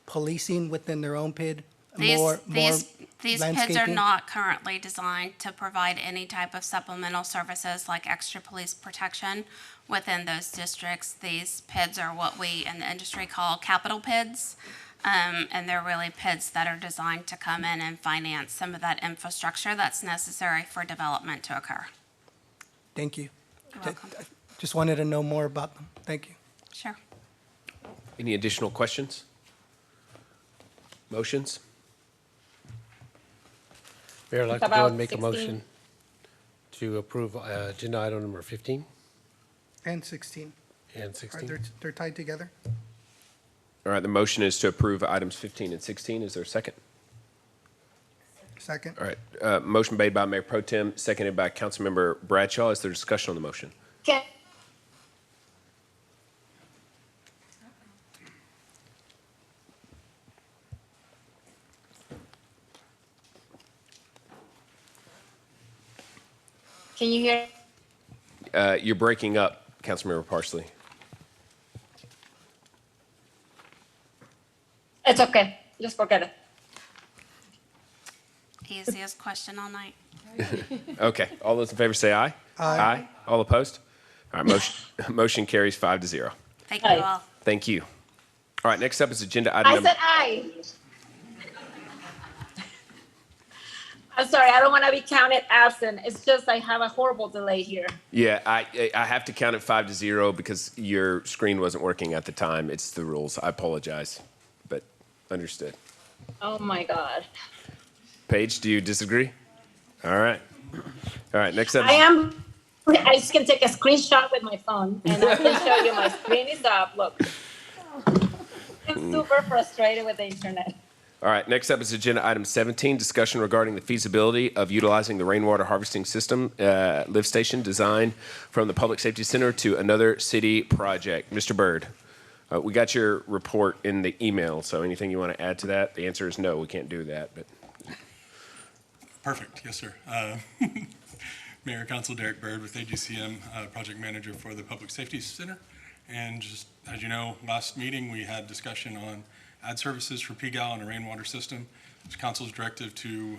Speaker 5: policing within their own PID?
Speaker 2: These PIDs are
Speaker 5: landscaping?
Speaker 2: not currently designed to provide any type of supplemental services like extra police protection within those districts. These PIDs are what we in the industry call capital PIDs. And they're really PIDs that are designed to come in and finance some of that infrastructure that's necessary for development to occur.
Speaker 5: Thank you.
Speaker 2: You're welcome.
Speaker 5: I just wanted to know more about them. Thank you.
Speaker 2: Sure.
Speaker 1: Any additional questions? Motions?
Speaker 3: Mayor, I'd like to
Speaker 6: It's
Speaker 3: go
Speaker 6: about
Speaker 3: and make a
Speaker 6: 16.
Speaker 3: motion to approve agenda item number 15
Speaker 5: And 16.
Speaker 3: and
Speaker 5: Are
Speaker 3: 16.
Speaker 5: they're tied together?
Speaker 1: All right, the motion is to approve items 15 and 16. Is there a second?
Speaker 5: Second.
Speaker 1: All right, motion made by Mayor Pro Tem, seconded by Councilmember Bradshaw. Is there discussion on the motion?
Speaker 13: Can you hear?
Speaker 1: You're breaking up, Councilmember Parsley.
Speaker 13: It's okay. Just forget it.
Speaker 2: Easiest question all night.
Speaker 1: Okay, all those in favor say aye. Aye. All opposed? All right, motion carries 5-0.
Speaker 2: Thank you
Speaker 13: Aye.
Speaker 2: all.
Speaker 1: Thank you. All right, next up is agenda item
Speaker 13: I
Speaker 1: number.
Speaker 13: said aye. I'm sorry, I don't want to be counted absent. It's just I have a horrible delay here.
Speaker 1: Yeah, I have to count it 5-0 because your screen wasn't working at the time. It's the rules. I apologize, but understood.
Speaker 13: Oh my God.
Speaker 1: Paige, do you disagree? All right. All right, next up.
Speaker 13: I just can take a screenshot with my phone and I can show you my screen is up. Look. I'm super frustrated with the internet.
Speaker 1: All right, next up is agenda item 17, discussion regarding the feasibility of utilizing the rainwater harvesting system lift station design from the Public Safety Center to another city project. Mr. Byrd, we got your report in the email, so anything you want to add to that? The answer is no, we can't do that. But
Speaker 6: Perfect, yes, sir. Mayor Council Derek Byrd with AGCM, Project Manager for the Public Safety Center. And just as you know, last meeting we had discussion on ad services for PGAL and a rainwater system. It's Council's directive to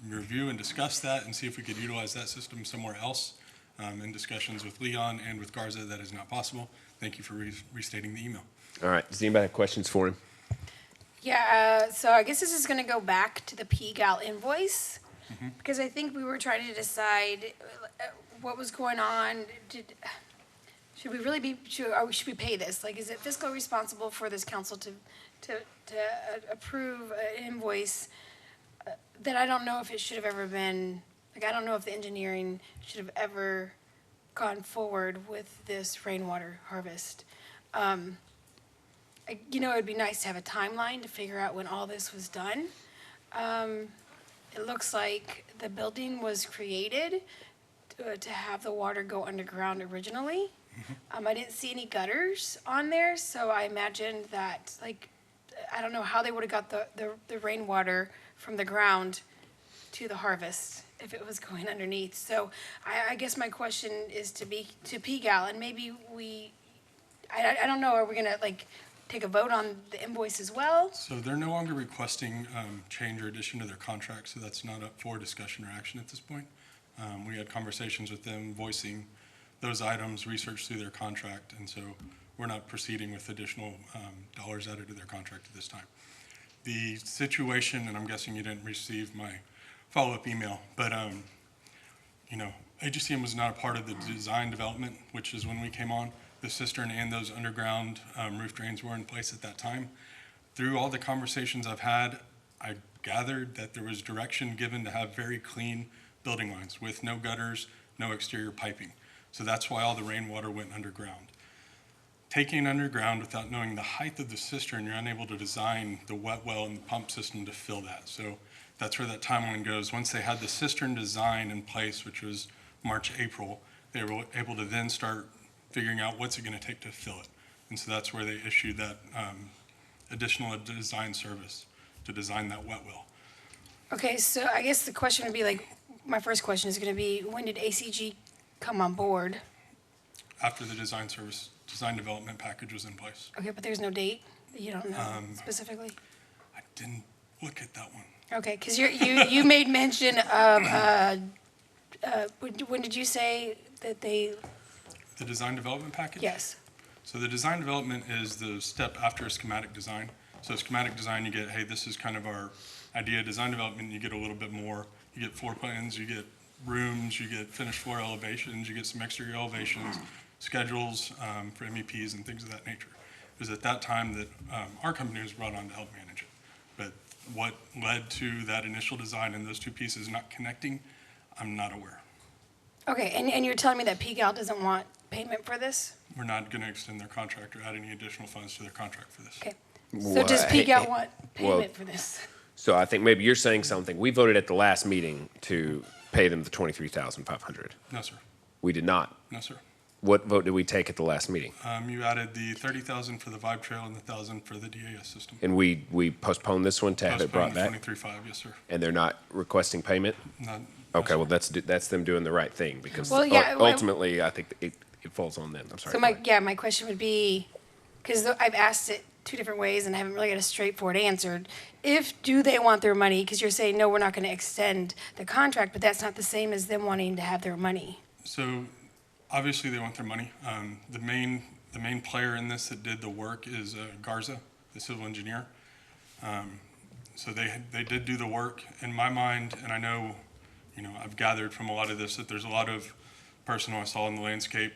Speaker 6: review and discuss that and see if we could utilize that system somewhere else. In discussions with Leon and with Garza, that is not possible. Thank you for restating the email.
Speaker 1: all right, does anybody have questions for him?
Speaker 4: Yeah, so I guess this is gonna go back to the PGAL invoice, because I think we were trying to decide what was going on. Should we really be, should we pay this? Like, is it fiscally responsible for this council to approve an invoice that I don't know if it should have ever been, like, I don't know if the engineering should have ever gone forward with this rainwater harvest. You know, it'd be nice to have a timeline to figure out when all this was done. It looks like the building was created to have the water go underground originally. I didn't see any gutters on there, so I imagined that, like, I don't know how they would have got the rainwater from the ground to the harvest if it was going underneath. So I guess my question is to PGAL, and maybe I don't know, are we gonna, like, take a vote on the invoice as well?
Speaker 6: So they're no longer requesting change or addition to their contract, so that's not up for discussion or action at this point. We had conversations with them voicing those items researched through their contract, and so we're not proceeding with additional dollars added to their contract at this time. The situation, and I'm guessing you didn't receive my follow-up email, but you know, AGCM was not a part of the design development, which is when we came on. The cistern and those underground roof drains were in place at that time. Through all the conversations I've had, I gathered that there was direction given to have very clean building lines with no gutters, no exterior piping. So that's why all the rainwater went underground. Taking underground without knowing the height of the cistern, you're unable to design the wet well and the pump system to fill that. So that's where that timeline goes. Once they had the cistern design in place, which was March, April, they were able to then start figuring out what's it going to take to fill it. And so that's where they issued that additional design service to design that wet well.
Speaker 4: Okay, so I guess the question would be, like, my first question is gonna be, when did ACG come on board?
Speaker 6: After the design development package was in place.
Speaker 4: Okay, but there's no date? You don't know specifically?
Speaker 6: I didn't look at that one.
Speaker 4: Okay, because you made mention of, when did you say that they,
Speaker 6: The design development package?
Speaker 4: yes?
Speaker 6: So the design development is the step after schematic design. So schematic design, you get, hey, this is kind of our idea. Design development, you get a little bit more. You get floor plans, you get rooms, you get finished floor elevations, you get some exterior elevations, schedules for MEPs and things of that nature. It was at that time that our company was brought on to help manage it. But what led to that initial design and those two pieces not connecting, I'm not aware.
Speaker 4: Okay, and you're telling me that PGAL doesn't want payment for this?
Speaker 6: We're not going to extend their contract or add any additional funds to their contract for this.
Speaker 4: Okay, so does PGAL want payment for this?
Speaker 1: So I think maybe you're saying something. We voted at the last meeting to pay them the $23,500.
Speaker 6: No, sir.
Speaker 1: We did not.
Speaker 6: No, sir.
Speaker 1: What vote did we take at the last meeting?
Speaker 6: You added the 30,000 for the Vibe Trail and the 1,000 for the DAS system.
Speaker 1: And we postponed this one to have it brought back?
Speaker 6: 23.5, yes, sir.
Speaker 1: And they're not requesting payment?
Speaker 6: Not,
Speaker 1: Okay, well, that's them doing the right thing, because
Speaker 4: Well, yeah,
Speaker 1: ultimately, I think it falls on them. I'm sorry.
Speaker 4: So my question would be, because I've asked it two different ways and I haven't really got a straightforward answer. Do they want their money? Because you're saying, no, we're not going to extend the contract, but that's not the same as them wanting to have their money.
Speaker 6: So obviously they want their money. The main player in this that did the work is Garza, the civil engineer. So they did do the work. In my mind, and I know, I've gathered from a lot of this that there's a lot of personal I saw in the landscape,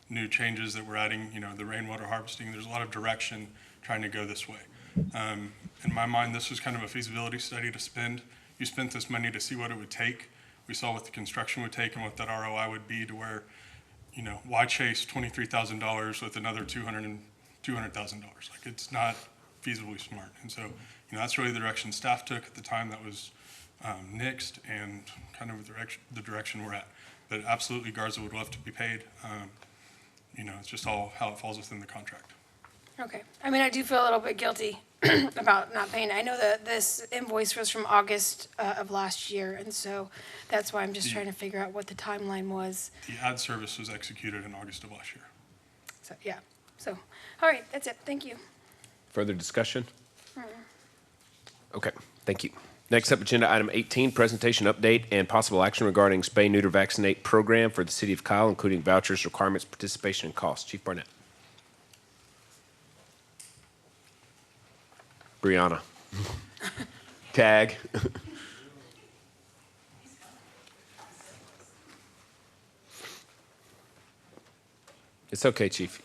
Speaker 6: new changes that we're adding, the rainwater harvesting. There's a lot of direction trying to go this way. In my mind, this was kind of a feasibility study to spend. You spent this money to see what it would take. We saw what the construction would take and what that ROI would be, to where, why chase $23,000 with another $200,000? Like, it's not feasibly smart. And so, that's really the direction staff took at the time. That was nixed and kind of the direction we're at. But absolutely, Garza would love to be paid. It's just all how it falls within the contract.
Speaker 4: Okay. I mean, I do feel a little bit guilty about not paying. I know that this invoice was from August of last year, and so that's why I'm just trying to figure out what the timeline was.
Speaker 6: The ad service was executed in August of last year.
Speaker 4: So, yeah. So, all right, that's it. Thank you.
Speaker 1: Further discussion? Okay, thank you. Next up, agenda item 18, presentation update and possible action regarding spay, neuter, vaccinate program for the city of Kyle, including vouchers, requirements, participation, and costs. Chief Barnett. Brianna. Tag. It's okay, Chief.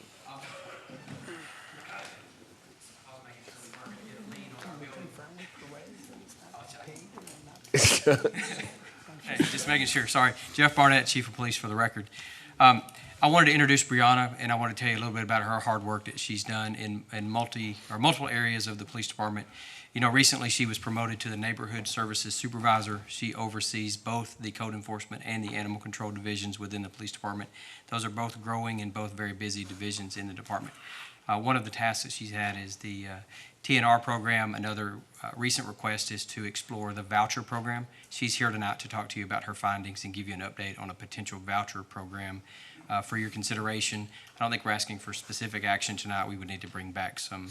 Speaker 9: Hey, just making sure, sorry. Jeff Barnett, Chief of Police for the record. I wanted to introduce Brianna, and I want to tell you a little bit about her hard work that she's done in multiple areas of the police department. Recently she was promoted to the Neighborhood Services Supervisor. She oversees both the code enforcement and the animal control divisions within the police department. Those are both growing and both very busy divisions in the department. One of the tasks that she's had is the TNR program. Another recent request is to explore the voucher program. She's here tonight to talk to you about her findings and give you an update on a potential voucher program for your consideration. I don't think we're asking for specific action tonight. We would need to bring back some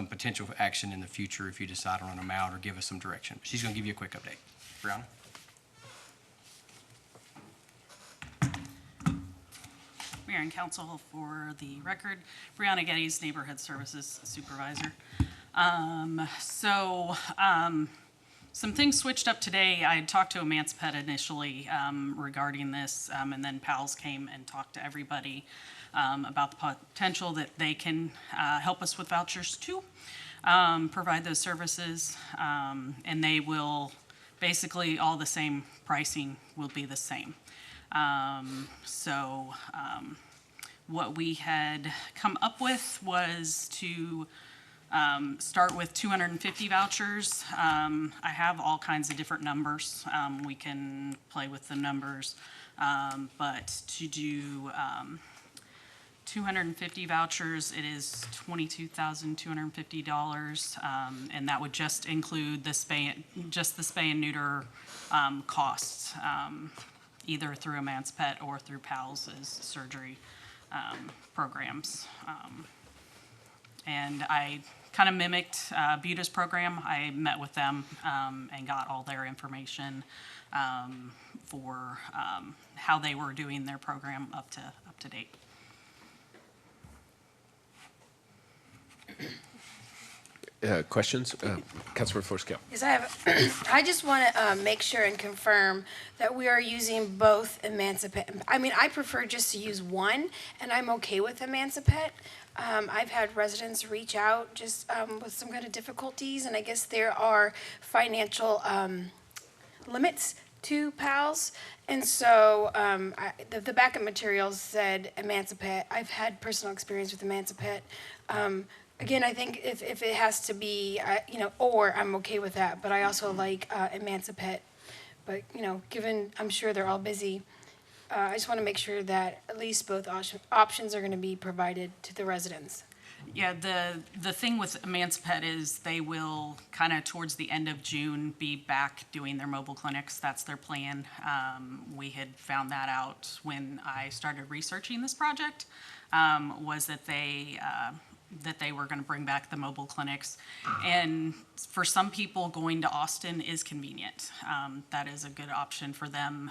Speaker 9: potential action in the future if you decide on an amount or give us some direction. She's going to give you a quick update. Brianna?
Speaker 7: Mayor and Council, for the record, Brianna Geddes, Neighborhood Services Supervisor. Some things switched up today. I had talked to Emancipet initially regarding this, and then PALS came and talked to everybody about the potential that they can help us with vouchers too, provide those services, and they will basically all the same pricing will be the same. What we had come up with was to start with 250 vouchers. I have all kinds of different numbers. We can play with the numbers, but to do 250 vouchers, it is $22,250, and that would just include the spay and neuter costs, either through Emancipet or through PALS as surgery programs. And I kind of mimicked Buta's program. I met with them and got all their information for how they were doing their program up to date.
Speaker 1: Questions? Councilor Flores-Cale.
Speaker 4: Yes, I have. I just want to make sure and confirm that we are using both Emancipet. I mean, I prefer just to use one, and I'm okay with Emancipet. I've had residents reach out just with some kind of difficulties, and I guess there are financial limits to PALS. And so the backup materials said Emancipet. I've had personal experience with Emancipet. Again, I think if it has to be, or I'm okay with that, but I also like Emancipet. But, given I'm sure they're all busy, I just want to make sure that at least both options are going to be provided to the residents.
Speaker 7: Yeah, the thing with Emancipet is they will kind of towards the end of June be back doing their mobile clinics. That's their plan. We had found that out when I started researching this project, was that they were going to bring back the mobile clinics. And for some people, going to Austin is convenient. That is a good option for them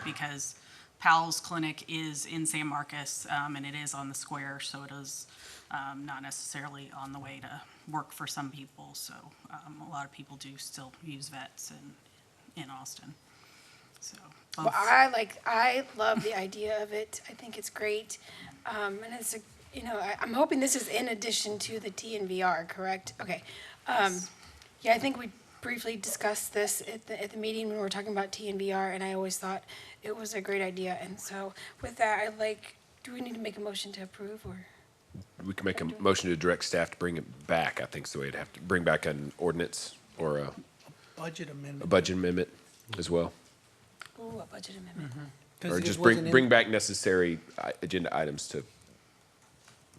Speaker 7: because Powell's clinic is in San Marcos and it is on the square, so it is not necessarily on the way to work for some people. So a lot of people do still use vets in Austin. So both.
Speaker 4: Well, I love the idea of it. I think it's great. And it's I'm hoping this is in addition to the TNVR, correct? Okay. Yeah, I think we briefly discussed this at the meeting when we were talking about TNVR, and I always thought it was a great idea. And so with that, do we need to make a motion to approve or?
Speaker 1: We can make a motion to direct staff to bring it back, I think is the way it'd have to, bring back an ordinance or a
Speaker 5: Budget amendment.
Speaker 1: budget amendment as well.
Speaker 4: Ooh, a budget amendment.
Speaker 1: Or just bring back necessary agenda items to.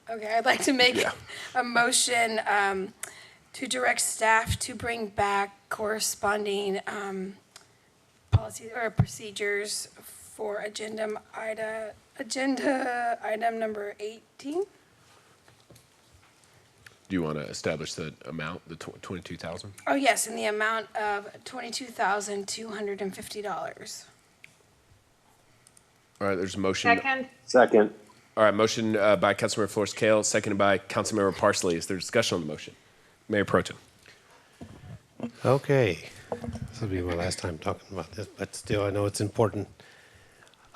Speaker 4: Okay, I'd like to make
Speaker 1: Yeah.
Speaker 4: a motion to direct staff to bring back corresponding policies or procedures for agenda item number 18.
Speaker 1: Do you want to establish the amount, the 22,000?
Speaker 4: Oh, yes, in the amount of $22,250.
Speaker 1: All right, there's a motion.
Speaker 13: Second.
Speaker 10: Second.
Speaker 1: All right, motion by Councilmember Flores-Cale, seconded by Councilmember Parsley. Is there discussion on the motion? Mayor Pro Tem.
Speaker 3: Okay, this will be my last time talking about this, but still, I know it's important.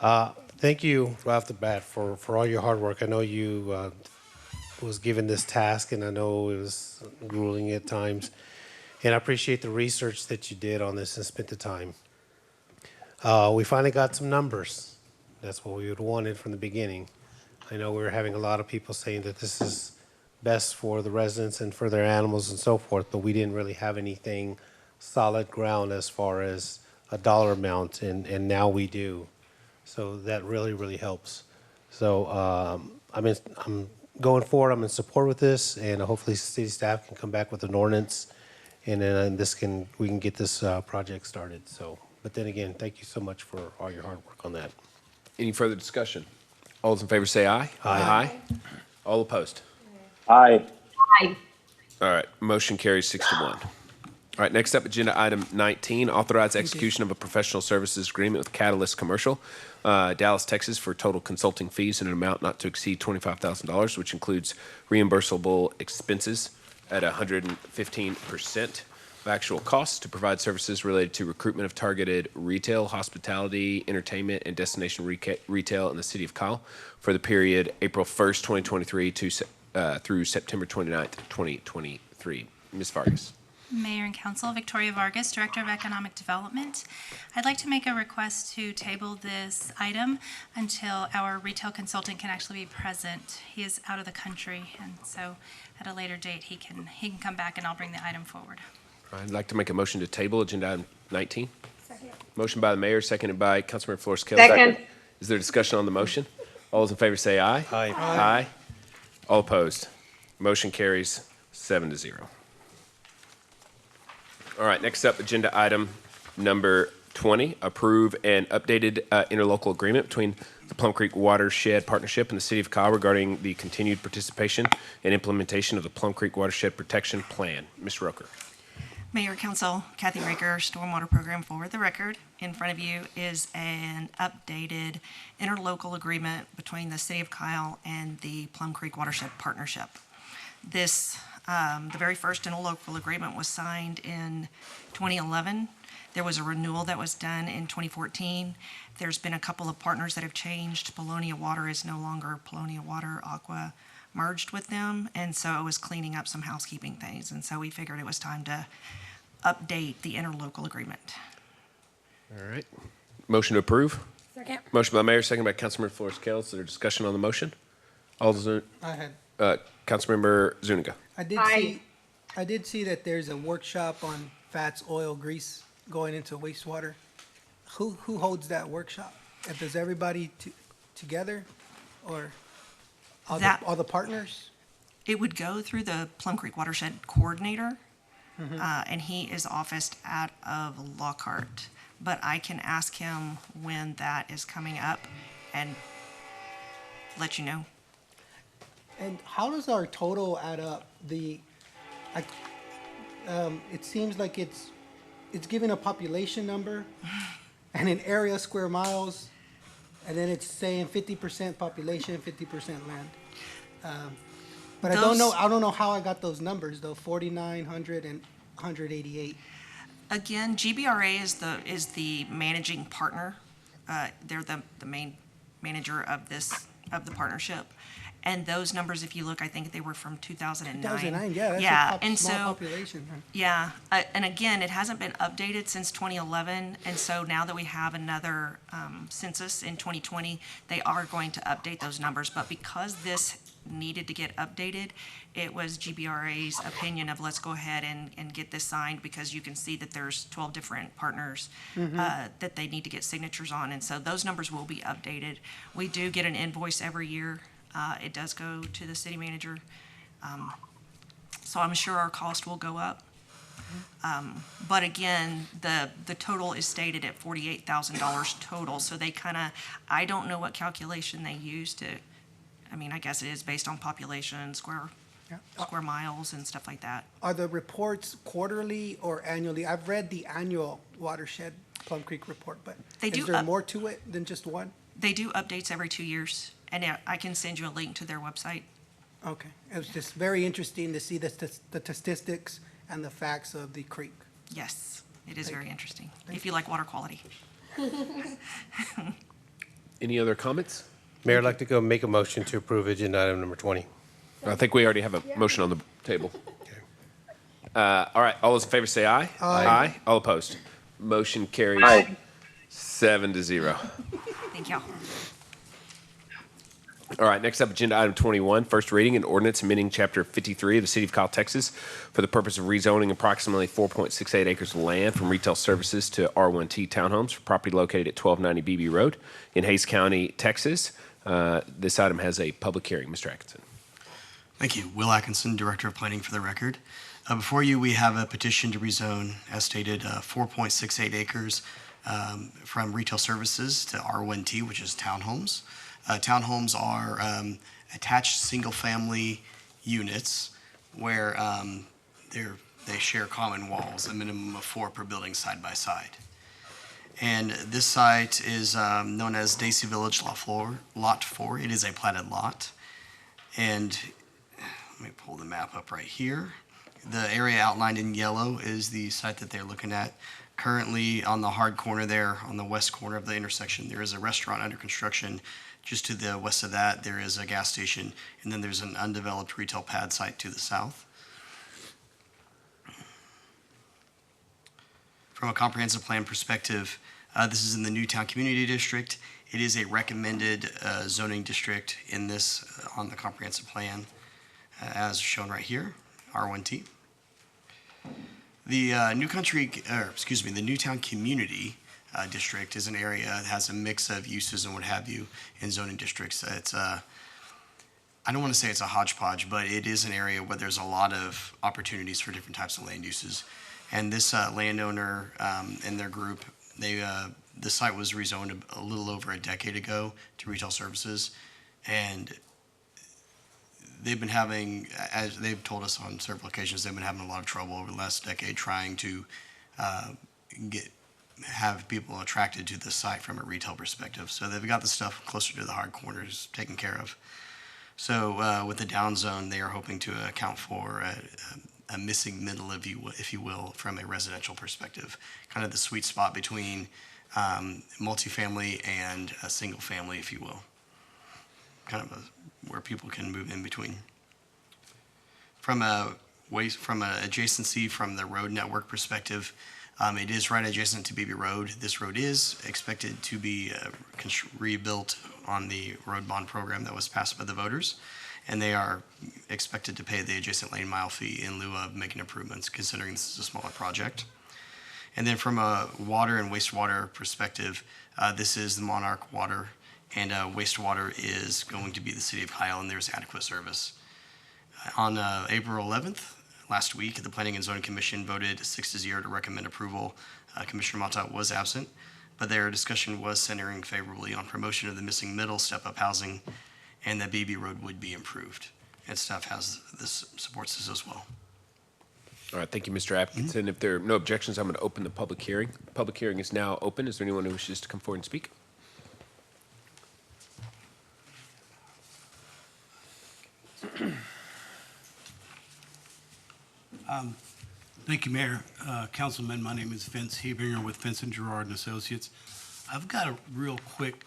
Speaker 3: Thank you right off the bat for all your hard work. I know you was given this task, and I know it was grueling at times. And I appreciate the research that you did on this and spent the time. We finally got some numbers. That's what we would wanted from the beginning. I know we were having a lot of people saying that this is best for the residents and for their animals and so forth, but we didn't really have anything solid ground as far as a dollar amount, and now we do. So that really, really helps. So I'm going forward, I'm in support with this, and hopefully city staff can come back with an ordinance, and then we can get this project started. So, but then again, thank you so much for all your hard work on that.
Speaker 1: Any further discussion? All those in favor say aye.
Speaker 3: Aye.
Speaker 1: All opposed?
Speaker 10: Aye.
Speaker 13: Aye.
Speaker 1: All right, motion carries 6-1. All right, next up, agenda item 19, authorize execution of a professional services agreement with Catalyst Commercial, Dallas, Texas, for total consulting fees in an amount not to exceed $25,000, which includes reimbursable expenses at 115% of actual costs to provide services related to recruitment of targeted retail, hospitality, entertainment, and destination retail in the city of Kyle for the period April 1st, 2023 through September 29th, 2023. Ms. Vargas.
Speaker 22: Mayor and Council, Victoria Vargas, Director of Economic Development. I'd like to make a request to table this item until our retail consultant can actually be present. He is out of the country, and so at a later date, he can come back and I'll bring the item forward.
Speaker 1: I'd like to make a motion to table agenda item 19.
Speaker 4: Second.
Speaker 1: Motion by the mayor, seconded by Councilmember Flores-Cale.
Speaker 13: Second.
Speaker 1: Is there discussion on the motion? All those in favor say aye.
Speaker 3: Aye.
Speaker 1: Aye. All opposed? Motion carries 7-0. All right, next up, agenda item number 20, approve an updated interlocal agreement between the Plum Creek Watershed Partnership and the City of Kyle regarding the continued participation and implementation of the Plum Creek Watershed Protection Plan. Ms. Roker.
Speaker 17: Mayor, Council, Kathy Raker, Stormwater Program for the record. In front of you is an updated interlocal agreement between the City of Kyle and the Plum Creek Watershed Partnership. This, the very first interlocal agreement was signed in 2011. There was a renewal that was done in 2014. There's been a couple of partners that have changed. Polonia Water is no longer Polonia Water. Aqua merged with them, and so it was cleaning up some housekeeping things. And so we figured it was time to update the interlocal agreement.
Speaker 1: All right. Motion to approve.
Speaker 4: Second.
Speaker 1: Motion by the mayor, second by Councilmember Flores-Cale. Is there discussion on the motion? All those,
Speaker 5: I
Speaker 1: Councilmember Zuniga.
Speaker 5: did see that there's a workshop on fats, oil, grease going into wastewater. Who holds that workshop? Does everybody together, or all
Speaker 10: That-
Speaker 5: all the partners?
Speaker 10: It would go through the Plum Creek Watershed Coordinator, and he is officed out of Lockhart. But I can ask him when that is coming up and let you know.
Speaker 5: And how does our total add up? It seems like it's giving a population number and an area square miles, and then it's saying 50% population, 50% land. But I don't know how I got those numbers though, 4,900 and 188.
Speaker 10: Again, GBRA is the managing partner. They're the main manager of the partnership. And those numbers, if you look, I think they were from 2009.
Speaker 5: 2009, yeah, that's
Speaker 10: Yeah,
Speaker 5: a
Speaker 10: and
Speaker 5: small
Speaker 10: so
Speaker 5: population. Huh?
Speaker 10: yeah, and again, it hasn't been updated since 2011, and so now that we have another census in 2020, they are going to update those numbers. But because this needed to get updated, it was GBRA's opinion of let's go ahead and get this signed, because you can see that there's 12 different partners that they need to get signatures on, and so those numbers will be updated. We do get an invoice every year. It does go to the city manager. So I'm sure our cost will go up. But again, the total is stated at $48,000 total. So they I don't know what calculation they use I guess it is based on population, square miles and stuff like that.
Speaker 5: Are the reports quarterly or annually? I've read the annual watershed Plum Creek report, but is there more to it than just one?
Speaker 10: They do updates every 2 years, and I can send you a link to their website.
Speaker 5: Okay. It was just very interesting to see the statistics and the facts of the creek.
Speaker 10: Yes, it is very interesting, if you like water quality.
Speaker 1: Any other comments?
Speaker 3: Mayor, I'd like to go make a motion to approve agenda item number 20.
Speaker 1: I think we already have a motion on the table. All right, all those in favor say aye. Aye. All opposed. Motion carries 7-0.
Speaker 10: Thank y'all.
Speaker 1: All right, next up, agenda item 21, first reading and ordinance amending chapter 53 of the city of Kyle, Texas for the purpose of rezoning approximately 4.68 acres of land from retail services to R1T townhomes for property located at 1290 BB Road in Hays County, Texas. This item has a public hearing. Mr. Atkinson.
Speaker 18: Thank you. Will Atkinson, Director of Planning for the record. Before you, we have a petition to rezone, as stated, 4.68 acres from retail services to R1T, which is townhomes. Townhomes are attached single-family units where they share common walls, a minimum of 4 per building side by side. And this site is known as Dacy Village Lot 4. It is a platted lot. And let me pull the map up right here. The area outlined in yellow is the site that they're looking at. Currently, on the hard corner there, on the west corner of the intersection, there is a restaurant under construction. Just to the west of that, there is a gas station, and then there's an undeveloped retail pad site to the south. From a comprehensive plan perspective, this is in the Newtown Community District. It is a recommended zoning district in this on the comprehensive plan, as shown right here, R1T. The the Newtown Community District is an area that has a mix of uses and what have you in zoning districts. It's I don't want to say it's a hodgepodge, but it is an area where there's a lot of opportunities for different types of land uses. And this landowner and their group, the site was rezoned a little over a decade ago to retail services, and they've been having, as they've told us on several occasions, they've been having a lot of trouble over the last decade trying to have people attracted to the site from a retail perspective. So they've got the stuff closer to the hard corners taken care of. So with the down zone, they are hoping to account for a missing middle, if you will, from a residential perspective, kind of the sweet spot between multifamily and a single family, if you will, kind of where people can move in between. From an adjacency from the road network perspective, it is right adjacent to BB Road. This road is expected to be rebuilt on the road bond program that was passed by the voters, and they are expected to pay the adjacent lane mile fee in lieu of making improvements, considering this is a smaller project. And then from a water and wastewater perspective, this is the Monarch Water, and wastewater is going to be the City of Kyle, and there's adequate service. On April 11th, last week, the Planning and Zoning Commission voted 6-0 to recommend approval. Commissioner Mata was absent, but their discussion was centering favorably on promotion of the missing middle step-up housing, and that BB Road would be improved. And staff supports this as well.
Speaker 1: All right, thank you, Mr. Atkinson. If there are no objections, I'm going to open the public hearing. The public hearing is now open. Is there anyone who wishes to come forward and speak?
Speaker 12: Thank you, Mayor. Councilman, my name is Vince Hebinger with Vince and Gerard and Associates. I've got a real quick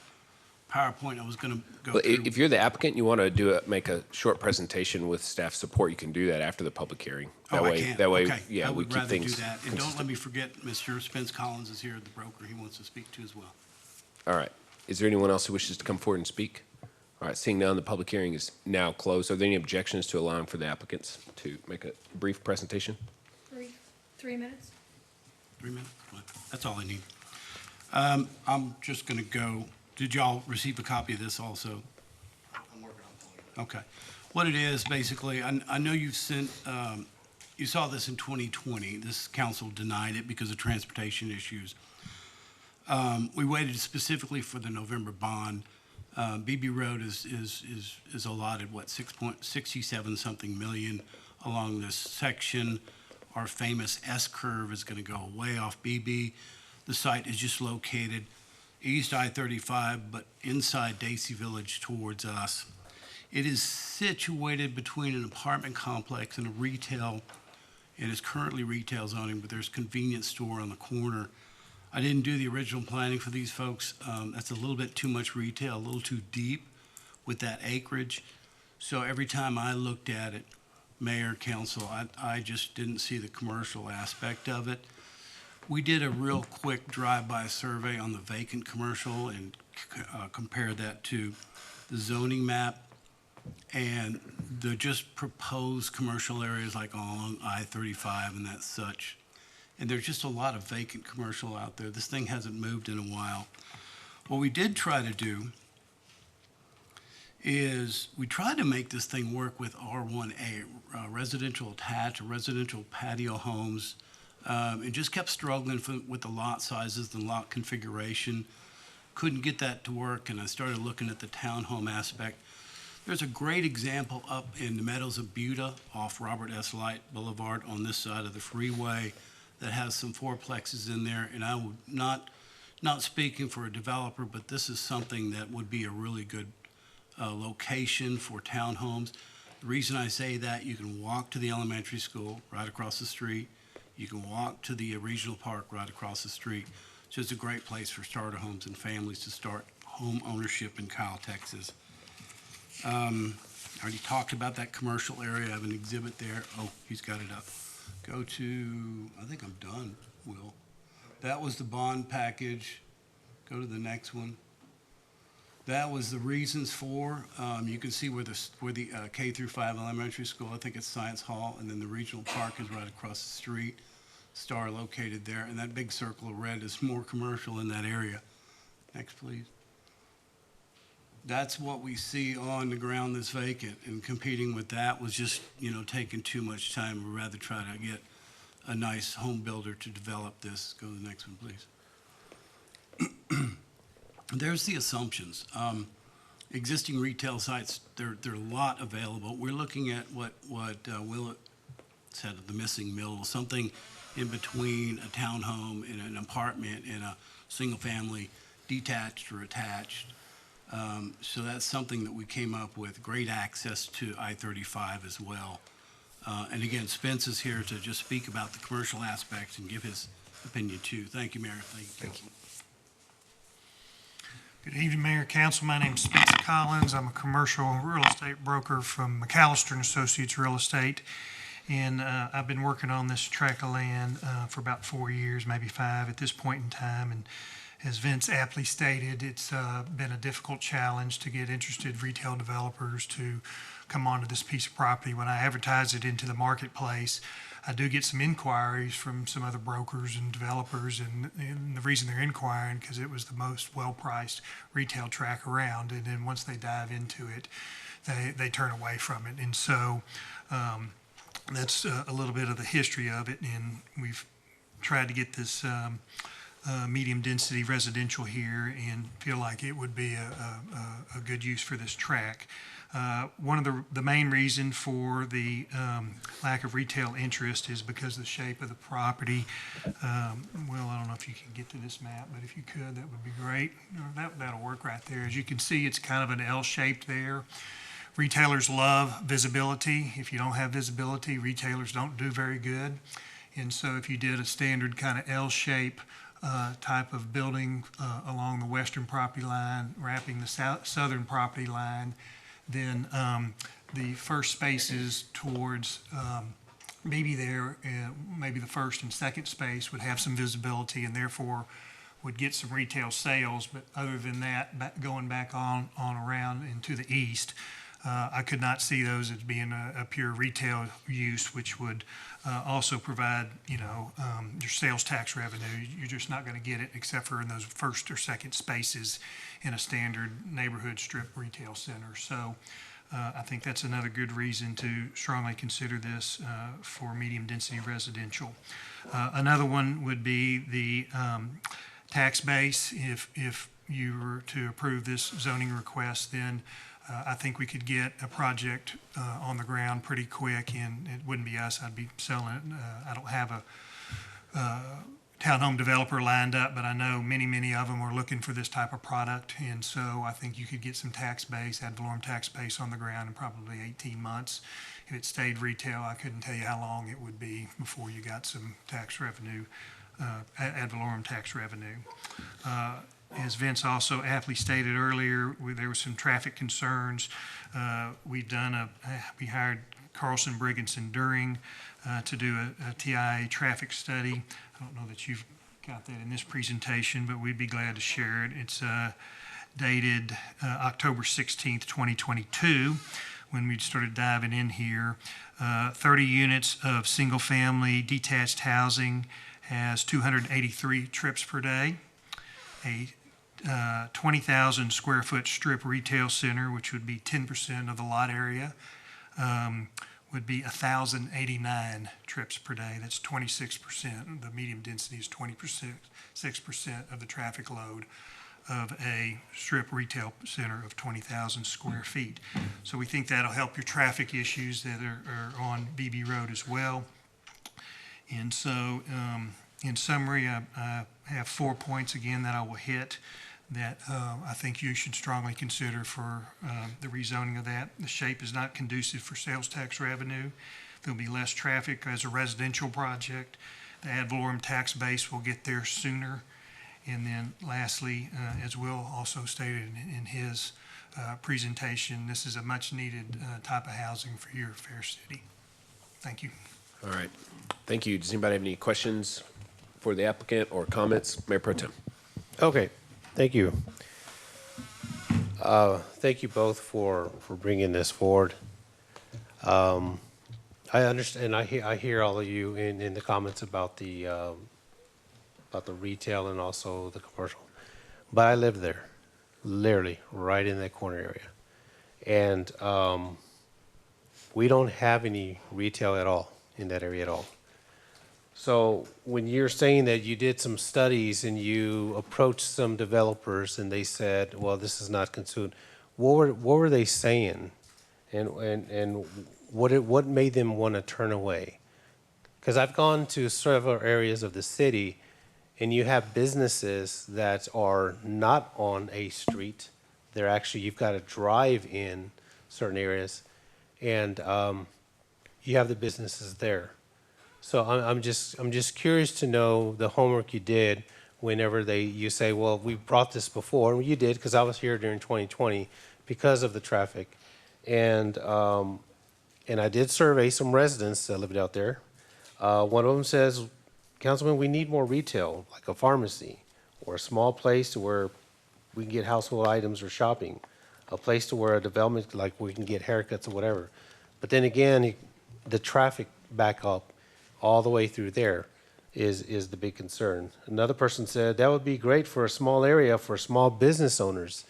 Speaker 12: PowerPoint I was going to go
Speaker 1: Well,
Speaker 12: through.
Speaker 1: if you're the applicant, you want to make a short presentation with staff support, you can do that after the public hearing. That way,
Speaker 12: I can.
Speaker 1: That way,
Speaker 12: Okay.
Speaker 1: yeah,
Speaker 12: I
Speaker 1: we
Speaker 12: would
Speaker 1: keep
Speaker 12: rather
Speaker 1: things
Speaker 12: do that. And don't
Speaker 1: consistent.
Speaker 12: let me forget, Mr. Spence Collins is here, the broker. He wants to speak to as well.
Speaker 1: All right. Is there anyone else who wishes to come forward and speak? All right, seeing none, the public hearing is now closed. Are there any objections to allowing for the applicants to make a brief presentation?
Speaker 4: 3 minutes?
Speaker 12: 3 minutes? Fine. That's all I need. I'm just going to go, did y'all receive a copy of this also?
Speaker 18: I'm working on pulling it.
Speaker 12: Okay. What it is, basically, I know you've sent, you saw this in 2020. This council denied it because of transportation issues. We waited specifically for the November bond. BB Road is allotted, what, 6.67 something million along this section. Our famous S-curve is going to go way off BB. The site is just located east I-35, but inside Dacy Village towards us. It is situated between an apartment complex and a retail. It is currently retail zoning, but there's a convenience store on the corner. I didn't do the original planning for these folks. That's a little bit too much retail, a little too deep with that acreage. So every time I looked at it, Mayor, Council, I just didn't see the commercial aspect of it. We did a real quick drive-by survey on the vacant commercial and compared that to the zoning map. And the just proposed commercial areas like along I-35 and that such. And there's just a lot of vacant commercial out there. This thing hasn't moved in a while. What we did try to do is we tried to make this thing work with R1A, residential attached, residential patio homes, and just kept struggling with the lot sizes and lot configuration. Couldn't get that to work, and I started looking at the townhome aspect. There's a great example up in the Meadows of Buda off Robert S. Light Boulevard on this side of the freeway that has some fourplexes in there, and I would not speaking for a developer, but this is something that would be a really good location for townhomes. The reason I say that, you can walk to the elementary school right across the street. You can walk to the regional park right across the street. So it's a great place for starter homes and families to start home ownership in Kyle, Texas. I already talked about that commercial area. I have an exhibit there. Oh, he's got it up. Go to, I think I'm done, Will. That was the bond package. Go to the next one. That was the reasons for. You can see where the K through 5 elementary school, I think it's Science Hall, and then the regional park is right across the street. Star located there, and that big circle of red is more commercial in that area. Next, please. That's what we see on the ground that's vacant, and competing with that was just, taking too much time. We'd rather try to get a nice home builder to develop this. Go to the next one, please. There's the assumptions. Existing retail sites, there are a lot available. We're looking at what Willett said, the missing middle, something in between a townhome and an apartment and a single family, detached or attached. So that's something that we came up with, great access to I-35 as well. And again, Spence is here to just speak about the commercial aspects and give his opinion too. Thank you, Mayor. Thank you.
Speaker 15: Good evening, Mayor, Council. My name is Spencer Collins. I'm a commercial real estate broker from McAllister and Associates Real Estate. And I've been working on this tract of land for about 4 years, maybe 5 at this point in time. And as Vince aptly stated, it's been a difficult challenge to get interested retail developers to come onto this piece of property. When I advertise it into the marketplace, I do get some inquiries from some other brokers and developers, and the reason they're inquiring because it was the most well-priced retail tract around, and then once they dive into it, they turn away from it. And so that's a little bit of the history of it, and we've tried to get this medium density residential here and feel like it would be a good use for this tract. One of the main reason for the lack of retail interest is because of the shape of the property. Well, I don't know if you can get to this map, but if you could, that would be great. That'll work right there. As you can see, it's kind of an L-shaped there. Retailers love visibility. If you don't have visibility, retailers don't do very good. And so if you did a standard kind of L-shape type of building along the western property line, wrapping the southern property line, then the first spaces towards maybe maybe the first and second space would have some visibility and therefore would get some retail sales. But other than that, going back on around into the east, I could not see those as being a pure retail use, which would also provide, your sales tax revenue. You're just not going to get it except for in those first or second spaces in a standard neighborhood strip retail center. So I think that's another good reason to strongly consider this for medium density residential. Another one would be the tax base. If you were to approve this zoning request, then I think we could get a project on the ground pretty quick, and it wouldn't be us. I'd be selling it. I don't have a townhome developer lined up, but I know many of them are looking for this type of product, and so I think you could get some tax base, ad valorem tax base on the ground in probably 18 months. If it stayed retail, I couldn't tell you how long it would be before you got some tax revenue, ad valorem tax revenue. As Vince also aptly stated earlier, there were some traffic concerns. We hired Carlson, Briggs, and During to do a TIA traffic study. I don't know that you've got that in this presentation, but we'd be glad to share it. It's dated October 16th, 2022, when we started diving in here. 30 units of single-family detached housing has 283 trips per day. A 20,000 square foot strip retail center, which would be 10% of the lot area, would be 1,089 trips per day. That's 26%. The medium density is 6% of the traffic load of a strip retail center of 20,000 square feet. So we think that'll help your traffic issues that are on BB Road as well. And so in summary, I have 4 points again that I will hit that I think you should strongly consider for the rezoning of that. The shape is not conducive for sales tax revenue. There'll be less traffic as a residential project. The ad valorem tax base will get there sooner. And then lastly, as Will also stated in his presentation, this is a much needed type of housing for your fair city. Thank you.
Speaker 1: All right. Thank you. Does anybody have any questions for the applicant or comments? Mayor Pro Tem.
Speaker 3: Okay, thank you. Thank you both for bringing this forward. I understand, I hear all of you in the comments about the retail and also the commercial. But I live there, literally right in that corner area. And we don't have any retail at all in that area at all. So when you're saying that you did some studies and you approached some developers and they said, well, this is not consumed, what were they saying? And what made them want to turn away? Because I've gone to several areas of the city and you have businesses that are not on a street. They're actually, you've got to drive in certain areas and you have the businesses there. So I'm just curious to know the homework you did whenever you say, well, we brought this before, and you did because I was here during 2020 because of the traffic, and I did survey some residents that lived out there. One of them says, Councilman, we need more retail, like a pharmacy or a small place to where we can get household items or shopping, a place to where a development, like we can get haircuts or whatever. But then again, the traffic backup all the way through there is the big concern. Another person said that would be great for a small area for small business owners.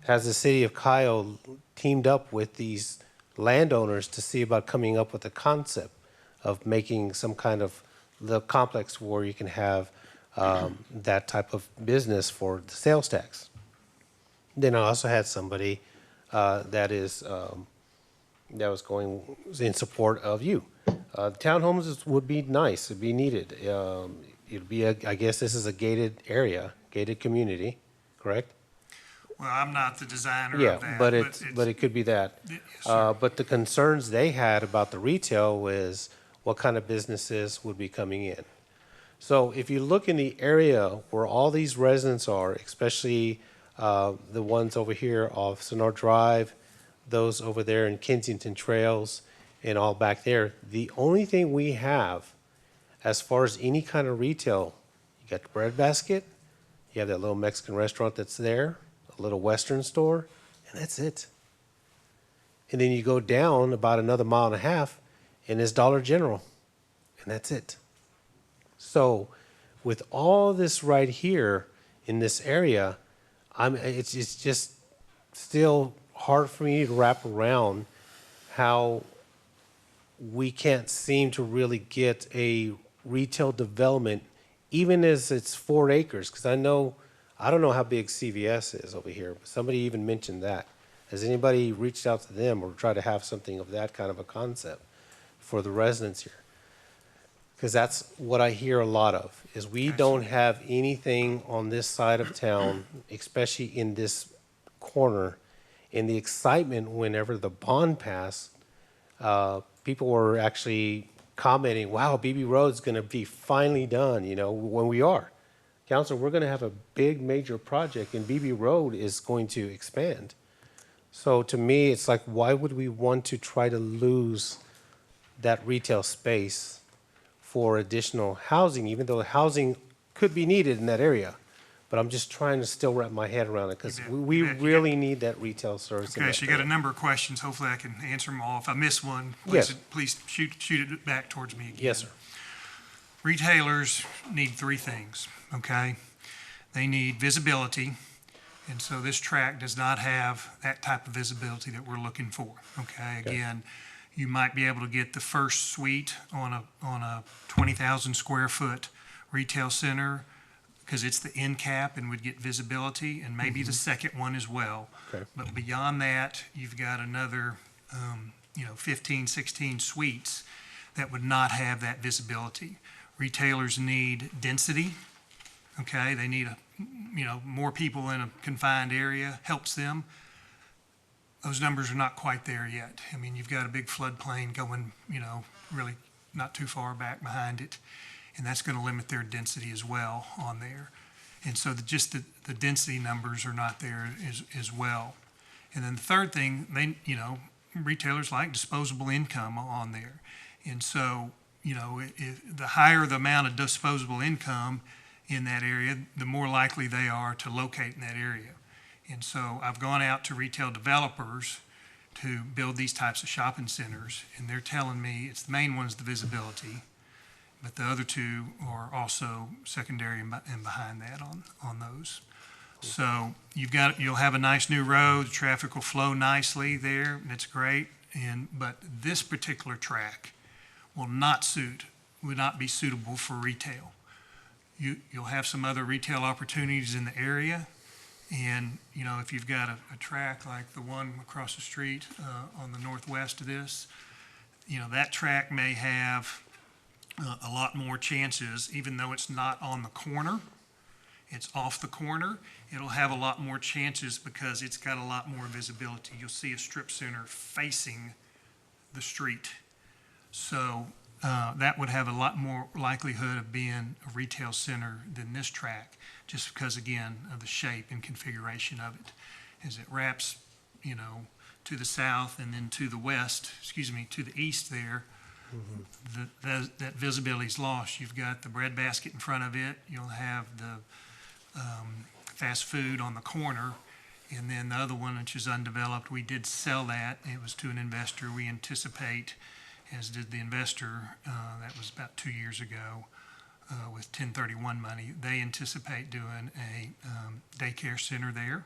Speaker 3: Has the city of Kyle teamed up with these landowners to see about coming up with a concept of making some kind of the complex where you can have that type of business for the sales tax. Then I also had somebody that was in support of you. Townhomes would be nice, it'd be needed. It'd be, I guess this is a gated area, gated community, correct?
Speaker 15: Well, I'm not the designer of
Speaker 3: Yeah,
Speaker 15: that.
Speaker 3: but it could be that.
Speaker 15: Yes, sir.
Speaker 3: But the concerns they had about the retail was what kind of businesses would be coming in. So if you look in the area where all these residents are, especially the ones over here off Sonora Drive, those over there in Kensington Trails, and all back there, the only thing we have as far as any kind of retail, you got the Bread Basket, you have that little Mexican restaurant that's there, a little Western store, and that's it. And then you go down about another mile and a half, and it's Dollar General, and that's it. So with all this right here in this area, it's just still hard for me to wrap around how we can't seem to really get a retail development, even as it's 4 acres, because I don't know how big CVS is over here, but somebody even mentioned that. Has anybody reached out to them or tried to have something of that kind of a concept for the residents here? Because that's what I hear a lot of, is we don't have anything on this side of town, especially in this corner. And the excitement whenever the bond passed, people were actually commenting, wow, BB Road's going to be finally done, when we are. Council, we're going to have a big major project and BB Road is going to expand. So to me, it's like, why would we want to try to lose that retail space for additional housing, even though housing could be needed in that area? But I'm just trying to still wrap my head around it because we really need that retail service.
Speaker 15: Okay, so you got a number of questions. Hopefully I can answer them all. If I miss one, please shoot it back towards me again.
Speaker 3: Yes, sir.
Speaker 15: Retailers need 3 things, okay? They need visibility, and so this tract does not have that type of visibility that we're looking for, okay? Again, you might be able to get the first suite on a 20,000 square foot retail center because it's the end cap and would get visibility, and maybe the second one as well.
Speaker 3: Okay.
Speaker 15: But beyond that, you've got another 15, 16 suites that would not have that visibility. Retailers need density, okay? They need more people in a confined area, helps them. Those numbers are not quite there yet. I mean, you've got a big floodplain going, really not too far back behind it, and that's going to limit their density as well on there. And so the density numbers are not there as well. And then the third thing, retailers like disposable income on there. And so, the higher the amount of disposable income in that area, the more likely they are to locate in that area. And so I've gone out to retail developers to build these types of shopping centers, and they're telling me the main one is the visibility, but the other 2 are also secondary and behind that on those. So you'll have a nice new road, the traffic will flow nicely there, that's great. But this particular track would not be suitable for retail. You'll have some other retail opportunities in the area. And, if you've got a track like the one across the street on the northwest of this, that track may have a lot more chances, even though it's not on the corner, it's off the corner, it'll have a lot more chances because it's got a lot more visibility. You'll see a strip center facing the street. So that would have a lot more likelihood of being a retail center than this track, just because, again, of the shape and configuration of it. As it wraps, to the south and then to the east there, that visibility is lost. You've got the Bread Basket in front of it. You'll have the fast food on the corner. And then the other one, which is undeveloped, we did sell that. It was to an investor. We anticipate, as did the investor, that was about 2 years ago, with 1031 money. They anticipate doing a daycare center there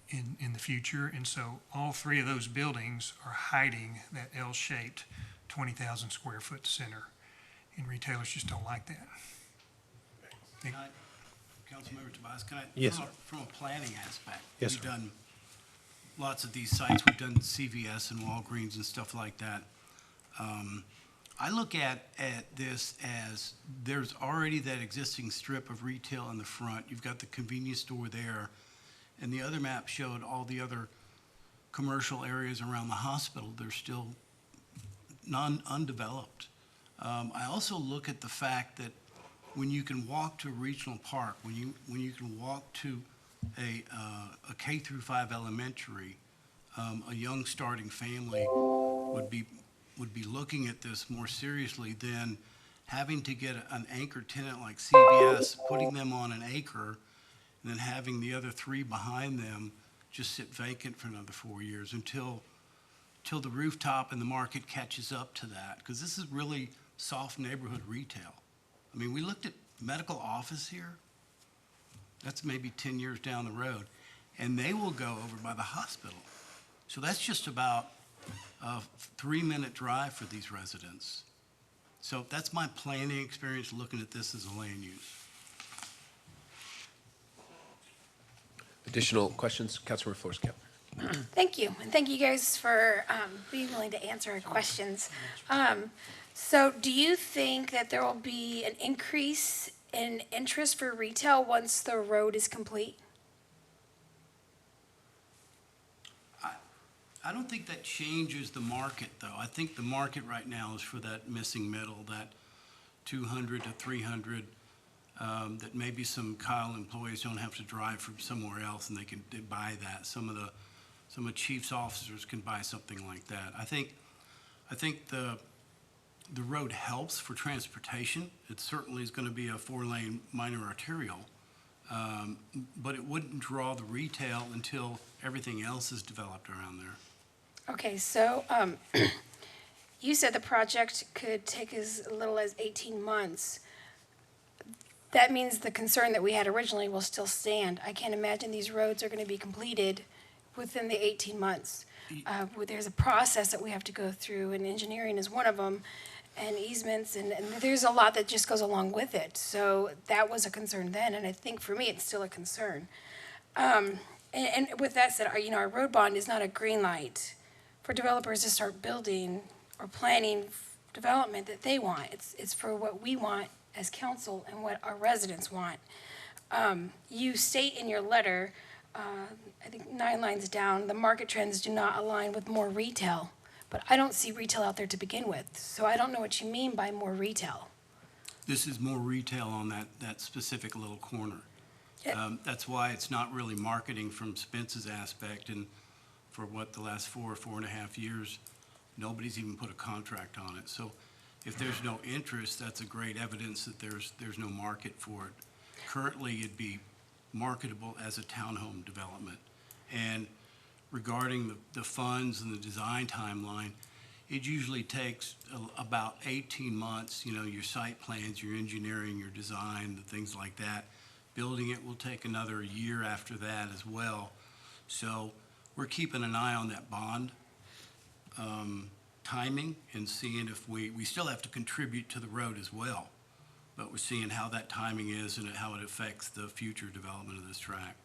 Speaker 15: in the future. And so all three of those buildings are hiding that L-shaped 20,000 square foot center. And retailers just don't like that.
Speaker 12: Councilmember Tobias, can I?
Speaker 3: Yes, sir.
Speaker 12: From a planning aspect.
Speaker 3: Yes,
Speaker 12: We've
Speaker 3: sir.
Speaker 12: done lots of these sites. We've done CVS and Walgreens and stuff like that. I look at this as there's already that existing strip of retail in the front. You've got the convenience store there. And the other map showed all the other commercial areas around the hospital. They're still undeveloped. I also look at the fact that when you can walk to a regional park, when you can walk to a K through 5 elementary, a young starting family would be looking at this more seriously than having to get an anchor tenant like CVS, putting them on an acre, and then having the other 3 behind them just sit vacant for another 4 years until the rooftop and the market catches up to that. Because this is really soft neighborhood retail. I mean, we looked at medical office here. That's maybe 10 years down the road. And they will go over by the hospital. So that's just about a 3-minute drive for these residents. So that's my planning experience looking at this as a land use.
Speaker 1: Additional questions? Councilmember Flores-Cale.
Speaker 4: Thank you, and thank you guys for being willing to answer our questions. So do you think that there will be an increase in interest for retail once the road is complete?
Speaker 12: I don't think that changes the market, though. I think the market right now is for that missing middle, that 200 to 300, that maybe some Kyle employees don't have to drive from somewhere else and they buy that. Some of the chief's officers can buy something like that. I think the road helps for transportation. It certainly is going to be a 4-lane minor arterial, but it wouldn't draw the retail until everything else is developed around there.
Speaker 4: Okay, so you said the project could take as little as 18 months. That means the concern that we had originally will still stand. I can't imagine these roads are going to be completed within the 18 months. There's a process that we have to go through, and engineering is one of them, and easements, and there's a lot that just goes along with it. So that was a concern then, and I think for me, it's still a concern. And with that said, our road bond is not a green light for developers to start building or planning development that they want. It's for what we want as council and what our residents want. You state in your letter, I think 9 lines down, the market trends do not align with more retail. But I don't see retail out there to begin with, so I don't know what you mean by more retail.
Speaker 12: This is more retail on that specific little corner.
Speaker 4: Yeah.
Speaker 12: That's why it's not really marketing from Spence's aspect, and for the last 4.5 years, nobody's even put a contract on it. So if there's no interest, that's a great evidence that there's no market for it. Currently, it'd be marketable as a townhome development. And regarding the funds and the design timeline, it usually takes about 18 months, your site plans, your engineering, your design, the things like that. Building it will take another year after that as well. So we're keeping an eye on that bond timing and seeing if we still have to contribute to the road as well, but we're seeing how that timing is and how it affects the future development of this track.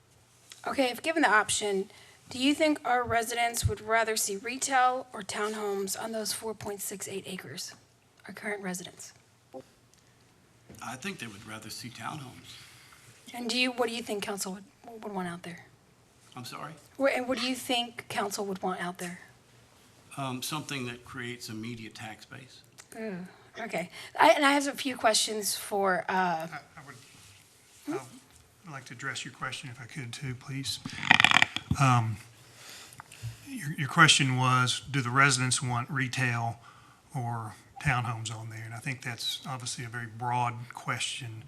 Speaker 4: Okay, if given the option, do you think our residents would rather see retail or townhomes on those 4.68 acres, our current residents?
Speaker 12: I think they would rather see townhomes.
Speaker 4: And what do you think council would want out there?
Speaker 12: I'm sorry?
Speaker 4: And what do you think council would want out there?
Speaker 12: Something that creates immediate tax base.
Speaker 4: Okay. I have a few questions for,
Speaker 15: I'd like to address your question if I could too, please. Your question was, do the residents want retail or townhomes on there? And I think that's obviously a very broad question.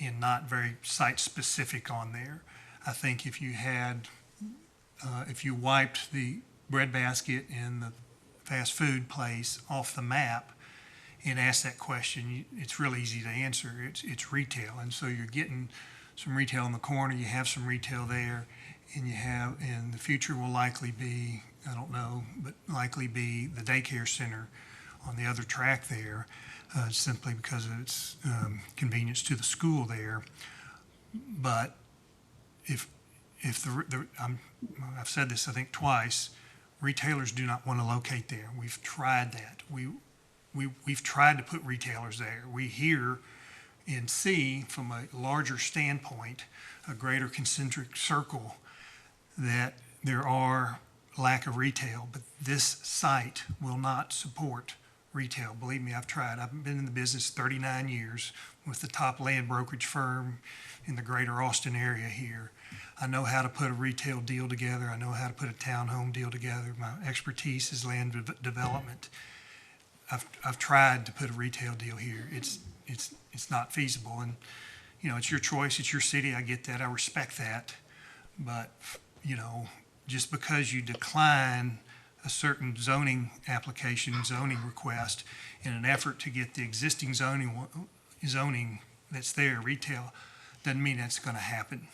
Speaker 15: and not very site-specific on there. I think if you had, if you wiped the breadbasket and the fast food place off the map and asked that question, it's real easy to answer. It's retail, and so you're getting some retail in the corner, you have some retail there, and you have, in the future will likely be, I don't know, but likely be the daycare center on the other track there, simply because of its convenience to the school there. But if I've said this I think twice, retailers do not want to locate there. We've tried that. We've tried to put retailers there. We hear and see from a larger standpoint, a greater concentric circle, that there are lack of retail, but this site will not support retail. Believe me, I've tried. I've been in the business 39 years with the top land brokerage firm in the greater Austin area here. I know how to put a retail deal together. I know how to put a townhome deal together. My expertise is land development. I've tried to put a retail deal here. It's not feasible, and you know, it's your choice. It's your city. I get that. I respect that, but you know, just because you decline a certain zoning application, zoning request, in an effort to get the existing zoning that's there, retail, doesn't mean that's going to happen.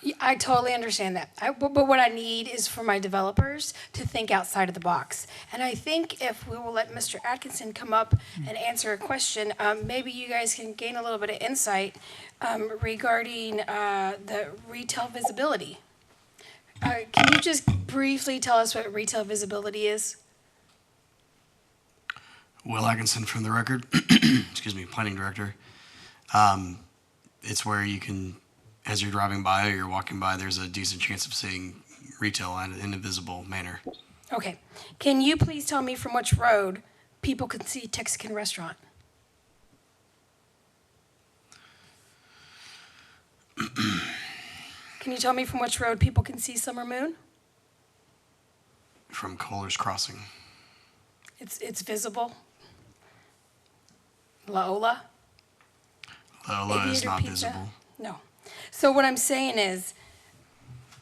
Speaker 4: Yeah, I totally understand that. But what I need is for my developers to think outside of the box. And I think if we will let Mr. Atkinson come up and answer a question, maybe you guys can gain a little bit of insight regarding the retail visibility. Can you just briefly tell us what retail visibility is?
Speaker 18: Will Atkinson from the record, excuse me, planning director. It's where you can, as you're driving by or you're walking by, there's a decent chance of seeing retail in a visible manner.
Speaker 4: Okay. Can you please tell me from which road people can see Texican Restaurant? Can you tell me from which road people can see Summer Moon?
Speaker 18: From Kohler's Crossing.
Speaker 4: It's visible. La Ola?
Speaker 18: La Ola is
Speaker 4: Aviator
Speaker 18: not
Speaker 4: Pizza?
Speaker 18: visible.
Speaker 4: No. So what I'm saying is,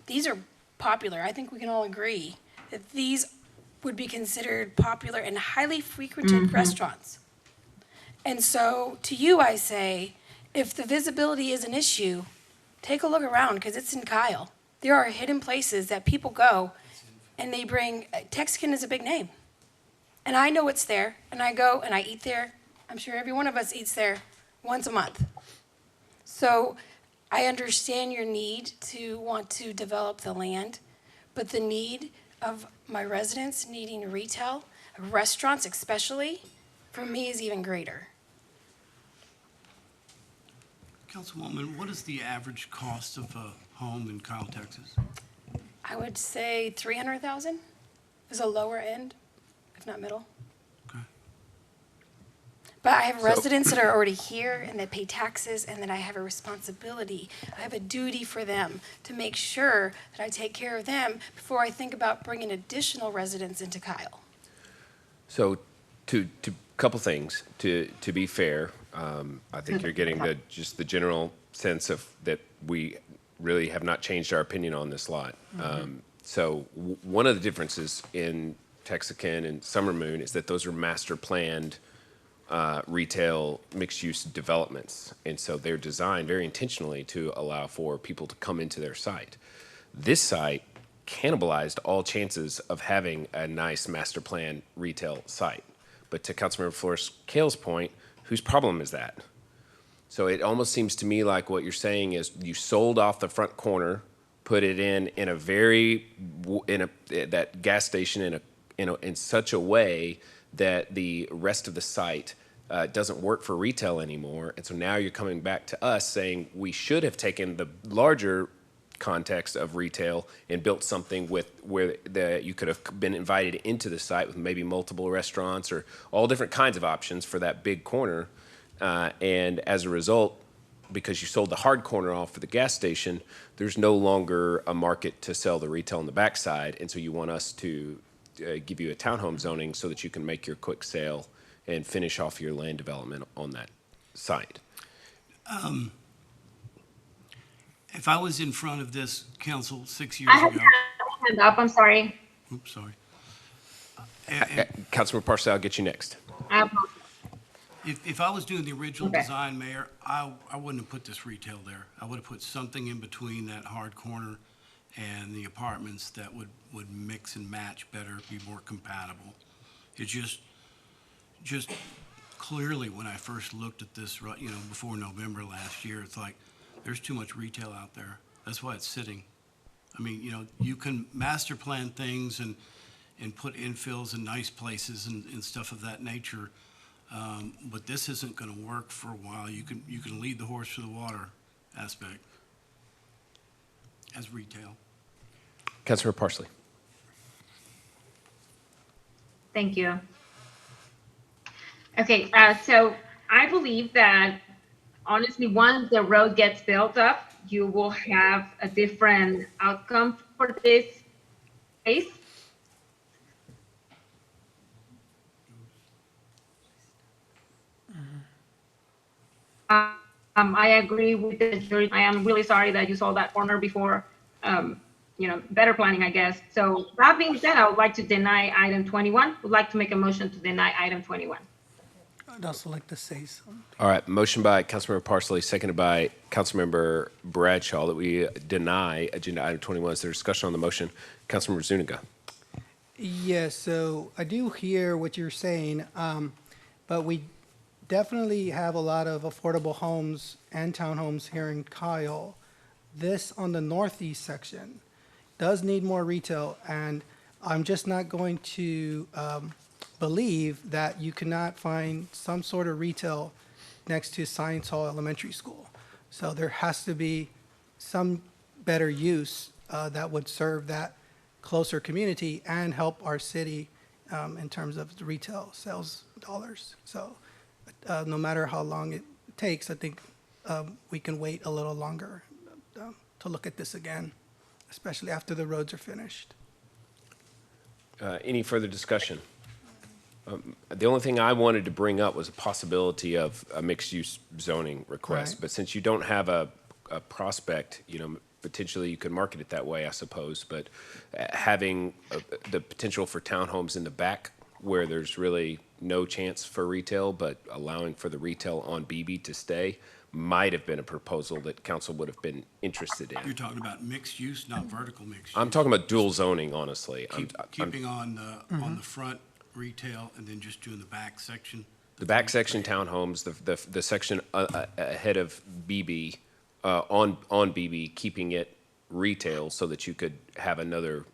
Speaker 4: these are popular. I think we can all agree that these would be considered popular and highly frequented restaurants. And so to you, I say, if the visibility is an issue, take a look around, because it's in Kyle. There are hidden places that people go and they bring, Texican is a big name. And I know it's there, and I go and I eat there. I'm sure every one of us eats there once a month. So I understand your need to want to develop the land, but the need of my residents needing retail, restaurants especially, for me is even greater.
Speaker 12: Councilwoman, what is the average cost of a home in Kyle, Texas?
Speaker 4: I would say 300,000 is a lower end, if not middle.
Speaker 12: Okay.
Speaker 4: But I have residents that are already here and that pay taxes, and that I have a responsibility. I have a duty for them to make sure that I take care of them before I think about bringing additional residents into Kyle.
Speaker 1: So, to couple things. To be fair, I think you're getting just the general sense of that we really have not changed our opinion on this lot. So one of the differences in Texican and Summer Moon is that those are master planned retail mixed-use developments, and so they're designed very intentionally to allow for people to come into their site. This site cannibalized all chances of having a nice master plan retail site. But to Councilmember Flores-Cale's point, whose problem is that? So it almost seems to me like what you're saying is you sold off the front corner, put it in a very that gas station in such a way that the rest of the site doesn't work for retail anymore, and so now you're coming back to us saying we should have taken the larger context of retail and built something where you could have been invited into the site with maybe multiple restaurants or all different kinds of options for that big corner. And as a result, because you sold the hard corner off for the gas station, there's no longer a market to sell the retail on the backside. And so you want us to give you a townhome zoning so that you can make your quick sale and finish off your land development on that site.
Speaker 12: If I was in front of this council 6 years
Speaker 13: I have
Speaker 12: ago,
Speaker 13: my hand up, I'm sorry.
Speaker 12: oops, sorry.
Speaker 1: Councilman Parsley, I'll get you next.
Speaker 13: I apologize.
Speaker 12: If I was doing the original
Speaker 13: Okay.
Speaker 12: design, Mayor, I wouldn't have put this retail there. I would have put something in between that hard corner and the apartments that would mix and match better, be more compatible. It just clearly, when I first looked at this, before November last year, it's like, there's too much retail out there. That's why it's sitting. I mean, you can master plan things and put infills in nice places and stuff of that nature. But this isn't going to work for a while. You can lead the horse to the water aspect as retail.
Speaker 1: Councilor Parsley.
Speaker 13: Thank you. Okay, so I believe that honestly, once the road gets built up, you will have a different outcome for this space. I agree with the jury. I am really sorry that you saw that corner before, better planning, I guess. So that being said, I would like to deny item 21. Would like to make a motion to deny item 21.
Speaker 11: I'd also like to say something.
Speaker 1: All right, motion by Councilmember Parsley, seconded by Councilmember Bradshaw that we deny agenda item 21. Is there discussion on the motion? Councilmember Zuniga.
Speaker 5: Yes, so I do hear what you're saying, but we definitely have a lot of affordable homes and townhomes here in Kyle. This on the northeast section does need more retail, and I'm just not going to believe that you cannot find some sort of retail next to Saenz Hall Elementary School. So there has to be some better use that would serve that closer community and help our city in terms of the retail sales dollars. So no matter how long it takes, I think we can wait a little longer to look at this again, especially after the roads are finished.
Speaker 1: Any further discussion? The only thing I wanted to bring up was a possibility of a mixed-use zoning request.
Speaker 5: Right.
Speaker 1: But since you don't have a prospect, potentially you could market it that way, I suppose. But having the potential for townhomes in the back where there's really no chance for retail, but allowing for the retail on BB to stay might have been a proposal that council would have been interested in.
Speaker 12: You're talking about mixed use, not vertical mixed use.
Speaker 1: I'm talking about dual zoning, honestly.
Speaker 12: Keeping on the front retail and then just doing the back section.
Speaker 1: The back section townhomes, the section ahead of BB, on BB, keeping it retail so that you could have another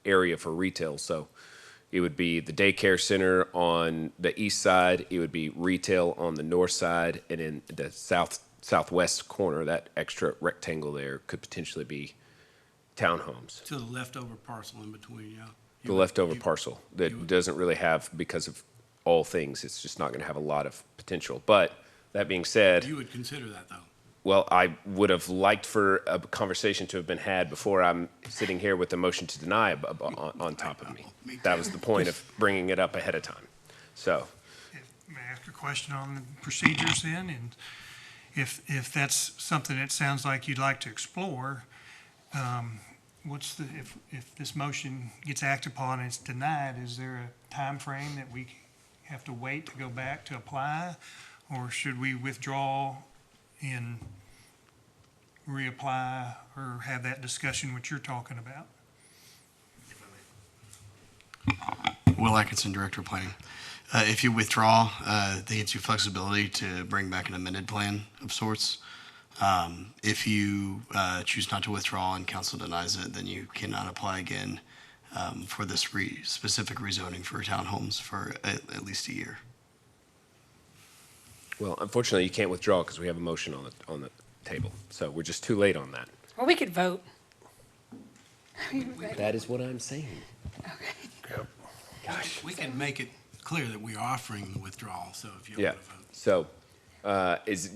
Speaker 1: area for retail. So it would be the daycare center on the east side, it would be retail on the north side, and in the southwest corner, that extra rectangle there could potentially be townhomes.
Speaker 12: To the leftover parcel in between, yeah.
Speaker 1: The leftover parcel that doesn't really have, because of all things, it's just not going to have a lot of potential. But that being said,
Speaker 12: You would consider that, though.
Speaker 1: well, I would have liked for a conversation to have been had before I'm sitting here with a motion to deny on top of me. That was the point of bringing it up ahead of time. So,
Speaker 15: May I ask a question on the procedures then? And if that's something that sounds like you'd like to explore, if this motion gets acted upon and it's denied, is there a time frame that we have to wait to go back to apply? Or should we withdraw and reapply or have that discussion which you're talking about?
Speaker 18: Will Atkinson, Director of Planning. If you withdraw, they get you flexibility to bring back an amended plan of sorts. If you choose not to withdraw and council denies it, then you cannot apply again for this specific rezoning for townhomes for at least a year.
Speaker 1: well, unfortunately, you can't withdraw because we have a motion on the table. So we're just too late on that.
Speaker 4: Or we could vote.
Speaker 1: That is what I'm saying.
Speaker 12: Gosh. We can make it clear that we're offering the withdrawal, so if you
Speaker 1: Yeah.
Speaker 12: want to vote.
Speaker 1: So,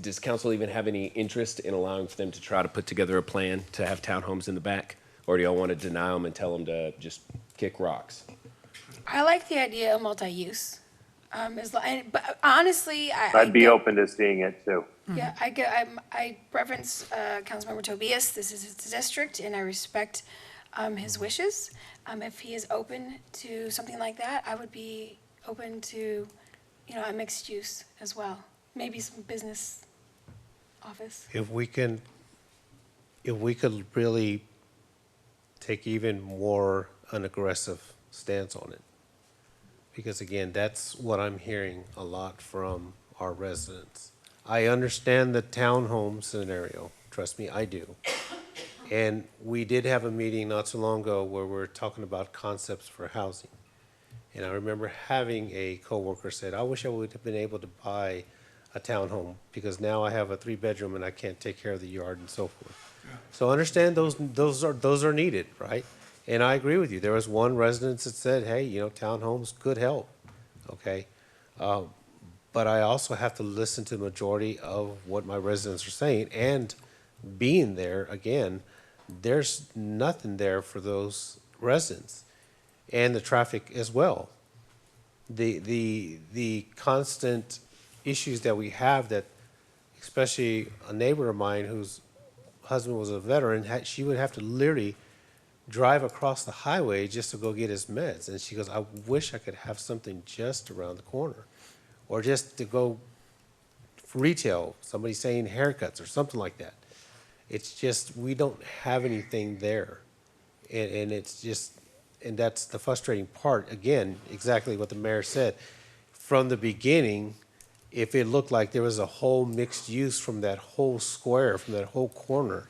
Speaker 1: does council even have any interest in allowing for them to try to put together a plan to have townhomes in the back? Or do y'all want to deny them and tell them to just kick rocks?
Speaker 4: I like the idea of multi-use. But honestly,
Speaker 16: I'd be open to seeing it too.
Speaker 4: Yeah, I reference Councilmember Tobias. This is his district, and I respect his wishes. If he is open to something like that, I would be open to, a mixed use as well. Maybe some business office.
Speaker 3: If we could really take even more an aggressive stance on it. Because again, that's what I'm hearing a lot from our residents. I understand the townhome scenario, trust me, I do. And we did have a meeting not so long ago where we're talking about concepts for housing. And I remember having a coworker said, I wish I would have been able to buy a townhome because now I have a 3-bedroom and I can't take care of the yard and so forth. So understand those are needed, right? And I agree with you. There was one resident that said, hey, townhomes could help, okay? But I also have to listen to the majority of what my residents are saying. And being there, again, there's nothing there for those residents and the traffic as well. The constant issues that we have that, especially a neighbor of mine whose husband was a veteran, she would have to literally drive across the highway just to go get his meds. And she goes, I wish I could have something just around the corner. Or just to go retail, somebody saying haircuts or something like that. It's just, we don't have anything there. And it's just, and that's the frustrating part. Again, exactly what the mayor said. From the beginning, if it looked like there was a whole mixed use from that whole square, from that whole corner.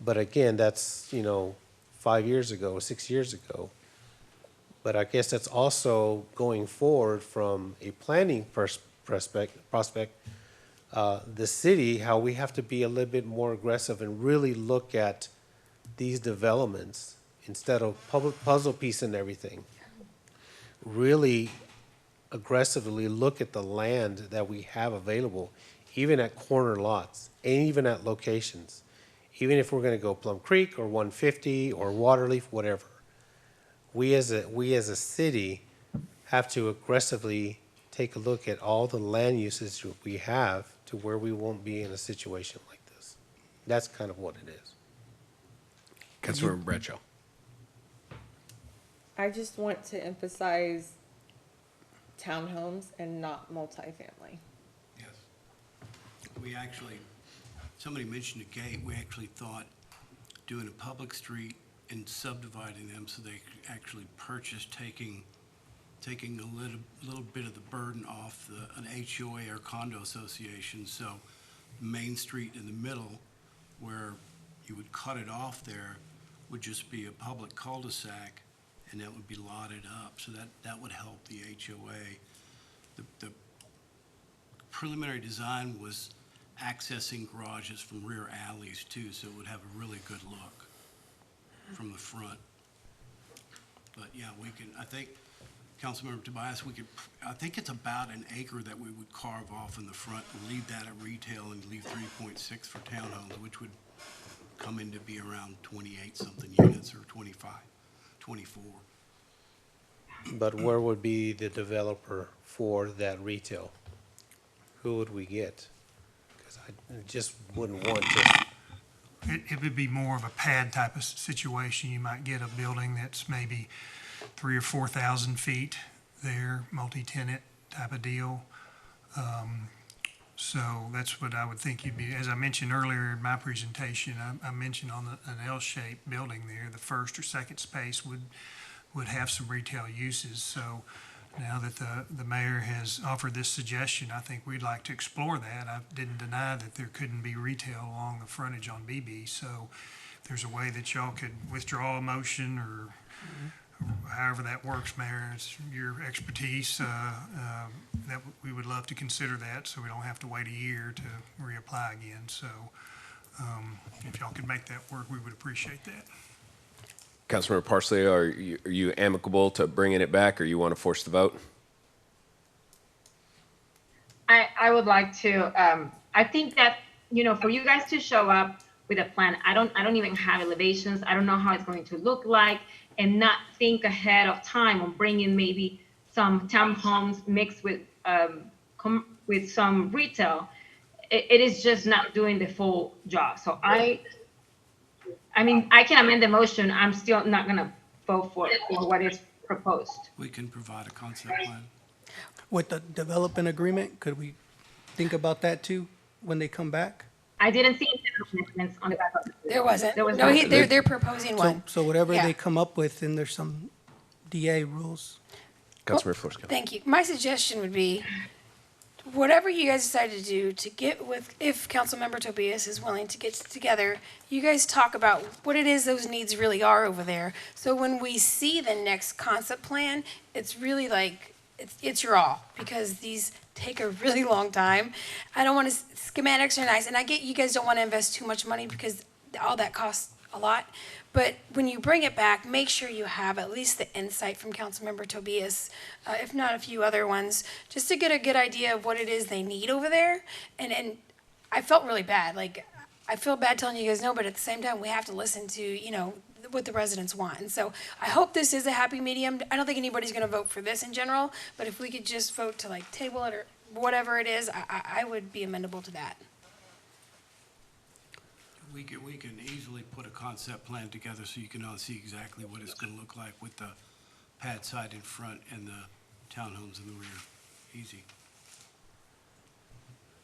Speaker 3: But again, that's, 5 years ago, 6 years ago. But I guess that's also going forward from a planning prospect, the city, how we have to be a little bit more aggressive and really look at these developments instead of public puzzle piece and everything. Really aggressively look at the land that we have available, even at corner lots, and even at locations. Even if we're gonna go Plum Creek or 150 or Waterleaf, whatever. We as a city have to aggressively take a look at all the land uses we have to where we won't be in a situation like this. That's kind of what it is.
Speaker 1: Councilmember Bradshaw.
Speaker 19: I just want to emphasize townhomes and not multifamily.
Speaker 12: Yes. We actually, somebody mentioned a gate, we actually thought doing a public street and subdividing them so they could actually purchase, taking a little bit of the burden off an HOA or condo association. So Main Street in the middle, where you would cut it off there, would just be a public cul-de-sac, and that would be lotted up. So that would help the HOA. The preliminary design was accessing garages from rear alleys too, so it would have a really good look from the front. But yeah, we can, I think, Councilmember Tobias, I think it's about an acre that we would carve off in the front and leave that at retail and leave 3.6 for townhomes, which would come in to be around 28-something units or 25, 24.
Speaker 3: But where would be the developer for that retail? Who would we get? Because I just wouldn't want to.
Speaker 15: It would be more of a pad type of situation. You might get a building that's maybe 3,000 or 4,000 feet there, multi-tenant type of deal. So that's what I would think you'd be, as I mentioned earlier in my presentation, I mentioned on an L-shaped building there, the first or second space would have some retail uses. So now that the mayor has offered this suggestion, I think we'd like to explore that. I didn't deny that there couldn't be retail along the frontage on BB. So if there's a way that y'all could withdraw a motion or however that works, Mayor, it's your expertise, that we would love to consider that so we don't have to wait a year to reapply again. So if y'all could make that work, we would appreciate that.
Speaker 1: Councilmember Parsley, are you amicable to bringing it back, or you want to force the vote?
Speaker 13: I would like to, I think that, for you guys to show up with a plan, I don't even have elevations. I don't know how it's going to look like, and not think ahead of time on bringing maybe some townhomes mixed with some retail, it is just not doing the full job. So I mean, I can amend the motion. I'm still not gonna vote for what is proposed.
Speaker 12: We can provide a concept plan.
Speaker 5: With the development agreement, could we think about that too, when they come back?
Speaker 13: I didn't see any amendments on the back of it.
Speaker 4: There wasn't.
Speaker 13: There was
Speaker 4: No,
Speaker 13: not.
Speaker 4: they're proposing one.
Speaker 5: So whatever
Speaker 4: Yeah.
Speaker 5: they come up with, then there's some DA rules.
Speaker 1: Councilmember Flores-Cale.
Speaker 4: Thank you. My suggestion would be, whatever you guys decide to do to get with, if Councilmember Tobias is willing to get together, you guys talk about what it is those needs really are over there. So when we see the next concept plan, it's really like, it's your all, because these take a really long time. I don't want to, schematics are nice, and I get you guys don't want to invest too much money because all that costs a lot. But when you bring it back, make sure you have at least the insight from Councilmember Tobias, if not a few other ones, just to get a good idea of what it is they need over there. And I felt really bad. Like, I feel bad telling you guys no, but at the same time, we have to listen to, you know, what the residents want. And so I hope this is a happy medium. I don't think anybody's going to vote for this in general, but if we could just vote to like table it or whatever it is, I would be amenable to that.
Speaker 12: We can easily put a concept plan together so you can all see exactly what it's gonna look like with the pad side in front and the townhomes in the rear. Easy.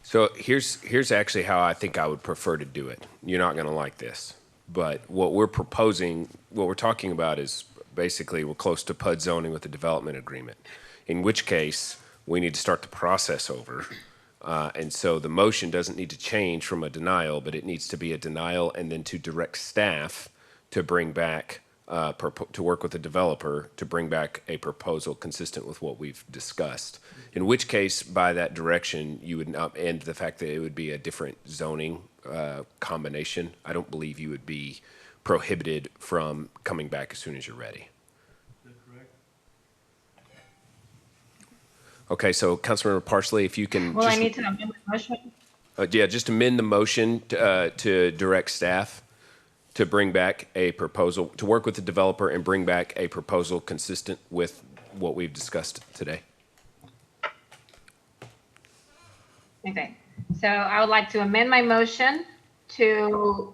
Speaker 1: So here's actually how I think I would prefer to do it. You're not gonna like this, but what we're proposing, what we're talking about is basically we're close to PUD zoning with the development agreement, in which case we need to start the process over. And so the motion doesn't need to change from a denial, but it needs to be a denial and then to direct staff to bring back, to work with the developer to bring back a proposal consistent with what we've discussed. In which case, by that direction, you would not, and the fact that it would be a different zoning combination, I don't believe you would be prohibited from coming back as soon as you're ready. Okay, so Councilmember Parsley, if you can.
Speaker 13: Well, I need to amend my motion.
Speaker 1: Yeah, just amend the motion to direct staff to bring back a proposal, to work with the developer and bring back a proposal consistent with what we've discussed today.
Speaker 13: Okay, so I would like to amend my motion to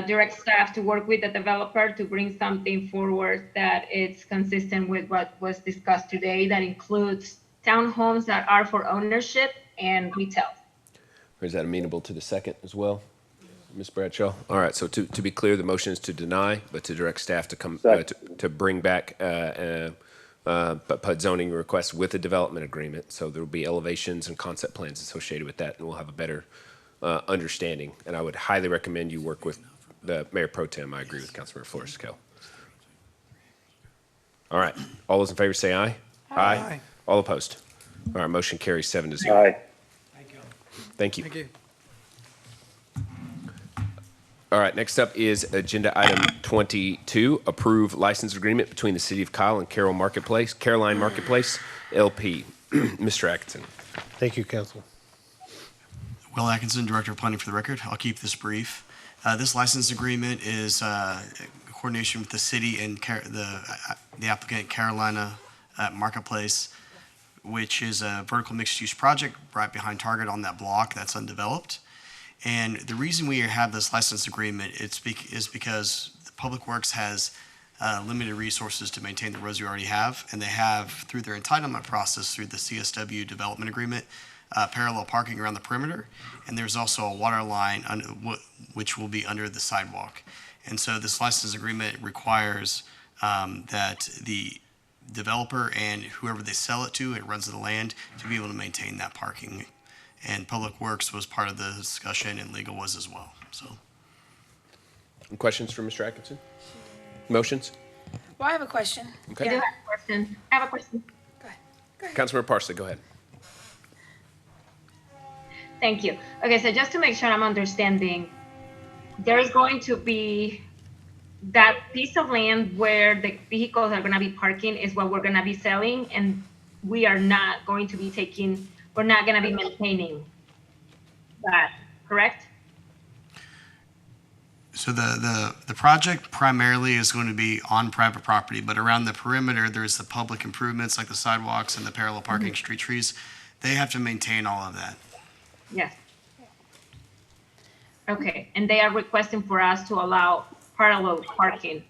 Speaker 13: direct staff to work with the developer to bring something forward that is consistent with what was discussed today, that includes townhomes that are for ownership and retail.
Speaker 1: Or is that amenable to the second as well, Ms. Bradshaw? All right, so to be clear, the motion is to deny, but to direct staff to come, to bring back PUD zoning requests with a development agreement. So there will be elevations and concept plans associated with that, and we'll have a better understanding. And I would highly recommend you work with the Mayor Pro Tem. I agree with Councilmember Flores-Cale. All right, all those in favor say aye. Aye. All opposed? All right, motion carries 7-0.
Speaker 17: Aye.
Speaker 1: Thank you.
Speaker 5: Thank you.
Speaker 1: All right, next up is agenda item 22, approve license agreement between the City of Kyle and Caroline Marketplace LP. Mr. Atkinson.
Speaker 3: Thank you, Council.
Speaker 18: Will Atkinson, Director of Planning for the record. I'll keep this brief. This license agreement is coordination with the city and the applicant Carolina Marketplace, which is a vertical mixed-use project right behind Target on that block that's undeveloped. And the reason we have this license agreement is because the Public Works has limited resources to maintain the roads we already have, and they have, through their entitlement process, through the CSW development agreement, parallel parking around the perimeter, and there's also a water line which will be under the sidewalk. And so this license agreement requires that the developer and whoever they sell it to, it runs the land, to be able to maintain that parking. And Public Works was part of the discussion, and legal was as well. So,
Speaker 1: Any questions for Mr. Atkinson? Motions?
Speaker 4: Well, I have a question.
Speaker 1: Okay.
Speaker 13: I do have a question. I have a question.
Speaker 4: Go ahead.
Speaker 1: Councilmember Parsley, go ahead.
Speaker 13: Thank you. Okay, so just to make sure I'm understanding, there's going to be that piece of land where the vehicles are going to be parking is what we're going to be selling, and we are not going to be we're not going to be maintaining that, correct?
Speaker 18: So the project primarily is going to be on private property, but around the perimeter, there's the public improvements like the sidewalks and the parallel parking, street trees. They have to maintain all of that.
Speaker 13: Yes. Okay, and they are requesting for us to allow parallel parking.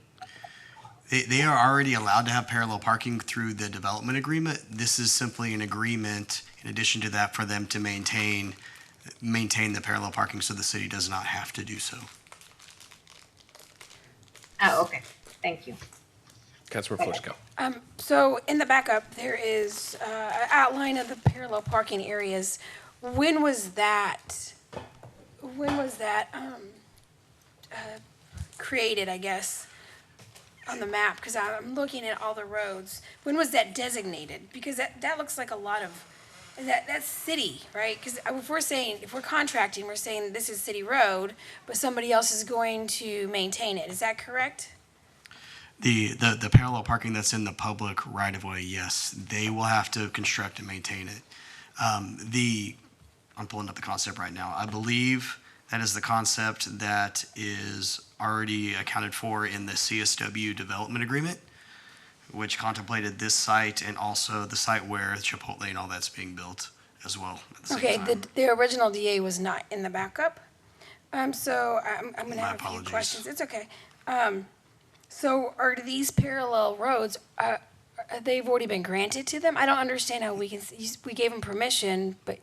Speaker 18: They are already allowed to have parallel parking through the development agreement. This is simply an agreement in addition to that for them to maintain the parallel parking so the city does not have to do so.
Speaker 13: Oh, okay, thank you.
Speaker 1: Councilmember Flores-Cale.
Speaker 4: So in the backup, there is an outline of the parallel parking areas. When was that created, I guess, on the map? Because I'm looking at all the roads. When was that designated? Because that looks like a lot of, that's city, right? Because if we're contracting, we're saying this is city road, but somebody else is going to maintain it. Is that correct?
Speaker 18: The parallel parking that's in the public right-of-way, yes, they will have to construct and maintain it. I'm pulling up the concept right now. I believe that is the concept that is already accounted for in the CSW development agreement, which contemplated this site and also the site where Chipotle and all that's being built as well at the same
Speaker 4: Okay,
Speaker 18: time.
Speaker 4: the original DA was not in the backup. So I'm gonna
Speaker 18: My
Speaker 4: have a few
Speaker 18: apologies.
Speaker 4: questions. It's okay. So are these parallel roads, they've already been granted to them? I don't understand how we gave them permission, but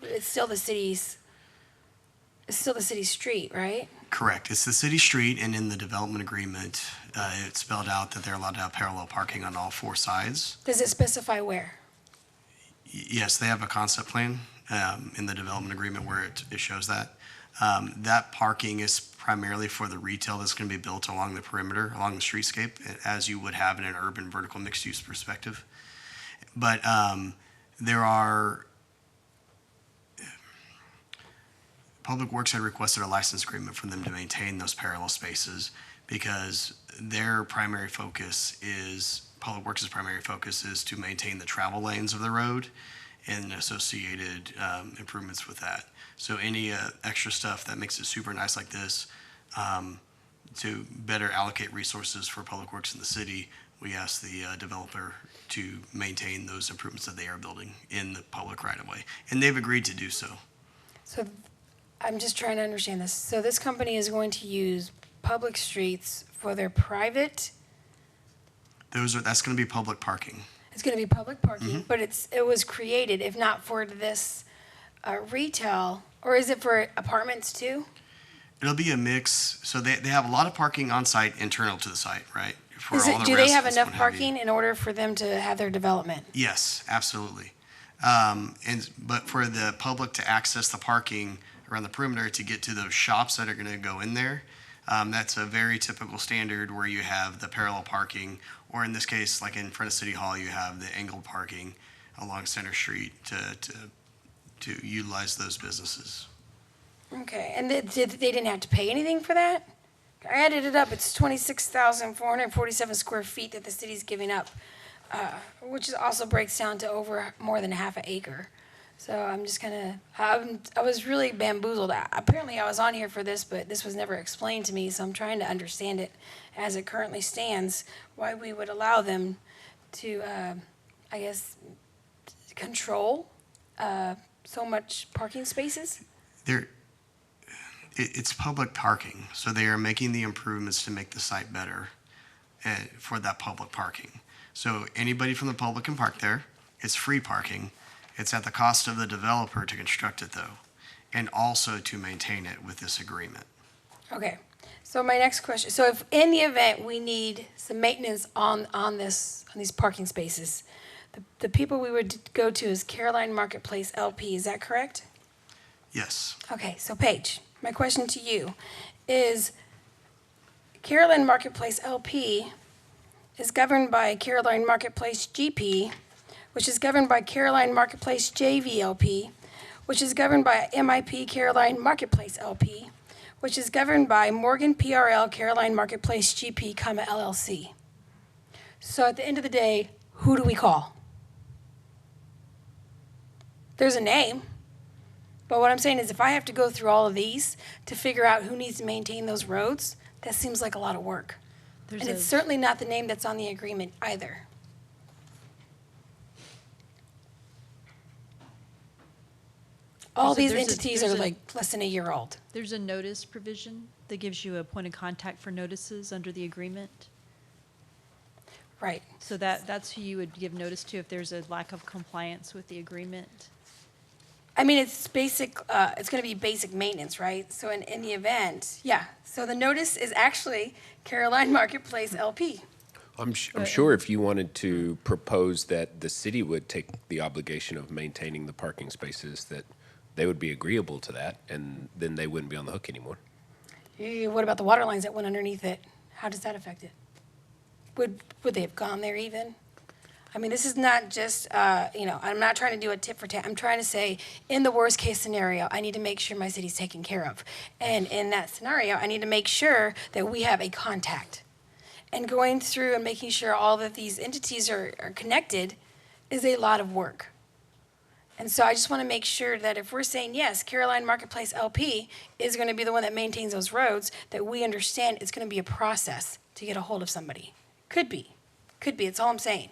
Speaker 4: it's still the city's street, right?
Speaker 18: Correct. It's the city street, and in the development agreement, it's spelled out that they're allowed to have parallel parking on all four sides.
Speaker 4: Does it specify where?
Speaker 18: Yes, they have a concept plan in the development agreement where it shows that. That parking is primarily for the retail that's going to be built along the perimeter, along the streetscape, as you would have in an urban vertical mixed-use perspective. But there are Public Works had requested a license agreement for them to maintain those parallel spaces because their primary focus is, Public Works' primary focus is to maintain the travel lanes of the road and associated improvements with that. So any extra stuff that makes it super nice like this, to better allocate resources for Public Works in the city, we ask the developer to maintain those improvements that they are building in the public right-of-way. And they've agreed to do so.
Speaker 4: So I'm just trying to understand this. So this company is going to use public streets for their private,
Speaker 18: That's going to be public parking.
Speaker 4: it's gonna be public parking, but it was created, if not for this retail, or is it for apartments too?
Speaker 18: It'll be a mix. So they have a lot of parking on site internal to the site, right? For all the
Speaker 4: Do they have
Speaker 18: residents,
Speaker 4: enough
Speaker 18: what you.
Speaker 4: parking in order for them to have their development?
Speaker 18: Yes, absolutely. But for the public to access the parking around the perimeter to get to those shops that are going to go in there, that's a very typical standard where you have the parallel parking, or in this case, like in front of City Hall, you have the angled parking along Center Street to utilize those businesses.
Speaker 4: Okay, and they didn't have to pay anything for that? I added it up, it's 26,447 square feet that the city's giving up, which also breaks down to over more than half an acre. So I'm just I was really bamboozled. Apparently I was on here for this, but this was never explained to me, so I'm trying to understand it as it currently stands, why we would allow them to, I guess, control so much parking spaces?
Speaker 18: It's public parking, so they are making the improvements to make the site better for that public parking. So anybody from the public can park there. It's free parking. It's at the cost of the developer to construct it, though, and also to maintain it with this agreement.
Speaker 4: Okay, so my next question, so if in the event we need some maintenance on these parking spaces, the people we would go to is Caroline Marketplace LP, is that correct?
Speaker 18: Yes.
Speaker 4: Okay, so Paige, my question to you is Caroline Marketplace LP is governed by Caroline Marketplace GP, which is governed by Caroline Marketplace JVLP, which is governed by MIP Caroline Marketplace LP, which is governed by Morgan PRL Caroline Marketplace GP, LLC. So at the end of the day, who do we call? There's a name. But what I'm saying is if I have to go through all of these to figure out who needs to maintain those roads, that seems like a lot of work. And it's certainly not the name that's on the agreement either. All
Speaker 22: There's a-
Speaker 4: these
Speaker 22: there's a-
Speaker 4: entities
Speaker 22: there's
Speaker 4: are
Speaker 22: a-
Speaker 4: like less than a year old.
Speaker 22: There's a notice provision that gives you a point of contact for notices under the agreement.
Speaker 4: Right.
Speaker 22: So that's who you would give notice to if there's a lack of compliance with the agreement.
Speaker 4: I mean, it's basic, it's gonna be basic maintenance, right? So in the event, yeah. So the notice is actually Caroline Marketplace LP.
Speaker 1: I'm sure if you wanted to propose that the city would take the obligation of maintaining the parking spaces, that they would be agreeable to that, and then they wouldn't be on the hook anymore.
Speaker 4: What about the water lines that went underneath it? How does that affect it? Would they have gone there even? I mean, this is not just, I'm not trying to do a tit for tat. I'm trying to say, in the worst case scenario, I need to make sure my city's taken care of. And in that scenario, I need to make sure that we have a contact. And going through and making sure all of these entities are connected is a lot of work. And so I just want to make sure that if we're saying, yes, Caroline Marketplace LP is going to be the one that maintains those roads, that we understand it's going to be a process to get a hold of somebody. Could be, that's all I'm saying.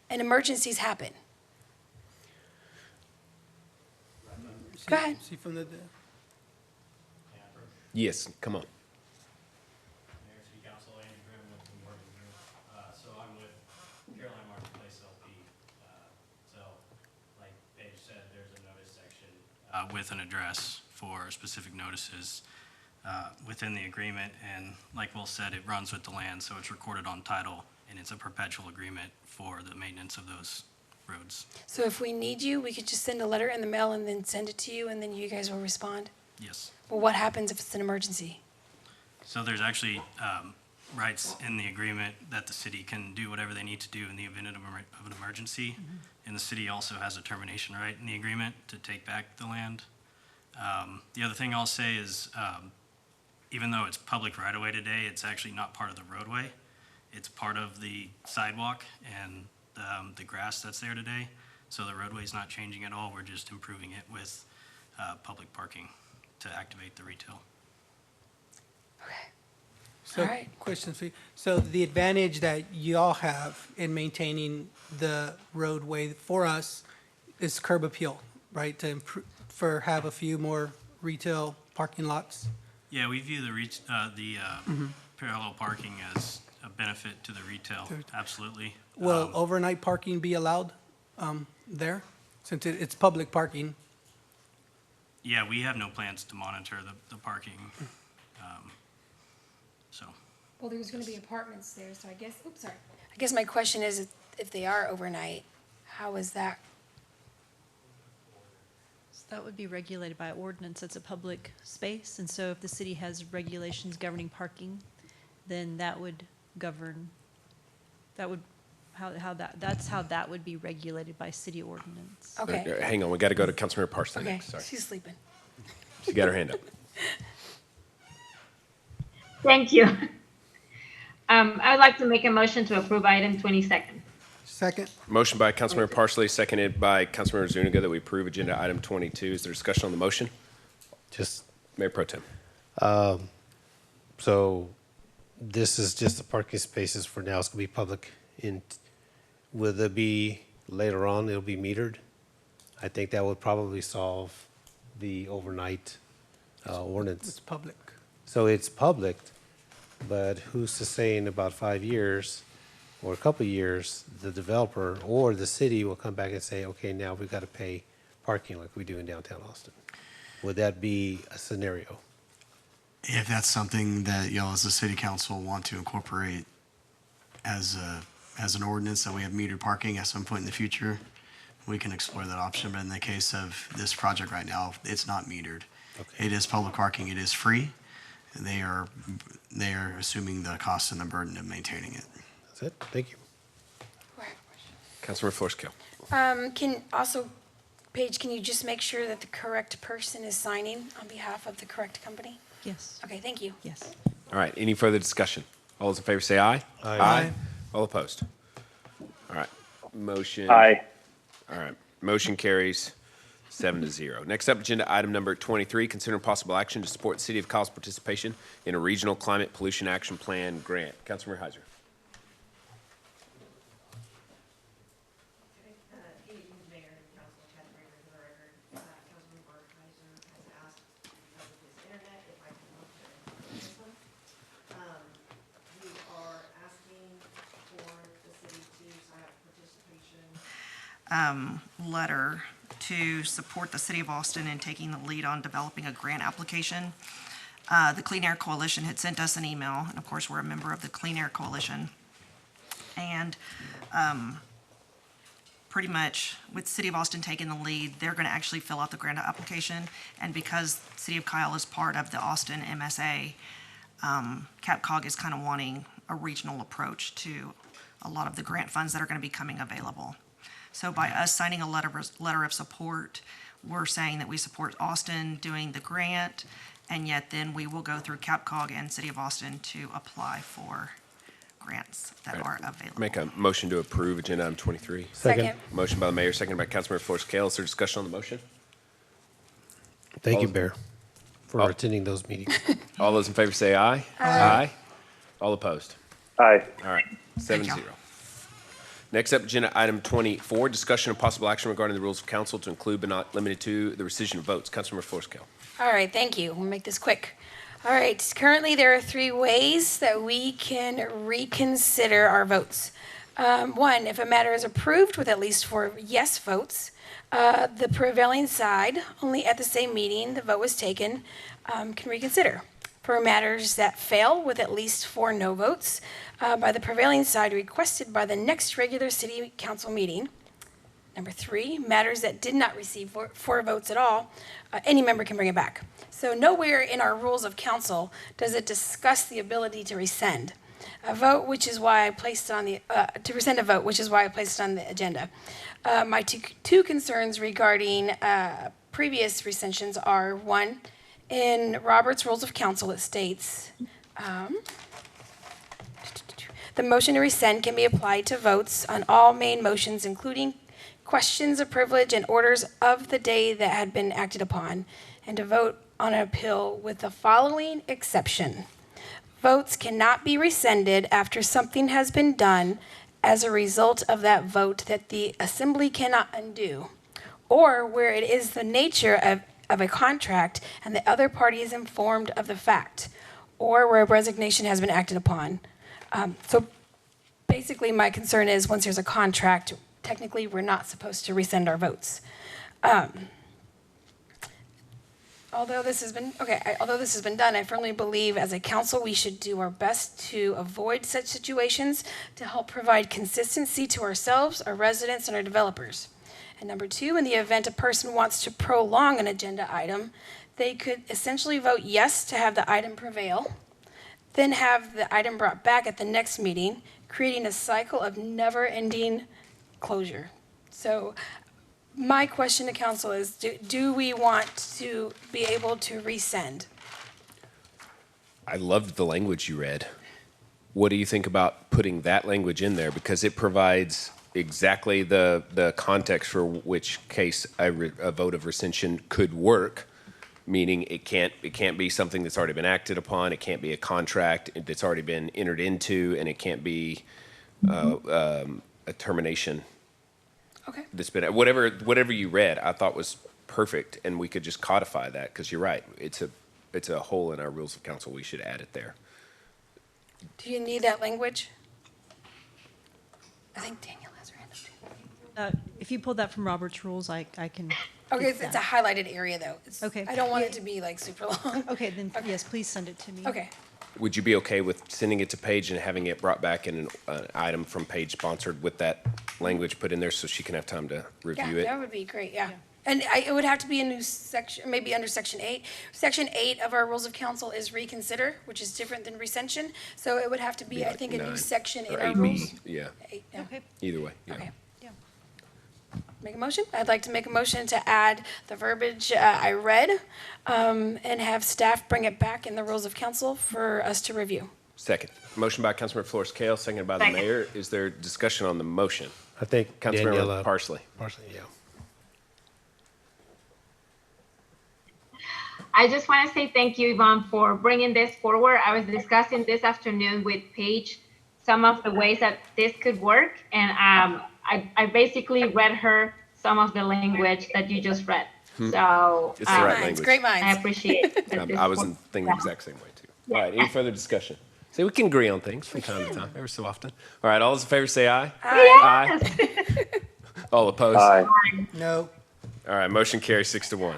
Speaker 4: And emergencies happen. Go ahead.
Speaker 5: See from the,
Speaker 1: Yes, come on.
Speaker 8: Mayor, City Council, Andy Grimm with the Morgan Group. So I'm with Caroline Marketplace LP. So like Paige said, there's a notice section with an address for specific notices within the agreement. And like Will said, it runs with the land, so it's recorded on title, and it's a perpetual agreement for the maintenance of those roads.
Speaker 4: So if we need you, we could just send a letter in the mail and then send it to you, and then you guys will respond?
Speaker 8: Yes.
Speaker 4: Well, what happens if it's an emergency?
Speaker 8: So there's actually rights in the agreement that the city can do whatever they need to do in the event of an emergency. And the city also has a termination right in the agreement to take back the land. The other thing I'll say is, even though it's public right-of-way today, it's actually not part of the roadway. It's part of the sidewalk and the grass that's there today. So the roadway's not changing at all. We're just improving it with public parking to activate the retail.
Speaker 4: Okay.
Speaker 5: so,
Speaker 4: All right.
Speaker 5: question for you. So the advantage that y'all have in maintaining the roadway for us is curb appeal, right? To improve, have a few more retail parking lots?
Speaker 8: Yeah, we view the parallel parking as a benefit to the retail, absolutely.
Speaker 5: Will overnight parking be allowed there, since it's public parking?
Speaker 8: Yeah, we have no plans to monitor the parking, so.
Speaker 4: Well, there's going to be apartments there, so I guess my question is, if they are overnight, how is that?
Speaker 22: So that would be regulated by ordinance. It's a public space, and so if the city has regulations governing parking, then that would govern, that's how that would be regulated by city ordinance.
Speaker 4: Okay.
Speaker 1: Hang on, we got to go to Councilmember Parsley
Speaker 4: Okay,
Speaker 1: next. Sorry.
Speaker 4: she's sleeping.
Speaker 1: She got her hand up.
Speaker 13: Thank you. I would like to make a motion to approve item 22nd.
Speaker 5: Second?
Speaker 1: Motion by Councilmember Parsley, seconded by Councilmember Zuniga, that we approve agenda item 22. Is there discussion on the motion?
Speaker 3: Just,
Speaker 1: Mayor Pro Tem.
Speaker 3: so this is just the parking spaces for now. It's gonna be public. Will there be, later on, it'll be metered? I think that would probably solve the overnight ordinance.
Speaker 5: It's public.
Speaker 3: So it's public, but who's to say in about 5 years or a couple of years, the developer or the city will come back and say, okay, now we've got to pay parking like we do in downtown Austin? Would that be a scenario?
Speaker 18: If that's something that y'all as a city council want to incorporate as an ordinance that we have metered parking at some point in the future, we can explore that option. But in the case of this project right now, it's not metered.
Speaker 3: Okay.
Speaker 18: It is public parking. It is free. They are assuming the cost and the burden of maintaining it.
Speaker 3: That's it. Thank you.
Speaker 1: Councilmember Flores-Cale.
Speaker 4: Paige, can you just make sure that the correct person is signing on behalf of the correct company?
Speaker 22: Yes,
Speaker 4: Okay, thank you.
Speaker 22: yes.
Speaker 1: All right, any further discussion? All those in favor say aye.
Speaker 5: Aye.
Speaker 1: All opposed? All right, motion.
Speaker 17: Aye.
Speaker 1: All right, motion carries 7-0. Next up, agenda item number 23, consider possible action to support the City of Kyle's participation in a regional climate pollution action plan grant. Councilmember Heiser.
Speaker 10: Letter to support the City of Austin in taking the lead on developing a grant application. The Clean Air Coalition had sent us an email, and of course, we're a member of the Clean Air Coalition. And pretty much with City of Austin taking the lead, they're going to actually fill out the grant application. And because City of Kyle is part of the Austin MSA, CapCog is kind of wanting a regional approach to a lot of the grant funds that are going to be coming available. So by us signing a letter of support, we're saying that we support Austin doing the grant, and yet then we will go through CapCog and City of Austin to apply for grants that are available.
Speaker 1: Make a motion to approve agenda item 23.
Speaker 4: Second.
Speaker 1: Motion by the mayor, seconded by Councilmember Flores-Cale. Is there discussion on the motion?
Speaker 3: Thank you,
Speaker 1: All-
Speaker 3: Mayor, for attending those meetings.
Speaker 1: All those in favor say aye. Aye. All opposed?
Speaker 17: Aye.
Speaker 1: All right, 7-0.
Speaker 10: Thank you.
Speaker 1: Next up, agenda item 24, discussion of possible action regarding the rules of council to include but not limited to the rescission of votes. Councilmember Flores-Cale.
Speaker 4: All right, thank you. We'll make this quick. All right, currently there are 3 ways that we can reconsider our votes. 1, if a matter is approved with at least 4 yes votes, the prevailing side, only at the same meeting the vote was taken, can reconsider. For matters that fail with at least 4 no votes by the prevailing side requested by the next regular city council meeting. Number 3, matters that did not receive 4 votes at all, any member can bring it back. So nowhere in our rules of council does it discuss the ability to rescind a vote, which is why I placed on the, to rescind a vote, which is why I placed it on the agenda. My two concerns regarding previous rescissions are, 1, in Robert's Rules of Council, it states, the motion to rescind can be applied to votes on all main motions, including questions of privilege and orders of the day that had been acted upon, and to vote on an appeal with the following exception. Votes cannot be rescinded after something has been done as a result of that vote that the assembly cannot undo, or where it is the nature of a contract and the other party is informed of the fact, or where a resignation has been acted upon. So basically my concern is once there's a contract, technically we're not supposed to rescind our votes. Although this has been done, I firmly believe as a council we should do our best to avoid such situations to help provide consistency to ourselves, our residents, and our developers. And number 2, in the event a person wants to prolong an agenda item, they could essentially vote yes to have the item prevail, then have the item brought back at the next meeting, creating a cycle of never-ending closure. So my question to council is, do we want to be able to rescind?
Speaker 1: I loved the language you read. What do you think about putting that language in there? Because it provides exactly the context for which case a vote of rescission could work, meaning it can't be something that's already been acted upon, it can't be a contract that's already been entered into, and it can't be a termination.
Speaker 4: Okay.
Speaker 1: That's been whatever you read, I thought was perfect, and we could just codify that because you're right. It's a hole in our rules of council. We should add it there.
Speaker 4: Do you need that language? I think Daniel has her hand up too.
Speaker 14: If you pulled that from Robert's Rules, I can.
Speaker 4: Okay,
Speaker 14: get
Speaker 4: it's a
Speaker 14: that.
Speaker 4: highlighted area though.
Speaker 14: Okay.
Speaker 4: I don't want it to be like super long.
Speaker 14: Okay, then yes, please send it to me.
Speaker 4: Okay.
Speaker 1: Would you be okay with sending it to Paige and having it brought back in an item from Paige sponsored with that language put in there so she can have time to review it?
Speaker 4: Yeah, that would be great, yeah. And it would have to be a new section, maybe under Section 8. Section 8 of our Rules of Council is reconsider, which is different than rescission. So it would have to be, I
Speaker 1: like
Speaker 4: think, a new
Speaker 1: 9
Speaker 4: section in
Speaker 1: or
Speaker 4: our
Speaker 1: 8B,
Speaker 4: rules.
Speaker 1: yeah.
Speaker 4: 8, yeah.
Speaker 14: Okay.
Speaker 1: Either way, yeah.
Speaker 4: Okay.
Speaker 14: Yeah.
Speaker 4: Make a motion? I'd like to make a motion to add the verbiage I read and have staff bring it back in the Rules of Council for us to review.
Speaker 1: Second. Motion by Councilmember Flores-Cale, seconded by the mayor. Is there discussion on the motion?
Speaker 3: I think
Speaker 1: Councilmember
Speaker 3: Daniela.
Speaker 1: Parsley.
Speaker 3: Parsley, yeah.
Speaker 13: I just want to say thank you, Yvonne, for bringing this forward. I was discussing this afternoon with Paige some of the ways that this could work, and I basically read her some of the language that you just read. So
Speaker 1: It's the right language.
Speaker 4: Great minds.
Speaker 13: I appreciate that.
Speaker 1: I was thinking the exact same way too. All right, any further discussion? See, we can agree on things from time to time, every so often. All right, all those in favor say aye. Aye. All opposed?
Speaker 20: Aye.
Speaker 5: No.
Speaker 1: All right, motion carries 6-1.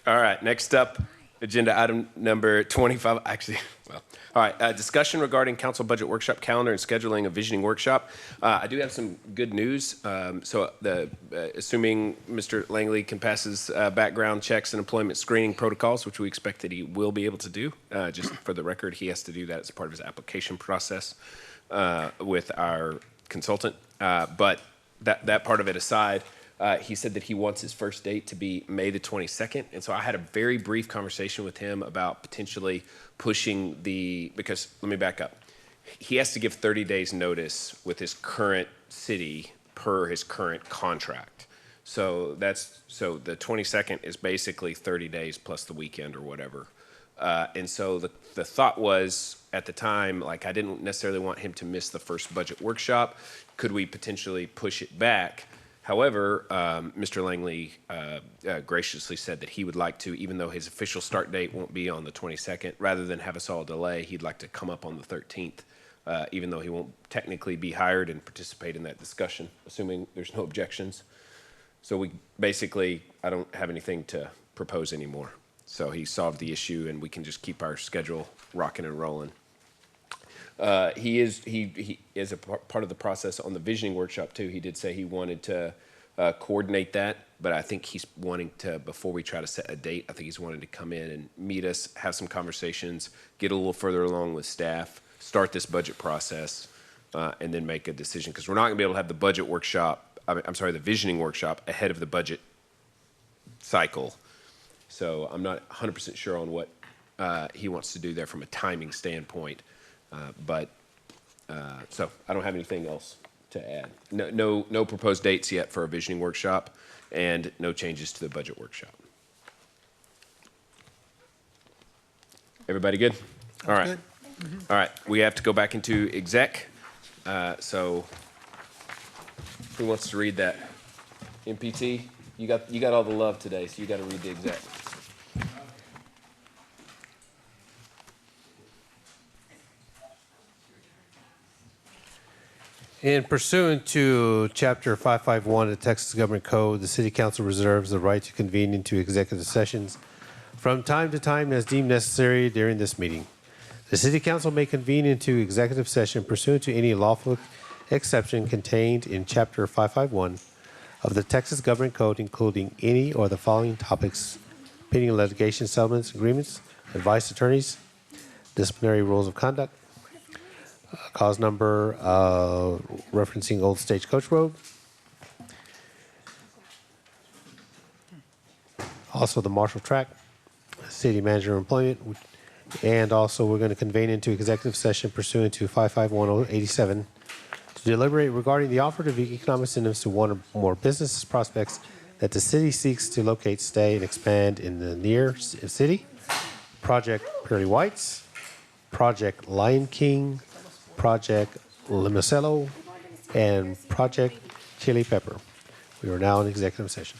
Speaker 1: All right, next up, agenda item number 25, actually, well, all right, discussion regarding council budget workshop calendar and scheduling a visioning workshop. I do have some good news. Assuming Mr. Langley can pass his background checks and employment screening protocols, which we expect that he will be able to do, just for the record, he has to do that as part of his application process with our consultant. But that part of it aside, he said that he wants his first date to be May the 22nd. And so I had a very brief conversation with him about potentially pushing because let me back up. He has to give 30 days notice with his current city per his current contract. So the 22nd is basically 30 days plus the weekend or whatever. And so the thought was at the time, like I didn't necessarily want him to miss the first budget workshop. Could we potentially push it back? However, Mr. Langley graciously said that he would like to, even though his official start date won't be on the 22nd, rather than have us all delay, he'd like to come up on the 13th, even though he won't technically be hired and participate in that discussion, assuming there's no objections. So I don't have anything to propose anymore. So he solved the issue and we can just keep our schedule rocking and rolling. He is a part of the process on the visioning workshop too. He did say he wanted to coordinate that, but I think he's wanting to, before we try to set a date, I think he's wanting to come in and meet us, have some conversations, get a little further along with staff, start this budget process, and then make a decision. Because we're not going to be able to have the budget workshop, the visioning workshop ahead of the budget cycle. So I'm not 100% sure on what he wants to do there from a timing standpoint. So I don't have anything else to add. No proposed dates yet for a visioning workshop and no changes to the budget workshop. Everybody good? All right. All right, we have to go back into exec. So who wants to read that? MPT, you got all the love today, so you got to read the exec.
Speaker 3: In pursuant to Chapter 551 of the Texas Government Code, the City Council reserves the right to convene into executive sessions from time to time as deemed necessary during this meeting. The City Council may convene into executive session pursuant to any lawful exception contained in Chapter 551 of the Texas Government Code, including any or the following topics: pending litigation settlements, agreements, advice attorneys, disciplinary rules of conduct, cause number referencing Old Stagecoach Road. Also the Marshall Track, City Manager Employment, and also we're going to convene into executive session pursuant to 551-87 to deliberate regarding the offer of economic incentives to one or more business prospects that the city seeks to locate, stay, and expand in the near city. Project Pearly Whites, Project Lion King, Project Limoncello, and Project Chili Pepper. We are now in executive session.